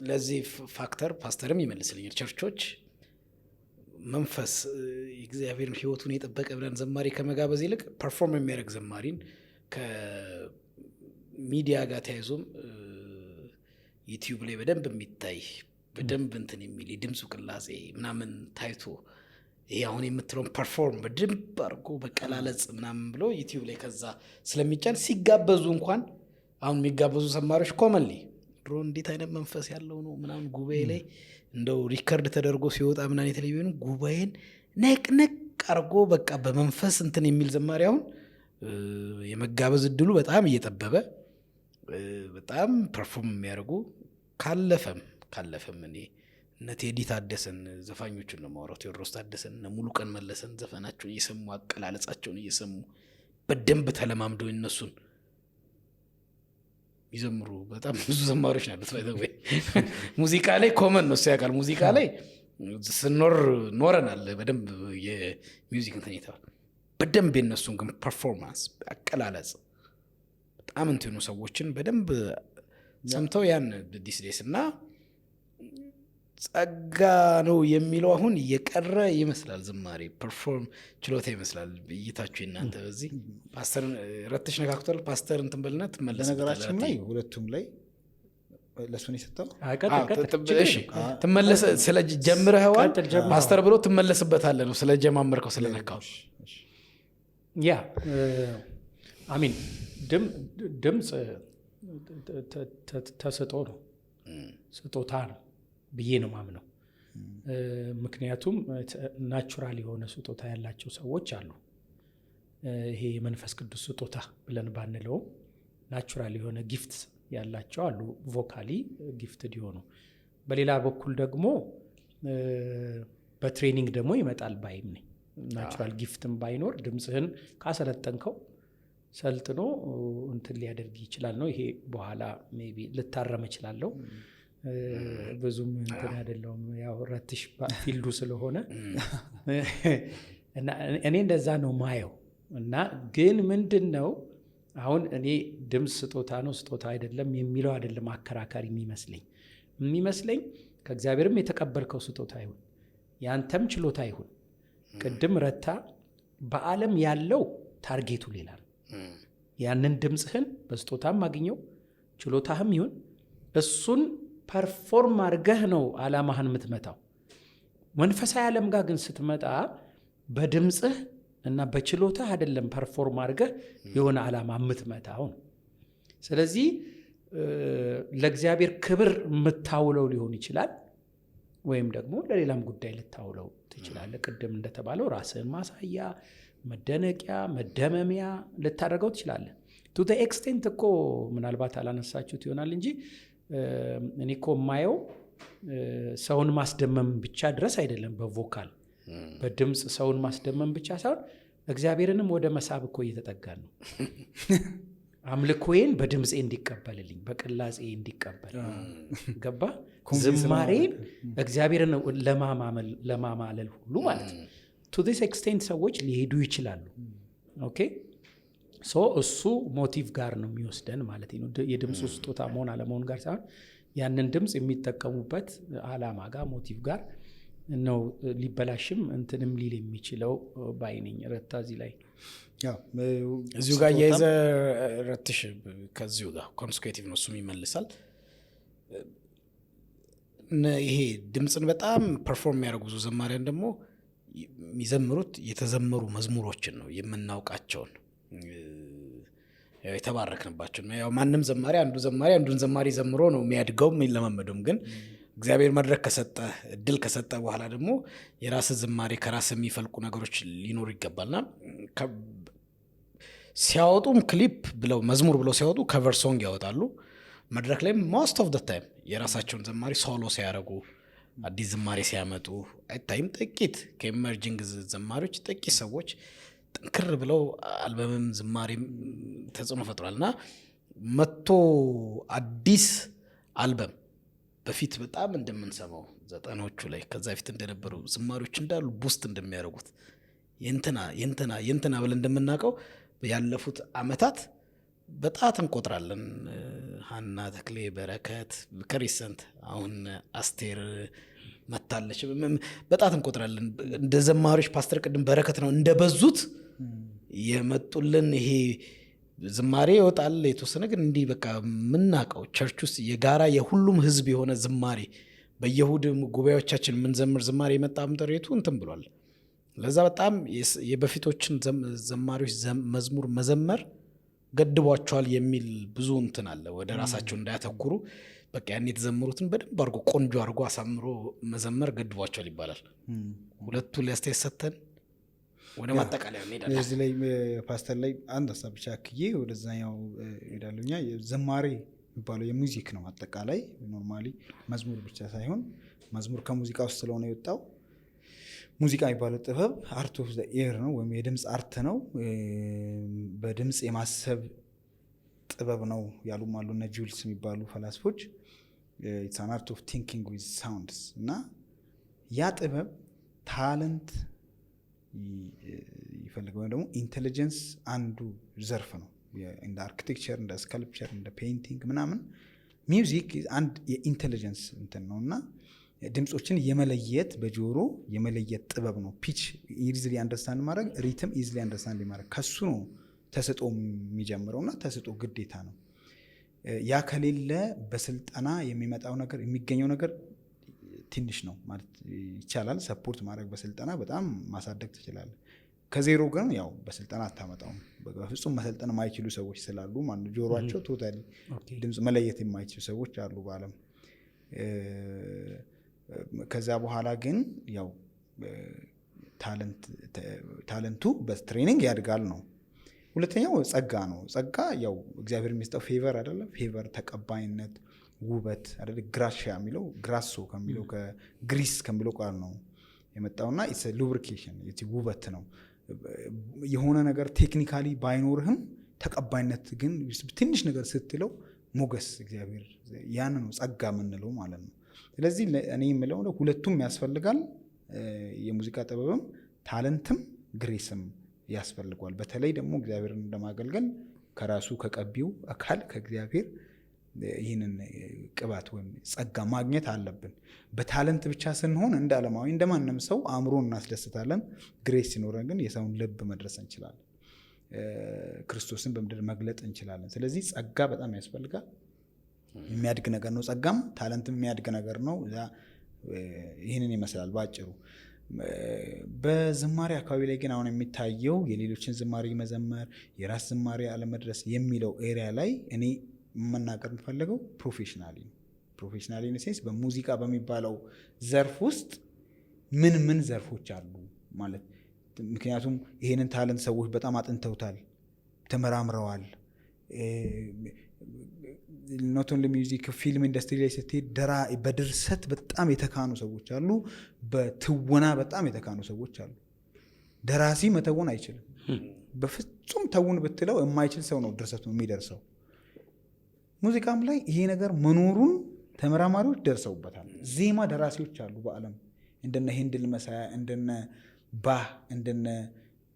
ለዚህ ፋክተር ፓስተርም ይመልስልኛል። ቸርቾች መንፈስ እግዚአብሔርን ሕይወቱን የጠበቀ ብለን ዘማሪ ከመጋበዝ ይልቅ ፐርፎርም የሚያደርግ ዘማሪን ከሚዲያ ጋር ተያይዞም ዩቲዩብ ላይ በደንብ የሚታይ በደንብ እንትን የሚል የድምፁ ቅላጼ ምናምን ታይቶ ይሄ አሁን የምትለውን ፐርፎርም በደንብ አድርጎ በቀላለጽ ምናምን ብሎ ዩቲዩብ ላይ ከዛ ስለሚጫን ሲጋበዙ እንኳን አሁን የሚጋበዙ ዘማሪዎች ኮመንሊ ድሮ እንዴት አይነት መንፈስ ያለው ነው ምናምን ጉባኤ ላይ እንደው ሪከርድ ተደርጎ ሲወጣ ምናምን የተለየ ነው ጉባኤን ነቅነቅ አድርጎ በቃ በመንፈስ እንትን የሚል ዘማሪ አሁን የመጋበዝ እድሉ በጣም እየጠበበ በጣም ፐርፎርም የሚያደርጉ ካለፈም እኔ እነ ቴዲ ታደሰን ዘፋኞቹን ነው የማወራው። ቴዎድሮስ ታደሰን እነ ሙሉቀን መለሰን ዘፈናቸውን እየሰሙ አቀላለጻቸውን እየሰሙ በደንብ ተለማምደው እነሱን ይዘምሩ በጣም ብዙ ዘማሪዎች ናሉት። ባይዘው ሙዚቃ ላይ ኮመን ነው ያውቃል። ሙዚቃ ላይ ኖረናል በደንብ የሚውዚክ እንትን ይተዋል በደንብ የነሱን ግን ፐርፎርማንስ አቀላለጽ በጣም እንትኑ ሰዎችን በደንብ ሰምተው ያን ዲስዴስ እና ጸጋ ነው የሚለው አሁን እየቀረ ይመስላል። ዝማሬ ፐርፎርም ችሎታ ይመስላል። እይታችሁ እናንተ በዚህ ፓስተር ረትሽ ነካክቷል። ፓስተር እንትን በልና ትመለስ። በነገራችን ላይ ሁለቱም ላይ ለሱን የሰጠው ትመለስ ስለ ጀምረኸዋል ፓስተር ብሎ ትመለስበታለህ ነው ስለ ጀማመርከው ስለነካው ያ አሚን ድምፅ ተሰጦ ነው ስጦታ ነው ብዬ ነው ማምነው። ምክንያቱም ናቹራል የሆነ ስጦታ ያላቸው ሰዎች አሉ። ይሄ የመንፈስ ቅዱስ ስጦታ ብለን ባንለውም ናቹራል የሆነ ጊፍት ያላቸው አሉ፣ ቮካሊ ጊፍትድ የሆኑ። በሌላ በኩል ደግሞ በትሬኒንግ ደግሞ ይመጣል ባይም ነኝ። ናቹራል ጊፍትም ባይኖር ድምፅህን ካሰለጠንከው ሰልጥኖ እንትን ሊያደርግ ይችላል ነው። ይሄ በኋላ ሜይ ቢ ልታረም እችላለሁ። ብዙም እንትን አይደለሁም፣ ያው ረትሽ ፊልዱ ስለሆነ እና እኔ እንደዛ ነው ማየው። እና ግን ምንድን ነው አሁን እኔ ድምፅ ስጦታ ነው ስጦታ አይደለም የሚለው አይደለም አከራካሪ የሚመስለኝ ከእግዚአብሔርም የተቀበልከው ስጦታ ይሁን ያንተም ችሎታ ይሁን። ቅድም ረታ በዓለም ያለው ታርጌቱ ሌላ ነው። ያንን ድምፅህን በስጦታም አግኘው ችሎታህም ይሁን እሱን ፐርፎርም አድርገህ ነው ዓላማህን የምትመታው። መንፈሳዊ ዓለም ጋር ግን ስትመጣ በድምፅህ እና በችሎታህ አይደለም ፐርፎርም አድርገህ የሆነ ዓላማ የምትመታው ነው። ስለዚህ ለእግዚአብሔር ክብር የምታውለው ሊሆን ይችላል፣ ወይም ደግሞ ለሌላም ጉዳይ ልታውለው ትችላለህ። ቅድም እንደተባለው ራስህን ማሳያ፣ መደነቂያ፣ መደመሚያ ልታደርገው ትችላለህ። ቱ ዘ ኤክስቴንት እኮ ምናልባት አላነሳችሁት ይሆናል እንጂ እኔ እኮ የማየው ሰውን ማስደመም ብቻ ድረስ አይደለም። በቮካል በድምፅ ሰውን ማስደመም ብቻ ሳይሆን እግዚአብሔርንም ወደ መሳብ እኮ እየተጠጋን ነው። አምልኮዬን በድምፄ እንዲቀበልልኝ በቅላጼ እንዲቀበል ገባ። ዝማሬን እግዚአብሔርን ለማማለል ሁሉ ማለት ነው። ቱ ዲስ ኤክስቴንት ሰዎች ሊሄዱ ይችላሉ። ኦኬ ሶ እሱ ሞቲቭ ጋር ነው የሚወስደን ማለት ነው። የድምፁ ስጦታ መሆን አለመሆን ጋር ሳይሆን ያንን ድምፅ የሚጠቀሙበት ዓላማ ጋር ሞቲቭ ጋር ነው ሊበላሽም እንትንም ሊል የሚችለው ባይነኝ። ረታ እዚህ ላይ እዚሁ ጋር የይዘ ረትሽ ከዚሁ ጋር ኮንስኩቲቭ ነው እሱም ይመልሳል። ይሄ ድምፅን በጣም ፐርፎርም የሚያደርጉ ብዙ ዘማሪያን ደግሞ የሚዘምሩት የተዘመሩ መዝሙሮችን ነው የምናውቃቸውን የተባረክንባቸውን። ያው ማንም ዘማሪ አንዱን ዘማሪ ዘምሮ ነው የሚያድገው የሚለማመደውም። ግን እግዚአብሔር መድረክ ከሰጠ እድል ከሰጠ በኋላ ደግሞ የራስ ዝማሬ ከራስ የሚፈልቁ ነገሮች ሊኖሩ ይገባልና ሲያወጡም ክሊፕ ብለው መዝሙር ብለው ሲያወጡ ከቨር ሶንግ ያወጣሉ። መድረክ ላይ ሞስት ኦፍ ደ ታይም የራሳቸውን ዘማሪ ሶሎ ሲያደርጉ አዲስ ዝማሬ ሲያመጡ አይታይም። ጥቂት ከኢመርጂንግ ዘማሪዎች ጥቂት ሰዎች ጥንክር ብለው አልበምም ዝማሬም ተጽዕኖ ፈጥሯል። እና መቶ አዲስ አልበም በፊት በጣም እንደምንሰማው ዘጠናዎቹ ላይ ከዛ ፊት እንደነበሩ ዝማሪዎች እንዳሉ ቡስት እንደሚያደርጉት የንትና ብለን እንደምናውቀው ያለፉት አመታት በጣት እንቆጥራለን። ሀና ተክሌ፣ በረከት ከሪሰንት አሁን አስቴር መታለች፣ በጣት እንቆጥራለን እንደ ዘማሪዎች። ፓስተር ቅድም በረከት ነው እንደበዙት የመጡልን። ይሄ ዝማሬ ይወጣል የተወሰነ፣ ግን እንዲህ በቃ የምናውቀው ቸርች ውስጥ የጋራ የሁሉም ህዝብ የሆነ ዝማሬ በየሁድ ጉባኤዎቻችን የምንዘምር ዝማሬ የመጣ ምጠሬቱ እንትን ብሏል። ለዛ በጣም የበፊቶችን ዘማሪዎች መዝሙር መዘመር ገድቧቸዋል የሚል ብዙ እንትን አለ። ወደ ራሳቸው እንዳያተኩሩ በቃ ያን የተዘምሩትን በደንብ አድርጎ ቆንጆ አድርጎ አሳምሮ መዘመር ገድቧቸዋል ይባላል። ሁለቱ ሊያስተያየት ሰተን ወደ ማጠቃለያ እንሄዳለን። እዚህ ላይ ፓስተር ላይ አንድ ሀሳብ ብቻ አክዬ ወደዛኛው ሄዳለኛ። ዝማሬ የሚባለው የሙዚክ ነው አጠቃላይ። ኖርማሊ መዝሙር ብቻ ሳይሆን መዝሙር ከሙዚቃ ውስጥ ስለሆነ የወጣው ሙዚቃ የሚባለው ጥበብ አርት ኦፍ ዘ ኤር ነው፣ ወይም የድምፅ አርት ነው። በድምፅ የማሰብ ጥበብ ነው ያሉም አሉ እነ ጁልስ የሚባሉ ፈላስፎች። ኢትስ አን አርት ኦፍ ቲንኪንግ ዊዝ ሳውንድስ። እና ያ ጥበብ ታለንት ይፈልገው ወይም ደግሞ ኢንቴሊጀንስ አንዱ ዘርፍ ነው። እንደ አርኪቴክቸር፣ እንደ ስካልፕቸር፣ እንደ ፔይንቲንግ ምናምን ሚውዚክ አንድ የኢንቴሊጀንስ እንትን ነው። እና ድምፆችን የመለየት በጆሮ የመለየት ጥበብ ነው። ፒች ኢዝሊ አንደርስታንድ ማድረግ፣ ሪትም ኢዝሊ አንደርስታንድ ማድረግ፣ ከሱ ነው ተሰጦ የሚጀምረው። እና ተሰጦ ግዴታ ነው። ያ ከሌለ በስልጠና የሚመጣው ነገር የሚገኘው ነገር ትንሽ ነው ማለት ይቻላል። ሰፖርት ማድረግ በስልጠና በጣም ማሳደግ ትችላለ። ከዜሮ ግን ያው በስልጠና አታመጣውም። በፍጹም መሰልጠን የማይችሉ ሰዎች ስላሉ ማለት ጆሮአቸው ቶታሊ ድምፅ መለየት የማይችሉ ሰዎች አሉ በዓለም። ከዛ በኋላ ግን ያው ታለንቱ በትሬኒንግ ያድጋል ነው። ሁለተኛው ጸጋ ነው። ጸጋ ያው እግዚአብሔር የሚሰጠው ፌቨር አይደለም። ፌቨር ተቀባይነት፣ ውበት አይደል? ግራሻ የሚለው ግራሶ ከሚለው ከግሪስ ከሚለው ቃል ነው የመጣውና ሉብሪኬሽን ውበት ነው። የሆነ ነገር ቴክኒካሊ ባይኖርህም ተቀባይነት ግን ትንሽ ነገር ስትለው ሞገስ እግዚአብሔር ያን ነው ጸጋ የምንለው ማለት ነው። ስለዚህ እኔ የምለው ሁለቱም ያስፈልጋል። የሙዚቃ ጥበብም ታለንትም ግሬስም ያስፈልጓል። በተለይ ደግሞ እግዚአብሔርን ለማገልገል ከራሱ ከቀቢው አካል ከእግዚአብሔር ይህንን ቅባት ወይም ጸጋ ማግኘት አለብን። በታለንት ብቻ ስንሆን እንደ ዓለማዊ እንደ ማንም ሰው አእምሮን እናስደስታለን። ግሬስ ሲኖረን ግን የሰውን ልብ መድረስ እንችላለን። ክርስቶስን በምድር መግለጥ እንችላለን። ስለዚህ ጸጋ በጣም ያስፈልጋል። የሚያድግ ነገር ነው። ጸጋም ታለንትም የሚያድግ ነገር ነው። ይህንን ይመስላል ባጭሩ። በዝማሬ አካባቢ ላይ ግን አሁን የሚታየው የሌሎችን ዝማሬ መዘመር፣ የራስ ዝማሬ አለመድረስ የሚለው ኤሪያ ላይ እኔ መናገር የምፈልገው ፕሮፌሽናሊ ሴንስ በሙዚቃ በሚባለው ዘርፍ ውስጥ ምን ዘርፎች አሉ ማለት። ምክንያቱም ይሄንን ታለንት ሰዎች በጣም አጥንተውታል፣ ተመራምረዋል። ኖት ኦንሊ ሚውዚክ ፊልም ኢንዱስትሪ ላይ ስትሄድ በድርሰት በጣም የተካኑ ሰዎች አሉ፣ በትወና በጣም የተካኑ ሰዎች አሉ። ደራሲ መተወን አይችልም። በፍጹም ተውን ብትለው የማይችል ሰው ነው ድርሰቱ የሚደርሰው። ሙዚቃም ላይ ይሄ ነገር መኖሩን ተመራማሪዎች ደርሰውበታል። ዜማ ደራሲዎች አሉ በዓለም እንደነ ሄንድል መሳያ፣ እንደነ ባህ፣ እንደነ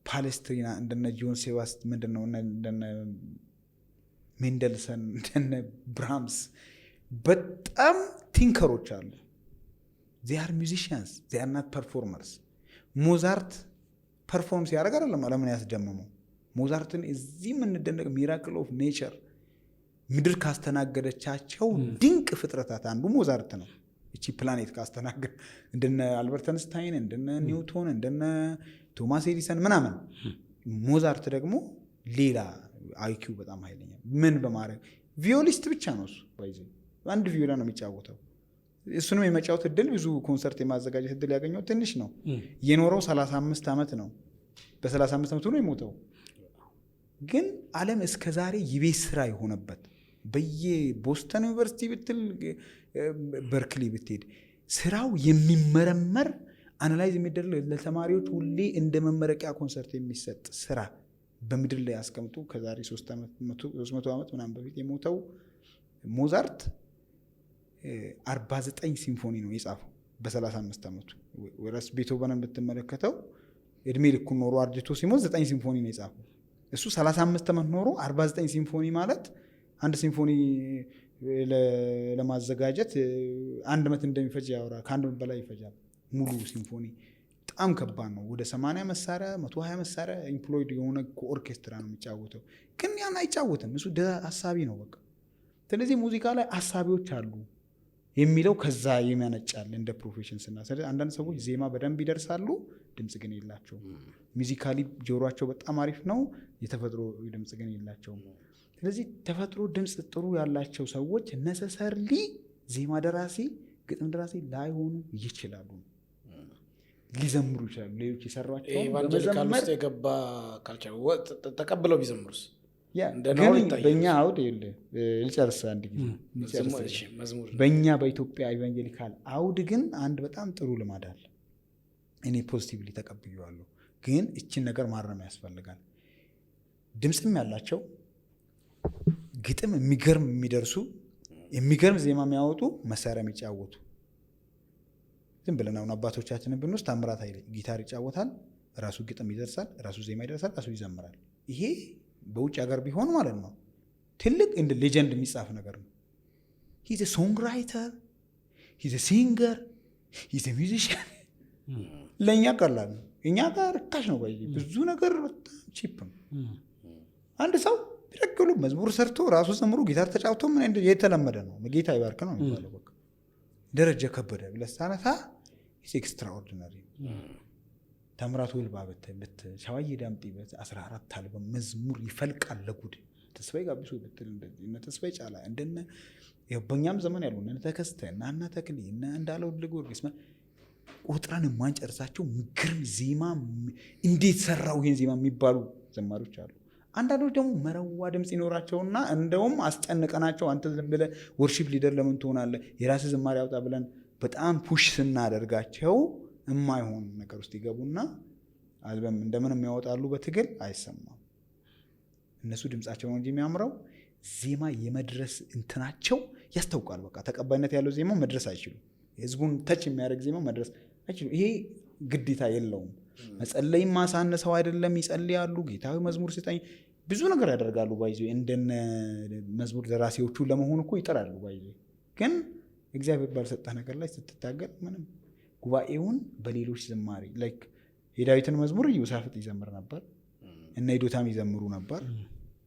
ፓሌስትሪና፣ እንደነ ጆን ሴባስት ምንድነው እንደነ ሜንደልሰን፣ እንደነ ብራምስ በጣም ቲንከሮች አሉ። ዚያር ሚዚሽያንስ ዚያር ናት ፐርፎርመርስ። ሞዛርት ፐርፎርም ሲያደርግ አይደለም ዓለምን ያስደመመው። ሞዛርትን እዚህ የምንደነቅ ሚራክል ኦፍ ኔቸር ምድር ካስተናገደቻቸው ድንቅ ፍጥረታት አንዱ ሞዛርት ነው። እቺ ፕላኔት ካስተናገደ እንደነ አልበርት አንስታይን፣ እንደነ ኒውቶን፣ እንደነ ቶማስ ኤዲሰን ምናምን። ሞዛርት ደግሞ ሌላ አይኪው በጣም ኃይለኛ ምን በማድረግ ቪዮሊስት ብቻ ነው እሱ። አንድ ቪዮላ ነው የሚጫወተው። እሱንም የመጫወት እድል ብዙ ኮንሰርት የማዘጋጀት እድል ያገኘው ትንሽ ነው። የኖረው 35 ዓመት ነው። በ35 ዓመቱ ነው የሞተው። ግን ዓለም እስከዛሬ የቤት ስራ የሆነበት በየቦስተን ዩኒቨርሲቲ ብትል በርክሊ ብትሄድ ስራው የሚመረመር አናላይዝ የሚደረግ ለተማሪዎች ሁሌ እንደ መመረቂያ ኮንሰርት የሚሰጥ ስራ በምድር ላይ ያስቀምጡ። ከዛሬ 300 ዓመት ምናምን በፊት የሞተው ሞዛርት 49 ሲምፎኒ ነው የጻፈው በ35 ዓመቱ። ወይስ ቤቶቨንን ብትመለከተው እድሜ ልኩን ኖሮ አርጅቶ ሲሞት 9 ሲምፎኒ ነው የጻፈው። እሱ 35 ዓመት ኖሮ 49 ሲምፎኒ ማለት አንድ ሲምፎኒ ለማዘጋጀት 1 ዓመት እንደሚፈጅ ያወራል። ከ1 ዓመት በላይ ይፈጃል ሙሉ ሲምፎኒ። በጣም ከባድ ነው። ወደ 80 መሳሪያ 120 መሳሪያ ኢምፕሎይድ የሆነ ኦርኬስትራ ነው የሚጫወተው። ግን ያን አይጫወትም። እሱ ሀሳቢ ነው በቃ። ስለዚህ ሙዚቃ ላይ ሀሳቢዎች አሉ የሚለው ከዛ የሚያነጫል እንደ ፕሮፌሽን ስናሰደ። አንዳንድ ሰዎች ዜማ በደንብ ይደርሳሉ፣ ድምፅ ግን የላቸውም። ሙዚካሊ ጆሯቸው በጣም አሪፍ ነው፣ የተፈጥሮ ድምፅ ግን የላቸውም። ስለዚህ ተፈጥሮ ድምፅ ጥሩ ያላቸው ሰዎች ነሰሰርሊ ዜማ ደራሲ፣ ግጥም ደራሲ ላይሆኑ ይችላሉ። ሊዘምሩ ይችላሉ። ሌሎች የሰሯቸው ኢቫንጀሊካል ውስጥ የገባ ካልቸር ተቀብለው ቢዘምሩስ? በእኛ አውድ ልጨርስ አንድ ጊዜ በእኛ በኢትዮጵያ ኢቫንጀሊካል አውድ ግን አንድ በጣም ጥሩ ልማድ አለ። እኔ ፖዚቲቭሊ ተቀብዬዋለሁ። ግን እችን ነገር ማረም ያስፈልጋል። ድምፅም ያላቸው ግጥም የሚገርም የሚደርሱ የሚገርም ዜማ የሚያወጡ መሳሪያ የሚጫወቱ ዝም ብለን አሁን አባቶቻችንን ብንወስድ ታምራት ኃይሌ ጊታር ይጫወታል፣ ራሱ ግጥም ይደርሳል፣ ራሱ ዜማ ይደርሳል፣ ራሱ ይዘምራል። ይሄ በውጭ ሀገር ቢሆን ማለት ነው ትልቅ እንደ ሌጀንድ የሚጻፍ ነገር ነው። ሂዝ ሶንግ ራይተር፣ ሂዝ ሲንገር፣ ሂዝ ሚዚሽያን። ለእኛ ቀላል ነው፣ እኛ ጋር ርካሽ ነው። ብዙ ነገር በጣም ቺፕ ነው። አንድ ሰው ቢረግሉ መዝሙር ሰርቶ ራሱ ዘምሮ ጊታር ተጫውቶ ምን የተለመደ ነው። ጌታ ይባርክ ነው የሚባለው። በቃ ደረጀ ከበደ ብለህ ስታነሳ ኤክስትራኦርዲናሪ ተምራት ውልባ ብትል ሸዋዬ ዳምጤ 14 አልበም መዝሙር ይፈልቃል ለጉድ። ተስፋዬ ጋቢሶ ብትል እነ ተስፋዬ ጫላ እንደነ በእኛም ዘመን ያሉ እነ ተከስተ እና እነ ተክሌ እና እንዳለው ለጊዮርጊስ ቁጥረን የማንጨርሳቸው ግርም ዜማ እንዴት ሰራው ይሄን ዜማ የሚባሉ ዘማሪዎች አሉ። አንዳንዶች ደግሞ መረዋ ድምፅ ይኖራቸውና እንደውም አስጨንቀናቸው አንተ ዝም ብለህ ወርሺፕ ሊደር ለምን ትሆናለህ የራስህ ዝማሬ ያውጣ ብለን በጣም ፑሽ ስናደርጋቸው የማይሆን ነገር ውስጥ ይገቡና አልበም እንደምንም ያወጣሉ። በትግል አይሰማም። እነሱ ድምጻቸው ነው እንጂ የሚያምረው ዜማ የመድረስ እንትናቸው ያስታውቃል። በቃ ተቀባይነት ያለው ዜማ መድረስ አይችሉም። ህዝቡን ተች የሚያደርግ ዜማ መድረስ አይችሉም። ይሄ ግዴታ የለውም። መጸለይም ማሳነሰው አይደለም። ይጸልያሉ፣ ጌታዊ መዝሙር ስጠኝ፣ ብዙ ነገር ያደርጋሉ። ባይዞ እንደነ መዝሙር ደራሲዎቹ ለመሆን እኮ ይጥራሉ። ባይዞ ግን እግዚአብሔር ባልሰጠህ ነገር ላይ ስትታገል ምንም ጉባኤውን በሌሎች ዝማሬ ላይክ የዳዊትን መዝሙር ኢዮሳፍጥ ይዘምር ነበር እና ዶታም ይዘምሩ ነበር።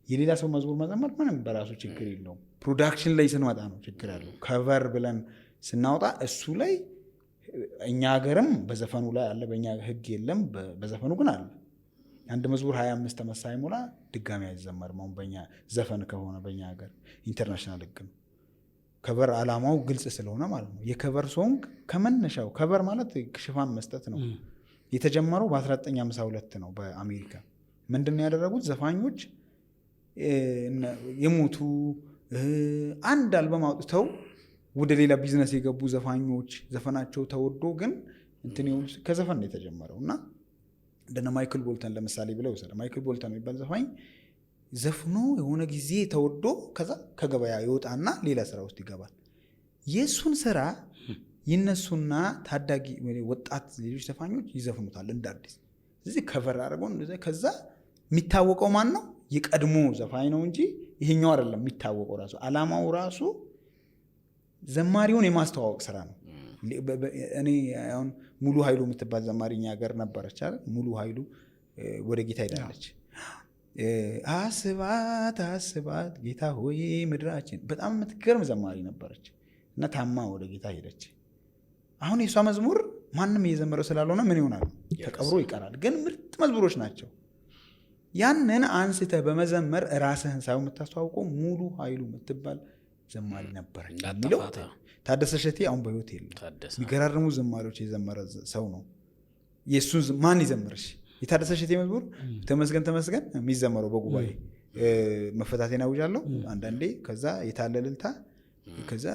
የሌላ ሰው መዝሙር መዘመር ምንም በራሱ ችግር የለውም። ፕሮዳክሽን ላይ ስንመጣ ነው ችግር ያለው። ከቨር ብለን ስናወጣ እሱ ላይ እኛ ሀገርም በዘፈኑ ላይ አለ፣ በእኛ ህግ የለም፣ በዘፈኑ ግን አለ። አንድ መዝሙር 25 ዓመት ሳይሞላ ድጋሚ አይዘመርም። አሁን በእኛ ዘፈን ከሆነ በእኛ ሀገር ኢንተርናሽናል ህግ ነው። ከቨር ዓላማው ግልጽ ስለሆነ ማለት ነው። የከቨር ሶንግ ከመነሻው ከቨር ማለት ሽፋን መስጠት ነው። የተጀመረው በ1952 ነው በአሜሪካ። ምንድን ነው ያደረጉት? ዘፋኞች የሞቱ አንድ አልበም አውጥተው ወደ ሌላ ቢዝነስ የገቡ ዘፋኞች ዘፈናቸው ተወዶ ግን እንትን ከዘፈን ነው የተጀመረው እና እንደነ ማይክል ቦልተን ለምሳሌ ብለው ይወሰደ። ማይክል ቦልተን የሚባል ዘፋኝ ዘፍኖ የሆነ ጊዜ ተወዶ ከዛ ከገበያ ይወጣና ሌላ ስራ ውስጥ ይገባል። የእሱን ስራ ይነሱና ታዳጊ ወጣት ሌሎች ዘፋኞች ይዘፍኑታል እንደ አዲስ። ስለዚህ ከቨር አድርገው ከዛ የሚታወቀው ማን ነው? የቀድሞ ዘፋኝ ነው እንጂ ይሄኛው አይደለም የሚታወቀው። ራሱ አላማው ራሱ ዘማሪውን የማስተዋወቅ ስራ ነው። እኔ አሁን ሙሉ ኃይሉ የምትባል ዘማሪ እኛ ሀገር ነበረች አይደል? ሙሉ ኃይሉ ወደ ጌታ ሄዳለች። አስባት አስባት ጌታ ሆይ ምድራችን፣ በጣም የምትገርም ዘማሪ ነበረች እና ታማ ወደ ጌታ ሄደች። አሁን የእሷ መዝሙር ማንም እየዘመረው ስላልሆነ ምን ይሆናል? ተቀብሮ ይቀራል። ግን ምርጥ መዝሙሮች ናቸው። ያንን አንስተ በመዘመር ራስህን ሳይሆን የምታስተዋውቀው ሙሉ ኃይሉ የምትባል ዘማሪ ነበረች የሚለው ታደሰ እሸቴ አሁን በህይወት የለም። የሚገራርሙ ዘማሪዎች የዘመረ ሰው ነው። የእሱን ማን ይዘምርሽ? የታደሰ እሸቴ መዝሙር ተመስገን ተመስገን የሚዘመረው በጉባኤ መፈታቴን አውጃለሁ አንዳንዴ፣ ከዛ የታለ እልልታ፣ ከዛ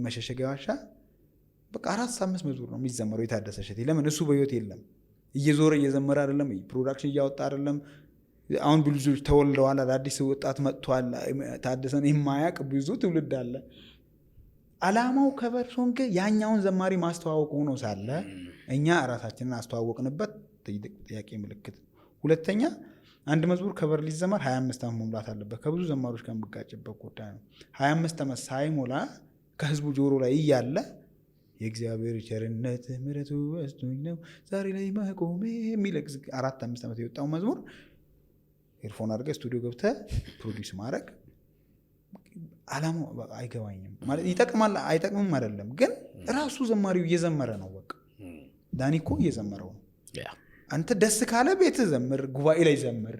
መሸሸጊያ ዋሻ፣ በቃ 4-5 መዝሙር ነው የሚዘመረው የታደሰ እሸቴ። ለምን? እሱ በህይወት የለም። እየዞረ እየዘመረ አይደለም፣ ፕሮዳክሽን እያወጣ አይደለም። አሁን ብዙ ልጆች ተወልደዋል፣ አዳዲስ ወጣት መጥቷል። ታደሰን የማያውቅ ብዙ ትውልድ አለ። አላማው ከቨር ሶንግ ያኛውን ዘማሪ ማስተዋወቅ ሆኖ ሳለ እኛ ራሳችንን አስተዋወቅንበት ጥያቄ ምልክት። ሁለተኛ አንድ መዝሙር ከቨር ሊዘመር 25 ዓመት መሙላት አለበት። ከብዙ ዘማሪዎች ጋር የምጋጭበት ጉዳይ ነው። 25 ዓመት ሳይሞላ ከህዝቡ ጆሮ ላይ እያለ የእግዚአብሔር ቸርነት ምሕረቱ በዝቶኝ ነው ዛሬ ላይ መቆሜ የሚል 4-5 ዓመት የወጣው መዝሙር ኤርፎን አድርገህ ስቱዲዮ ገብተህ ፕሮዲውስ ማድረግ አላማው አይገባኝም። ማለት ይጠቅማል አይጠቅምም አይደለም፣ ግን ራሱ ዘማሪው እየዘመረ ነው። በቃ ዳኒ እኮ እየዘመረው ነው። አንተ ደስ ካለ ቤት ዘምር፣ ጉባኤ ላይ ዘምር።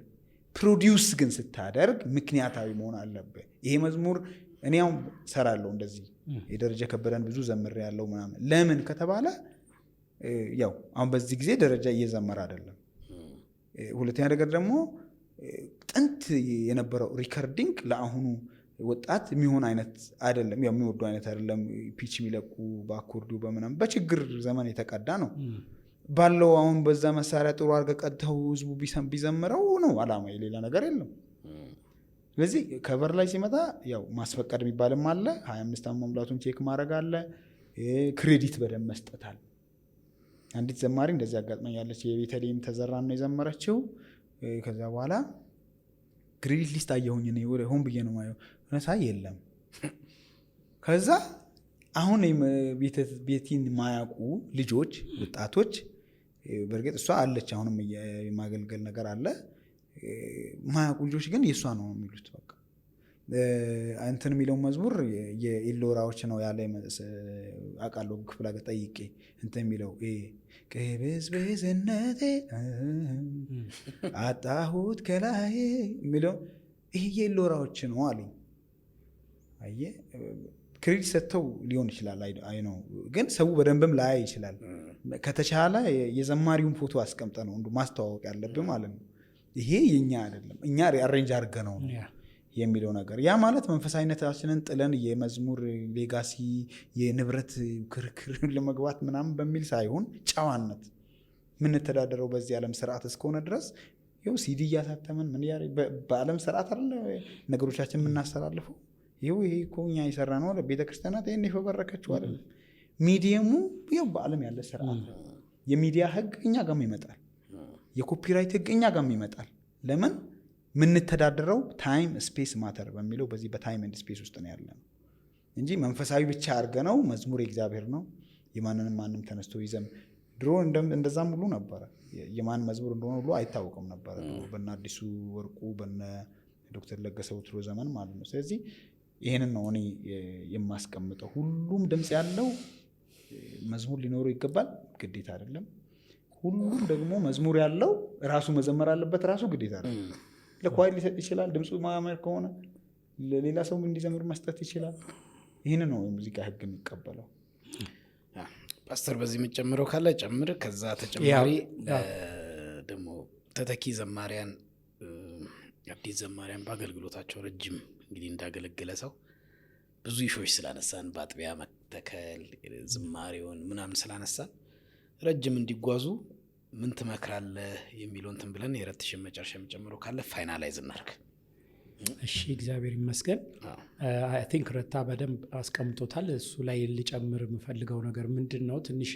ፕሮዲውስ ግን ስታደርግ ምክንያታዊ መሆን አለብህ። ይሄ መዝሙር እኔ አሁን ሰራለሁ እንደዚህ የደረጀ ከበደን ብዙ ዘምር ያለው ምናምን ለምን ከተባለ ያው አሁን በዚህ ጊዜ ደረጃ እየዘመረ አይደለም። ሁለተኛ ነገር ደግሞ ጥንት የነበረው ሪከርዲንግ ለአሁኑ ወጣት የሚሆን አይነት አይደለም። ያው የሚወዱ አይነት አይደለም። ፒች የሚለቁ በአኮርዱ በምናምን በችግር ዘመን የተቀዳ ነው ባለው። አሁን በዛ መሳሪያ ጥሩ አድርገህ ቀድተው ህዝቡ ቢዘምረው ነው አላማ፣ የሌላ ነገር የለም። ስለዚህ ከቨር ላይ ሲመጣ ያው ማስፈቀድ የሚባልም አለ። 25 ዓመት መሙላቱን ቼክ ማድረግ አለ። ክሬዲት በደንብ መስጠታል። አንዲት ዘማሪ እንደዚህ አጋጥመኛለች። የቤተልሔም ተዘራን ነው የዘመረችው። ከዛ በኋላ ክሬዲት ሊስት አየሁኝ እኔ ሆን ብዬ ነው ማየው፣ እውነታ የለም። ከዛ አሁን ቤቲን ማያውቁ ልጆች ወጣቶች፣ በእርግጥ እሷ አለች አሁንም የማገልገል ነገር አለ። ማያውቁ ልጆች ግን የእሷ ነው የሚሉት። በቃ እንትን የሚለውን መዝሙር የኢሎራዎች ነው ያለ አውቃለሁ። ክፍል አገር ጠይቄ እንትን የሚለው ቅብዝብዝነቴ አጣሁት ከላይ የሚለው ይሄ የኢሎራዎች ነው አሉኝ። አየህ ክሬዲት ሰጥተው ሊሆን ይችላል። አይ ነው ግን ሰው በደንብም ላይ ይችላል። ከተቻለ የዘማሪውን ፎቶ አስቀምጠ ነው ማስተዋወቅ ያለብን ማለት ነው። ይሄ የኛ አይደለም፣ እኛ አሬንጅ አድርገነው ነው የሚለው ነገር። ያ ማለት መንፈሳዊነታችንን ጥለን የመዝሙር ሌጋሲ የንብረት ክርክር ለመግባት ምናምን በሚል ሳይሆን ጨዋነት የምንተዳደረው በዚህ ዓለም ስርዓት እስከሆነ ድረስ ይኸው ሲዲ እያሳተምን ምን በዓለም ስርዓት አለ ነገሮቻችን የምናስተላልፈው። ይኸው ይሄ እኮ እኛ የሰራ ነው አለ ቤተክርስቲያናት ይህን የፈበረከችው አይደለም። ሚዲየሙ ይኸው በዓለም ያለ ስርዓት ነው። የሚዲያ ህግ እኛ ጋርም ይመጣል። የኮፒራይት ህግ እኛ ጋርም ይመጣል። ለምን የምንተዳደረው ታይም ስፔስ ማተር በሚለው በዚህ በታይም ኤንድ ስፔስ ውስጥ ነው ያለነው እንጂ መንፈሳዊ ብቻ አድርገነው መዝሙር የእግዚአብሔር ነው የማንንም ማንም ተነስቶ ይዘም ድሮ እንደዛም ሁሉ ነበረ። የማን መዝሙር እንደሆነ ሁሉ አይታወቅም ነበረ በእነ አዲሱ ወርቁ በእነ ዶክተር ለገሰ ውትሮ ዘመን ማለት ነው። ስለዚህ ይህንን ነው እኔ የማስቀምጠው። ሁሉም ድምፅ ያለው መዝሙር ሊኖረው ይገባል፣ ግዴታ አይደለም። ሁሉም ደግሞ መዝሙር ያለው ራሱ መዘመር አለበት፣ ራሱ ግዴታ አይደለም። ለኳይር ሊሰጥ ይችላል፣ ድምፁ ማመር ከሆነ ለሌላ ሰው እንዲዘምር መስጠት ይችላል። ይህን ነው የሙዚቃ ህግ የሚቀበለው። ፓስተር በዚህ የምጨምረው ካለ ጨምር። ከዛ ተጨማሪ ደግሞ ተተኪ ዘማሪያን አዲስ ዘማሪያን በአገልግሎታቸው ረጅም እንግዲህ እንዳገለገለ ሰው ብዙ ይሾች ስላነሳን በአጥቢያ መተከል ዝማሬውን ምናምን ስላነሳን ረጅም እንዲጓዙ ምን ትመክራለህ የሚለውን እንትን ብለን የረትሽን መጨረሻ የምጨምረው ካለ ፋይናላይዝ እናድርግ። እሺ እግዚአብሔር ይመስገን። አይ ቲንክ ረታ በደንብ አስቀምጦታል። እሱ ላይ ልጨምር የምፈልገው ነገር ምንድን ነው፣ ትንሽ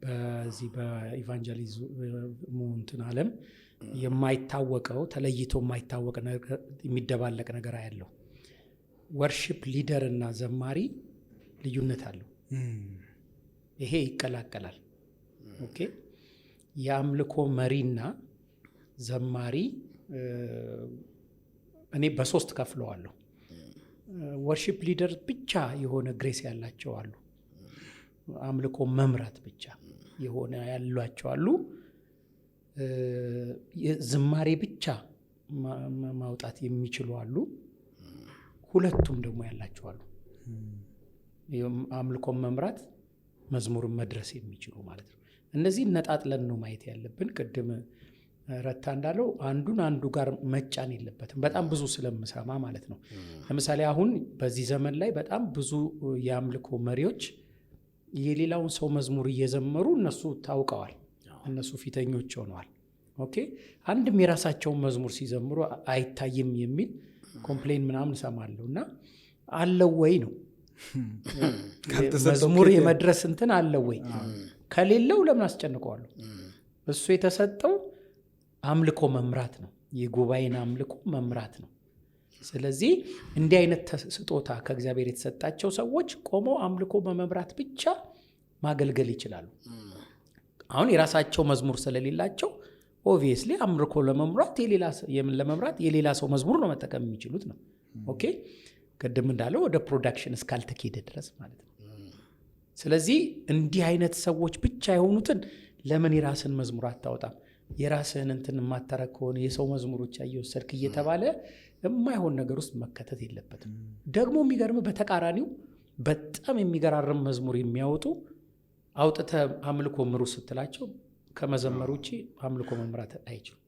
በዚህ በኢቫንጀሊዝሙ እንትን ዓለም የማይታወቀው ተለይቶ የማይታወቅ የሚደባለቅ ነገር ያለው ወርሺፕ ሊደር እና ዘማሪ ልዩነት አለው። ይሄ ይቀላቀላል። ኦኬ የአምልኮ መሪና ዘማሪ እኔ በሶስት ከፍለዋለሁ። ወርሺፕ ሊደር ብቻ የሆነ ግሬስ ያላቸው አሉ። አምልኮ መምራት ብቻ የሆነ ያሏቸው አሉ። ዝማሬ ብቻ ማውጣት የሚችሉ አሉ። ሁለቱም ደግሞ ያላቸው አሉ። አምልኮ መምራት፣ መዝሙርን መድረስ የሚችሉ ማለት ነው። እነዚህ ነጣጥለን ነው ማየት ያለብን። ቅድም ረታ እንዳለው አንዱን አንዱ ጋር መጫን የለበትም። በጣም ብዙ ስለምሰማ ማለት ነው። ለምሳሌ አሁን በዚህ ዘመን ላይ በጣም ብዙ የአምልኮ መሪዎች የሌላውን ሰው መዝሙር እየዘመሩ እነሱ ታውቀዋል፣ እነሱ ፊተኞች ሆነዋል። ኦኬ አንድም የራሳቸውን መዝሙር ሲዘምሩ አይታይም የሚል ኮምፕሌን ምናምን እሰማለሁ። እና አለው ወይ ነው መዝሙር የመድረስ እንትን አለው ወይ? ከሌለው ለምን አስጨንቀዋለሁ? እሱ የተሰጠው አምልኮ መምራት ነው፣ የጉባኤን አምልኮ መምራት ነው። ስለዚህ እንዲህ አይነት ስጦታ ከእግዚአብሔር የተሰጣቸው ሰዎች ቆመው አምልኮ በመምራት ብቻ ማገልገል ይችላሉ። አሁን የራሳቸው መዝሙር ስለሌላቸው ኦብቪየስሊ አምልኮ ለመምራት የሌላ ሰው መዝሙር ነው መጠቀም የሚችሉት ነው። ኦኬ ቅድም እንዳለው ወደ ፕሮዳክሽን እስካልተኬደ ድረስ ማለት ነው። ስለዚህ እንዲህ አይነት ሰዎች ብቻ የሆኑትን ለምን የራስን መዝሙር አታወጣም? የራስህን እንትን የማታረግ ከሆነ የሰው መዝሙሮች እየወሰድክ እየተባለ የማይሆን ነገር ውስጥ መከተት የለበትም። ደግሞ የሚገርም በተቃራኒው በጣም የሚገራርም መዝሙር የሚያወጡ አውጥተህ አምልኮ ምሩ ስትላቸው ከመዘመር ውጭ አምልኮ መምራት አይችሉም።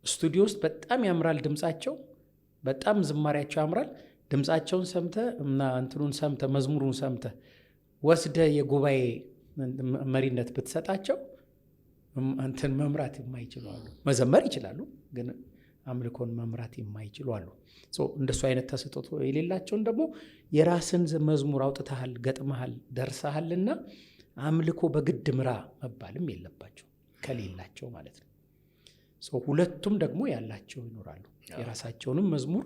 ስቱዲዮ ውስጥ በጣም ያምራል ድምፃቸው፣ በጣም ዝማሪያቸው ያምራል። ድምፃቸውን ሰምተህ እና እንትኑን ሰምተህ መዝሙሩን ሰምተህ ወስደህ የጉባኤ መሪነት ብትሰጣቸው እንትን መምራት የማይችሉ አሉ። መዘመር ይችላሉ፣ ግን አምልኮን መምራት የማይችሉ አሉ። እንደሱ አይነት ተሰጥቶ የሌላቸውን ደግሞ የራስን መዝሙር አውጥተሃል፣ ገጥመሃል፣ ደርሰሃልና አምልኮ በግድ ምራ መባልም የለባቸው ከሌላቸው ማለት ነው። ሁለቱም ደግሞ ያላቸው ይኖራሉ። የራሳቸውንም መዝሙር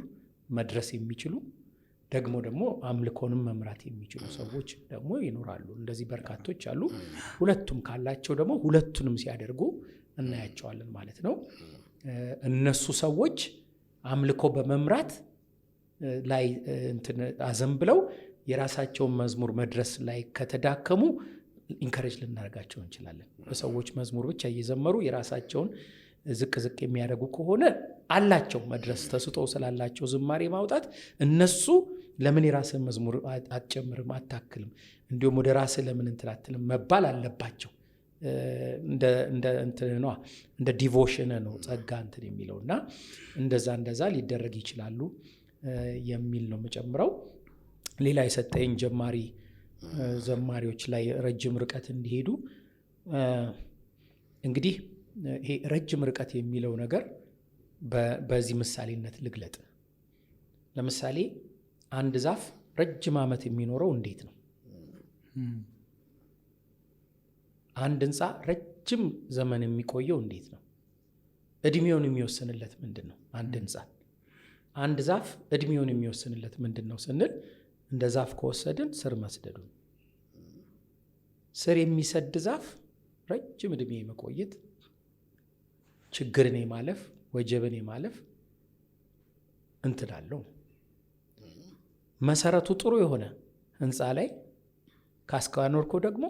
መድረስ የሚችሉ ደግሞ አምልኮንም መምራት የሚችሉ ሰዎች ደግሞ ይኖራሉ። እንደዚህ በርካቶች አሉ። ሁለቱም ካላቸው ደግሞ ሁለቱንም ሲያደርጉ እናያቸዋለን ማለት ነው። እነሱ ሰዎች አምልኮ በመምራት ላይ አዘንብለው የራሳቸውን መዝሙር መድረስ ላይ ከተዳከሙ ኢንከሬጅ ልናደርጋቸው እንችላለን። በሰዎች መዝሙር ብቻ እየዘመሩ የራሳቸውን ዝቅ የሚያደርጉ ከሆነ አላቸው መድረስ ተስጦ ስላላቸው ዝማሬ ማውጣት፣ እነሱ ለምን የራስን መዝሙር አትጨምርም አታክልም፣ እንዲሁም ወደ ራስህ ለምን እንትላትልም መባል አለባቸው። እንደ ዲቮሽን ነው ጸጋ እንትን የሚለው እና እንደዛ ሊደረግ ይችላሉ የሚል ነው የምጨምረው። ሌላ የሰጠኝ ጀማሪ ዘማሪዎች ላይ ረጅም ርቀት እንዲሄዱ እንግዲህ ይሄ ረጅም ርቀት የሚለው ነገር በዚህ ምሳሌነት ልግለጥ። ለምሳሌ አንድ ዛፍ ረጅም ዓመት የሚኖረው እንዴት ነው? አንድ ህንፃ ረጅም ዘመን የሚቆየው እንዴት ነው? እድሜውን የሚወስንለት ምንድን ነው? አንድ ህንፃ፣ አንድ ዛፍ እድሜውን የሚወስንለት ምንድን ነው ስንል እንደ ዛፍ ከወሰድን ስር መስደዱን። ስር የሚሰድ ዛፍ ረጅም እድሜ የመቆየት ችግርን የማለፍ ወጀብን የማለፍ እንትላለው። መሰረቱ ጥሩ የሆነ ህንፃ ላይ ካስካኖርኮ ደግሞ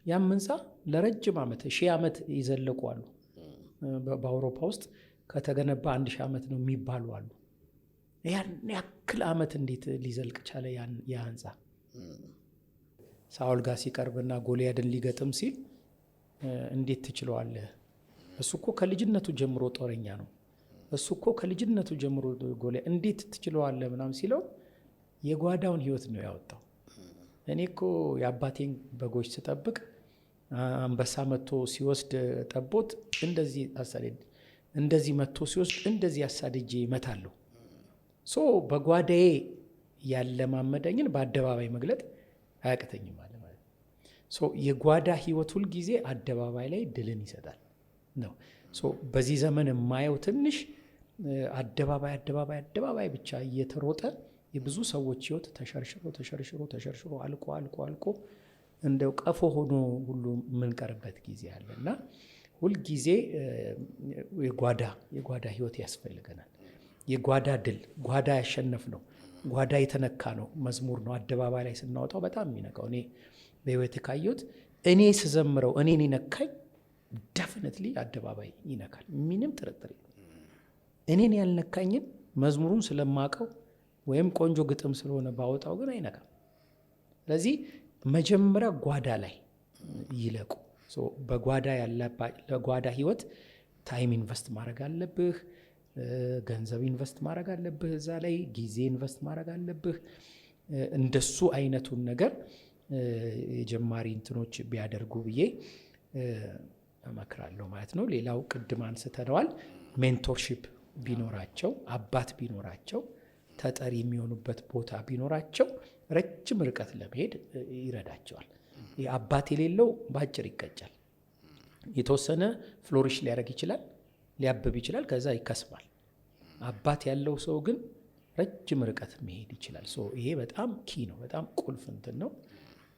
ያም ህንፃ ለረጅም ዓመት 1000 ዓመት ይዘለቁ አሉ። በአውሮፓ ውስጥ ከተገነባ 1000 ዓመት ነው የሚባሉ አሉ። ያን ያክል ዓመት እንዴት ሊዘልቅ ቻለ ያ ህንፃ? ሳኦል ጋር ሲቀርብና ጎልያድን ሊገጥም ሲል እንዴት ትችለዋለህ? እሱ እኮ ከልጅነቱ ጀምሮ ጦረኛ ነው። እሱ እኮ ከልጅነቱ ጀምሮ ጎልያድ እንዴት ትችለዋለህ ምናምን ሲለው የጓዳውን ህይወት ነው ያወጣው። እኔ እኮ የአባቴን በጎች ስጠብቅ አንበሳ መጥቶ ሲወስድ ጠቦት እንደዚህ መጥቶ ሲወስድ እንደዚህ አሳድጄ እመታለሁ። በጓዳዬ ያለማመደኝን በአደባባይ መግለጥ አያቅተኝም ማለት ነው። የጓዳ ህይወት ሁልጊዜ አደባባይ ላይ ድልን ይሰጣል ነው። በዚህ ዘመን የማየው ትንሽ አደባባይ ብቻ እየተሮጠ የብዙ ሰዎች ህይወት ተሸርሽሮ አልቆ እንደው ቀፎ ሆኖ ሁሉ የምንቀርበት ጊዜ አለ እና ሁልጊዜ የጓዳ ህይወት ያስፈልገናል። የጓዳ ድል፣ ጓዳ ያሸነፍ ነው፣ ጓዳ የተነካ ነው መዝሙር ነው አደባባይ ላይ ስናወጣው በጣም የሚነካው። እኔ በህይወት ካየሁት እኔ ስዘምረው እኔን ይነካኝ ደፍነትሊ አደባባይ ይነካል፣ ምንም ጥርጥር። እኔን ያልነካኝን መዝሙሩን ስለማቀው ወይም ቆንጆ ግጥም ስለሆነ ባወጣው ግን አይነካም። ስለዚህ መጀመሪያ ጓዳ ላይ ይለቁ። በጓዳ ለጓዳ ህይወት ታይም ኢንቨስት ማድረግ አለብህ፣ ገንዘብ ኢንቨስት ማድረግ አለብህ፣ እዛ ላይ ጊዜ ኢንቨስት ማድረግ አለብህ። እንደሱ አይነቱን ነገር የጀማሪ እንትኖች ቢያደርጉ ብዬ እመክራለሁ ማለት ነው። ሌላው ቅድም አንስተነዋል፣ ሜንቶርሺፕ ቢኖራቸው፣ አባት ቢኖራቸው፣ ተጠሪ የሚሆኑበት ቦታ ቢኖራቸው ረጅም ርቀት ለመሄድ ይረዳቸዋል። አባት የሌለው በአጭር ይቀጫል። የተወሰነ ፍሎሪሽ ሊያደርግ ይችላል፣ ሊያብብ ይችላል፣ ከዛ ይከስማል። አባት ያለው ሰው ግን ረጅም ርቀት መሄድ ይችላል። ይሄ በጣም ኪ ነው፣ በጣም ቁልፍ እንትን ነው።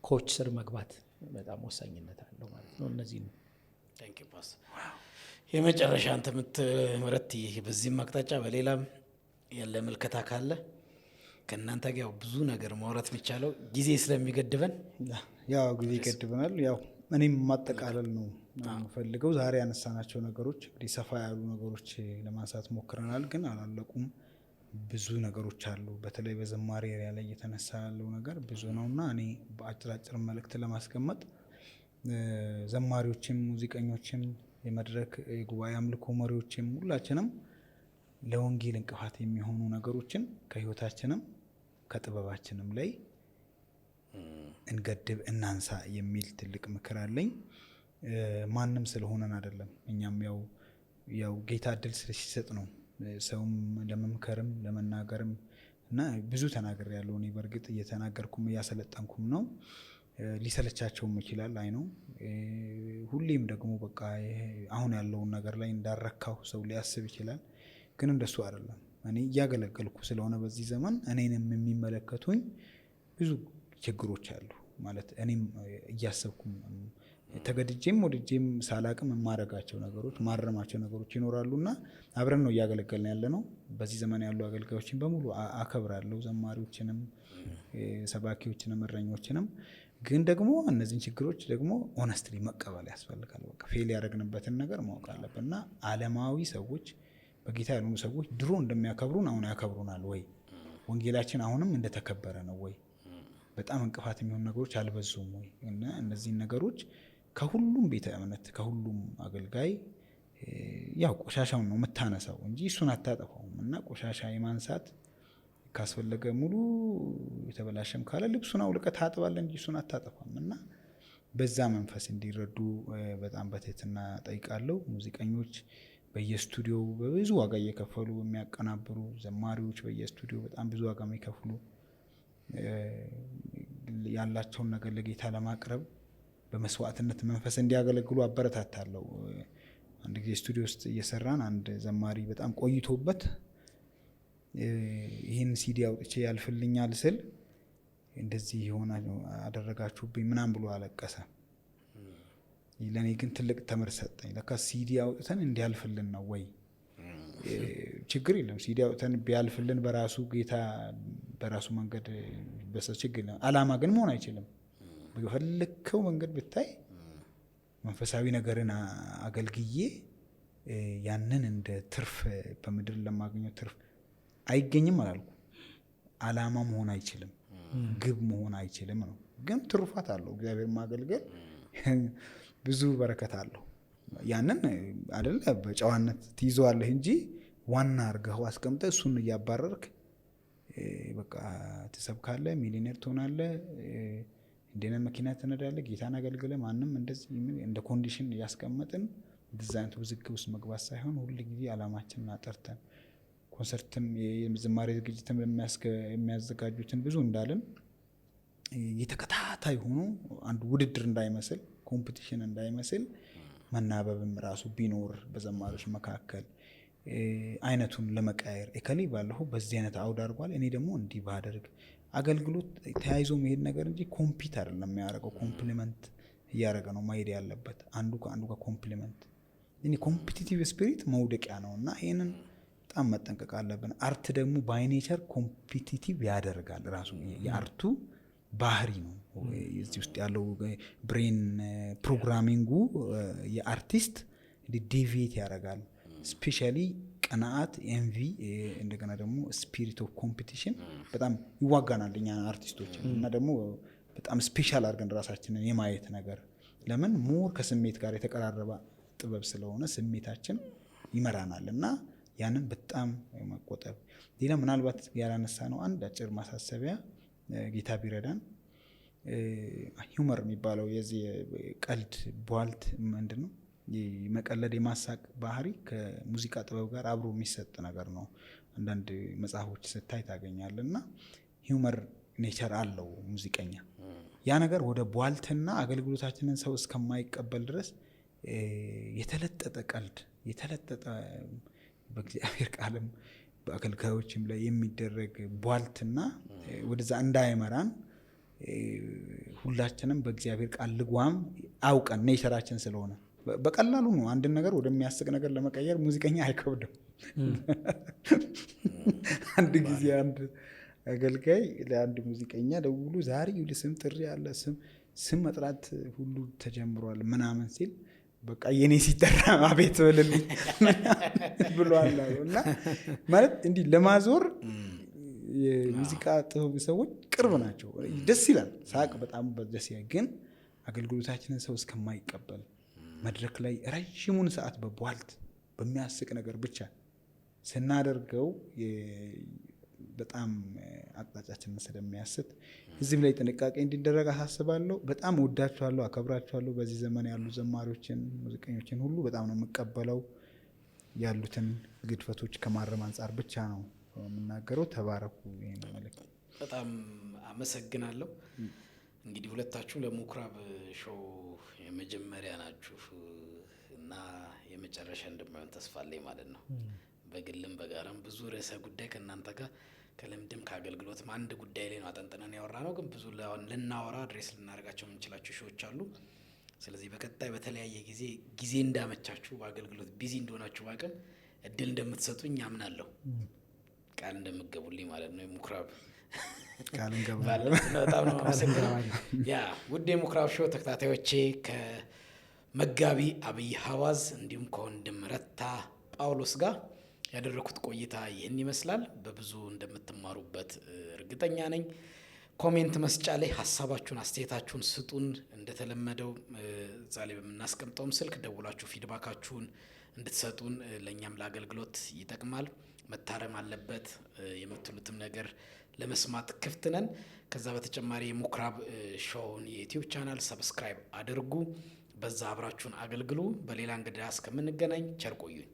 ኮች ስር መግባት በጣም ወሳኝነት አለው ማለት ነው። እነዚህ ነው። የመጨረሻ አንተ ምትምረት በዚህም አቅጣጫ በሌላም ያለ ምልከታ ካለ ከእናንተ ጋር ያው ብዙ ነገር ማውራት የሚቻለው ጊዜ ስለሚገድበን ያው ጊዜ ይገድበናል። ያው እኔም ማጠቃለል ነው የምፈልገው። ዛሬ ያነሳናቸው ነገሮች እንግዲህ ሰፋ ያሉ ነገሮች ለማንሳት ሞክረናል፣ ግን አላለቁም። ብዙ ነገሮች አሉ። በተለይ በዘማሪ ኤሪያ ላይ እየተነሳ ያለው ነገር ብዙ ነውና እኔ በአጭር መልእክት ለማስቀመጥ ዘማሪዎችም፣ ሙዚቀኞችም፣ የመድረክ የጉባኤ አምልኮ መሪዎችም ሁላችንም ለወንጌል እንቅፋት የሚሆኑ ነገሮችን ከህይወታችንም ከጥበባችንም ላይ እንገድብ፣ እናንሳ የሚል ትልቅ ምክር አለኝ። ማንም ስለሆነን አይደለም። እኛም ያው ጌታ እድል ሲሰጥ ነው ሰውም ለመምከርም ለመናገርም እና ብዙ ተናገር ያለው እኔ በእርግጥ እየተናገርኩም እያሰለጠንኩም ነው። ሊሰለቻቸውም ይችላል። አይ ነው ሁሌም ደግሞ በቃ አሁን ያለውን ነገር ላይ እንዳረካው ሰው ሊያስብ ይችላል። ግን እንደሱ አይደለም። እኔ እያገለገልኩ ስለሆነ በዚህ ዘመን እኔንም የሚመለከቱኝ ብዙ ችግሮች አሉ ማለት እኔም እያሰብኩም ተገድጄም ወድጄም ሳላቅም የማረጋቸው ነገሮች ማረማቸው ነገሮች ይኖራሉና አብረን ነው እያገለገልን ያለ ነው። በዚህ ዘመን ያሉ አገልጋዮችን በሙሉ አከብራለሁ፣ ዘማሪዎችንም፣ ሰባኪዎችንም፣ እረኞችንም። ግን ደግሞ እነዚህን ችግሮች ደግሞ ኦነስትሊ መቀበል ያስፈልጋል። በቃ ፌል ያደረግንበትን ነገር ማወቅ አለብን እና ዓለማዊ ሰዎች በጌታ ያሉ ሰዎች ድሮ እንደሚያከብሩን አሁን ያከብሩናል ወይ? ወንጌላችን አሁንም እንደተከበረ ነው ወይ? በጣም እንቅፋት የሚሆኑ ነገሮች አልበዙም ወይ? እና እነዚህን ነገሮች ከሁሉም ቤተ እምነት ከሁሉም አገልጋይ ያው ቆሻሻውን ነው የምታነሳው እንጂ እሱን አታጠፋውም። እና ቆሻሻ የማንሳት ካስፈለገ ሙሉ የተበላሸም ካለ ልብሱን አውልቀህ ታጥባለህ እንጂ እሱን አታጠፋም። እና በዛ መንፈስ እንዲረዱ በጣም በትህትና ጠይቃለሁ። ሙዚቀኞች በየስቱዲዮው በብዙ ዋጋ እየከፈሉ የሚያቀናብሩ ዘማሪዎች በየስቱዲዮ በጣም ብዙ ዋጋ የሚከፍሉ ያላቸውን ነገር ለጌታ ለማቅረብ በመስዋዕትነት መንፈስ እንዲያገለግሉ አበረታታለሁ። አንድ ጊዜ ስቱዲዮ ውስጥ እየሰራን አንድ ዘማሪ በጣም ቆይቶበት ይህን ሲዲ አውጥቼ ያልፍልኛል ስል እንደዚህ የሆነ አደረጋችሁብኝ ምናምን ብሎ አለቀሰ። ለእኔ ግን ትልቅ ትምህርት ሰጠኝ። ለካ ሲዲ አውጥተን እንዲያልፍልን ነው ወይ? ችግር የለም ሲዲ አውጥተን ቢያልፍልን በራሱ ጌታ በራሱ መንገድ ችግር የለም። አላማ ግን መሆን አይችልም። በፈለከው መንገድ ብታይ መንፈሳዊ ነገርን አገልግዬ ያንን እንደ ትርፍ በምድር ለማግኘው ትርፍ አይገኝም አላልኩ። አላማ መሆን አይችልም፣ ግብ መሆን አይችልም ነው። ግን ትሩፋት አለው። እግዚአብሔር ማገልገል ብዙ በረከት አለው። ያንን አይደለ በጨዋነት ትይዘዋለህ እንጂ ዋና አድርገው አስቀምጠህ እሱን እያባረርክ በቃ ትሰብካለህ፣ ሚሊዮኔር ትሆናለህ፣ እንደነ መኪና ትነዳለህ፣ ጌታን አገልግለህ ማንም እንደዚህ እንደ ኮንዲሽን እያስቀመጥን እንደዛ አይነት ውዝግብ ውስጥ መግባት ሳይሆን ሁል ጊዜ አላማችንን አጠርተን ኮንሰርትም የዝማሬ ዝግጅትም የሚያዘጋጁትን ብዙ እንዳልን የተከታታይ ሆኖ አንድ ውድድር እንዳይመስል ኮምፒቲሽን እንዳይመስል መናበብም ራሱ ቢኖር በዘማሪዎች መካከል አይነቱን ለመቃየር እከሌ ባለፈው በዚህ አይነት አውድ አድርጓል፣ እኔ ደግሞ እንዲህ ባደርግ አገልግሎት ተያይዞ መሄድ ነገር እንጂ ኮምፒት አይደለም የሚያደርገው። ኮምፕሊመንት እያደረገ ነው መሄድ ያለበት አንዱ ከአንዱ ጋር ኮምፕሊመንት። እኔ ኮምፒቲቲቭ ስፒሪት መውደቂያ ነው እና ይህንን በጣም መጠንቀቅ አለብን። አርት ደግሞ ባይ ኔቸር ኮምፒቲቲቭ ያደርጋል። ራሱ የአርቱ ባህሪ ነው። እዚህ ውስጥ ያለው ብሬን ፕሮግራሚንጉ የአርቲስት ዴቪዬት ያደርጋል። ስፔሻሊ ቅንዓት፣ ኤንቪ፣ እንደገና ደግሞ ስፒሪት ኦፍ ኮምፒቲሽን በጣም ይዋጋናል እኛ አርቲስቶች እና ደግሞ በጣም ስፔሻል አድርገን ራሳችንን የማየት ነገር ለምን ሞር ከስሜት ጋር የተቀራረበ ጥበብ ስለሆነ ስሜታችን ይመራናል እና ያንን በጣም መቆጠብ። ሌላ ምናልባት ያላነሳ ነው አንድ አጭር ማሳሰቢያ ጌታ ቢረዳን ሂውመር የሚባለው የዚህ ቀልድ ቧልት ምንድን ነው መቀለድ የማሳቅ ባህሪ ከሙዚቃ ጥበብ ጋር አብሮ የሚሰጥ ነገር ነው። አንዳንድ መጽሐፎች ስታይ ታገኛለህ እና ሂውመር ኔቸር አለው ሙዚቀኛ። ያ ነገር ወደ ቧልትና አገልግሎታችንን ሰው እስከማይቀበል ድረስ የተለጠጠ ቀልድ የተለጠጠ በእግዚአብሔር ቃልም በአገልጋዮችም ላይ የሚደረግ ቧልትና ወደዛ እንዳይመራን ሁላችንም በእግዚአብሔር ቃል ልጓም አውቀን ኔቸራችን ስለሆነ በቀላሉ ነው አንድን ነገር ወደሚያስቅ ነገር ለመቀየር ሙዚቀኛ አይከብድም። አንድ ጊዜ አንድ አገልጋይ ለአንድ ሙዚቀኛ ደውሎ ዛሬ ስም ጥሪ አለ፣ ስም መጥራት ሁሉ ተጀምሯል ምናምን ሲል በቃ የኔ ሲጠራ አቤት በልልኝ ብሏል እና ማለት እንዲህ ለማዞር የሙዚቃ ጥበብ ሰዎች ቅርብ ናቸው። ደስ ይላል፣ ሳቅ በጣም ደስ ይላል። ግን አገልግሎታችንን ሰው እስከማይቀበል መድረክ ላይ ረዥሙን ሰዓት በቧልት በሚያስቅ ነገር ብቻ ስናደርገው በጣም አቅጣጫችንን ስለሚያስት እዚህም ላይ ጥንቃቄ እንዲደረግ አሳስባለሁ። በጣም ወዳችኋለሁ፣ አከብራችኋለሁ። በዚህ ዘመን ያሉ ዘማሪዎችን፣ ሙዚቀኞችን ሁሉ በጣም ነው የምቀበለው። ያሉትን ግድፈቶች ከማረም አንጻር ብቻ ነው የምናገረው። ተባረኩ። ይሄን መልእክት በጣም አመሰግናለሁ። እንግዲህ ሁለታችሁ ለምኩራብ ሾው የመጀመሪያ ናችሁ እና የመጨረሻ እንደማይሆን ተስፋ አለኝ ማለት ነው። በግልም በጋራም ብዙ ርዕሰ ጉዳይ ከእናንተ ጋር ከልምድም ከአገልግሎትም አንድ ጉዳይ ላይ ነው አጠንጥነን ያወራ ነው። ግን ብዙ ልናወራ አድሬስ ልናደርጋቸው የምንችላቸው ሾዎች አሉ። ስለዚህ በቀጣይ በተለያየ ጊዜ እንዳመቻችሁ በአገልግሎት ቢዚ እንደሆናችሁ ባቅም እድል እንደምትሰጡኝ አምናለሁ። ቃል እንደምትገቡልኝ ማለት ነው። የምኩራብ ቃል እንገባለን። በጣም ነው አመሰግናለሁ። ያ ውድ የምኩራብ ሾው ተከታታዮቼ ከመጋቢ አብይ ሀዋዝ እንዲሁም ከወንድም ረታ ጳውሎስ ጋር ያደረኩት ቆይታ ይህን ይመስላል። በብዙ እንደምትማሩበት እርግጠኛ ነኝ። ኮሜንት መስጫ ላይ ሀሳባችሁን፣ አስተያየታችሁን ስጡን። እንደተለመደው እዛ ላይ በምናስቀምጠውም ስልክ ደውላችሁ ፊድባካችሁን እንድትሰጡን ለእኛም ለአገልግሎት ይጠቅማል። መታረም አለበት የምትሉትም ነገር ለመስማት ክፍት ነን። ከዛ በተጨማሪ የምኩራብ ሾውን የዩቲዩብ ቻናል ሰብስክራይብ አድርጉ። በዛ አብራችሁን አገልግሉ። በሌላ እንግዳ እስከምንገናኝ ቸር ቆዩኝ።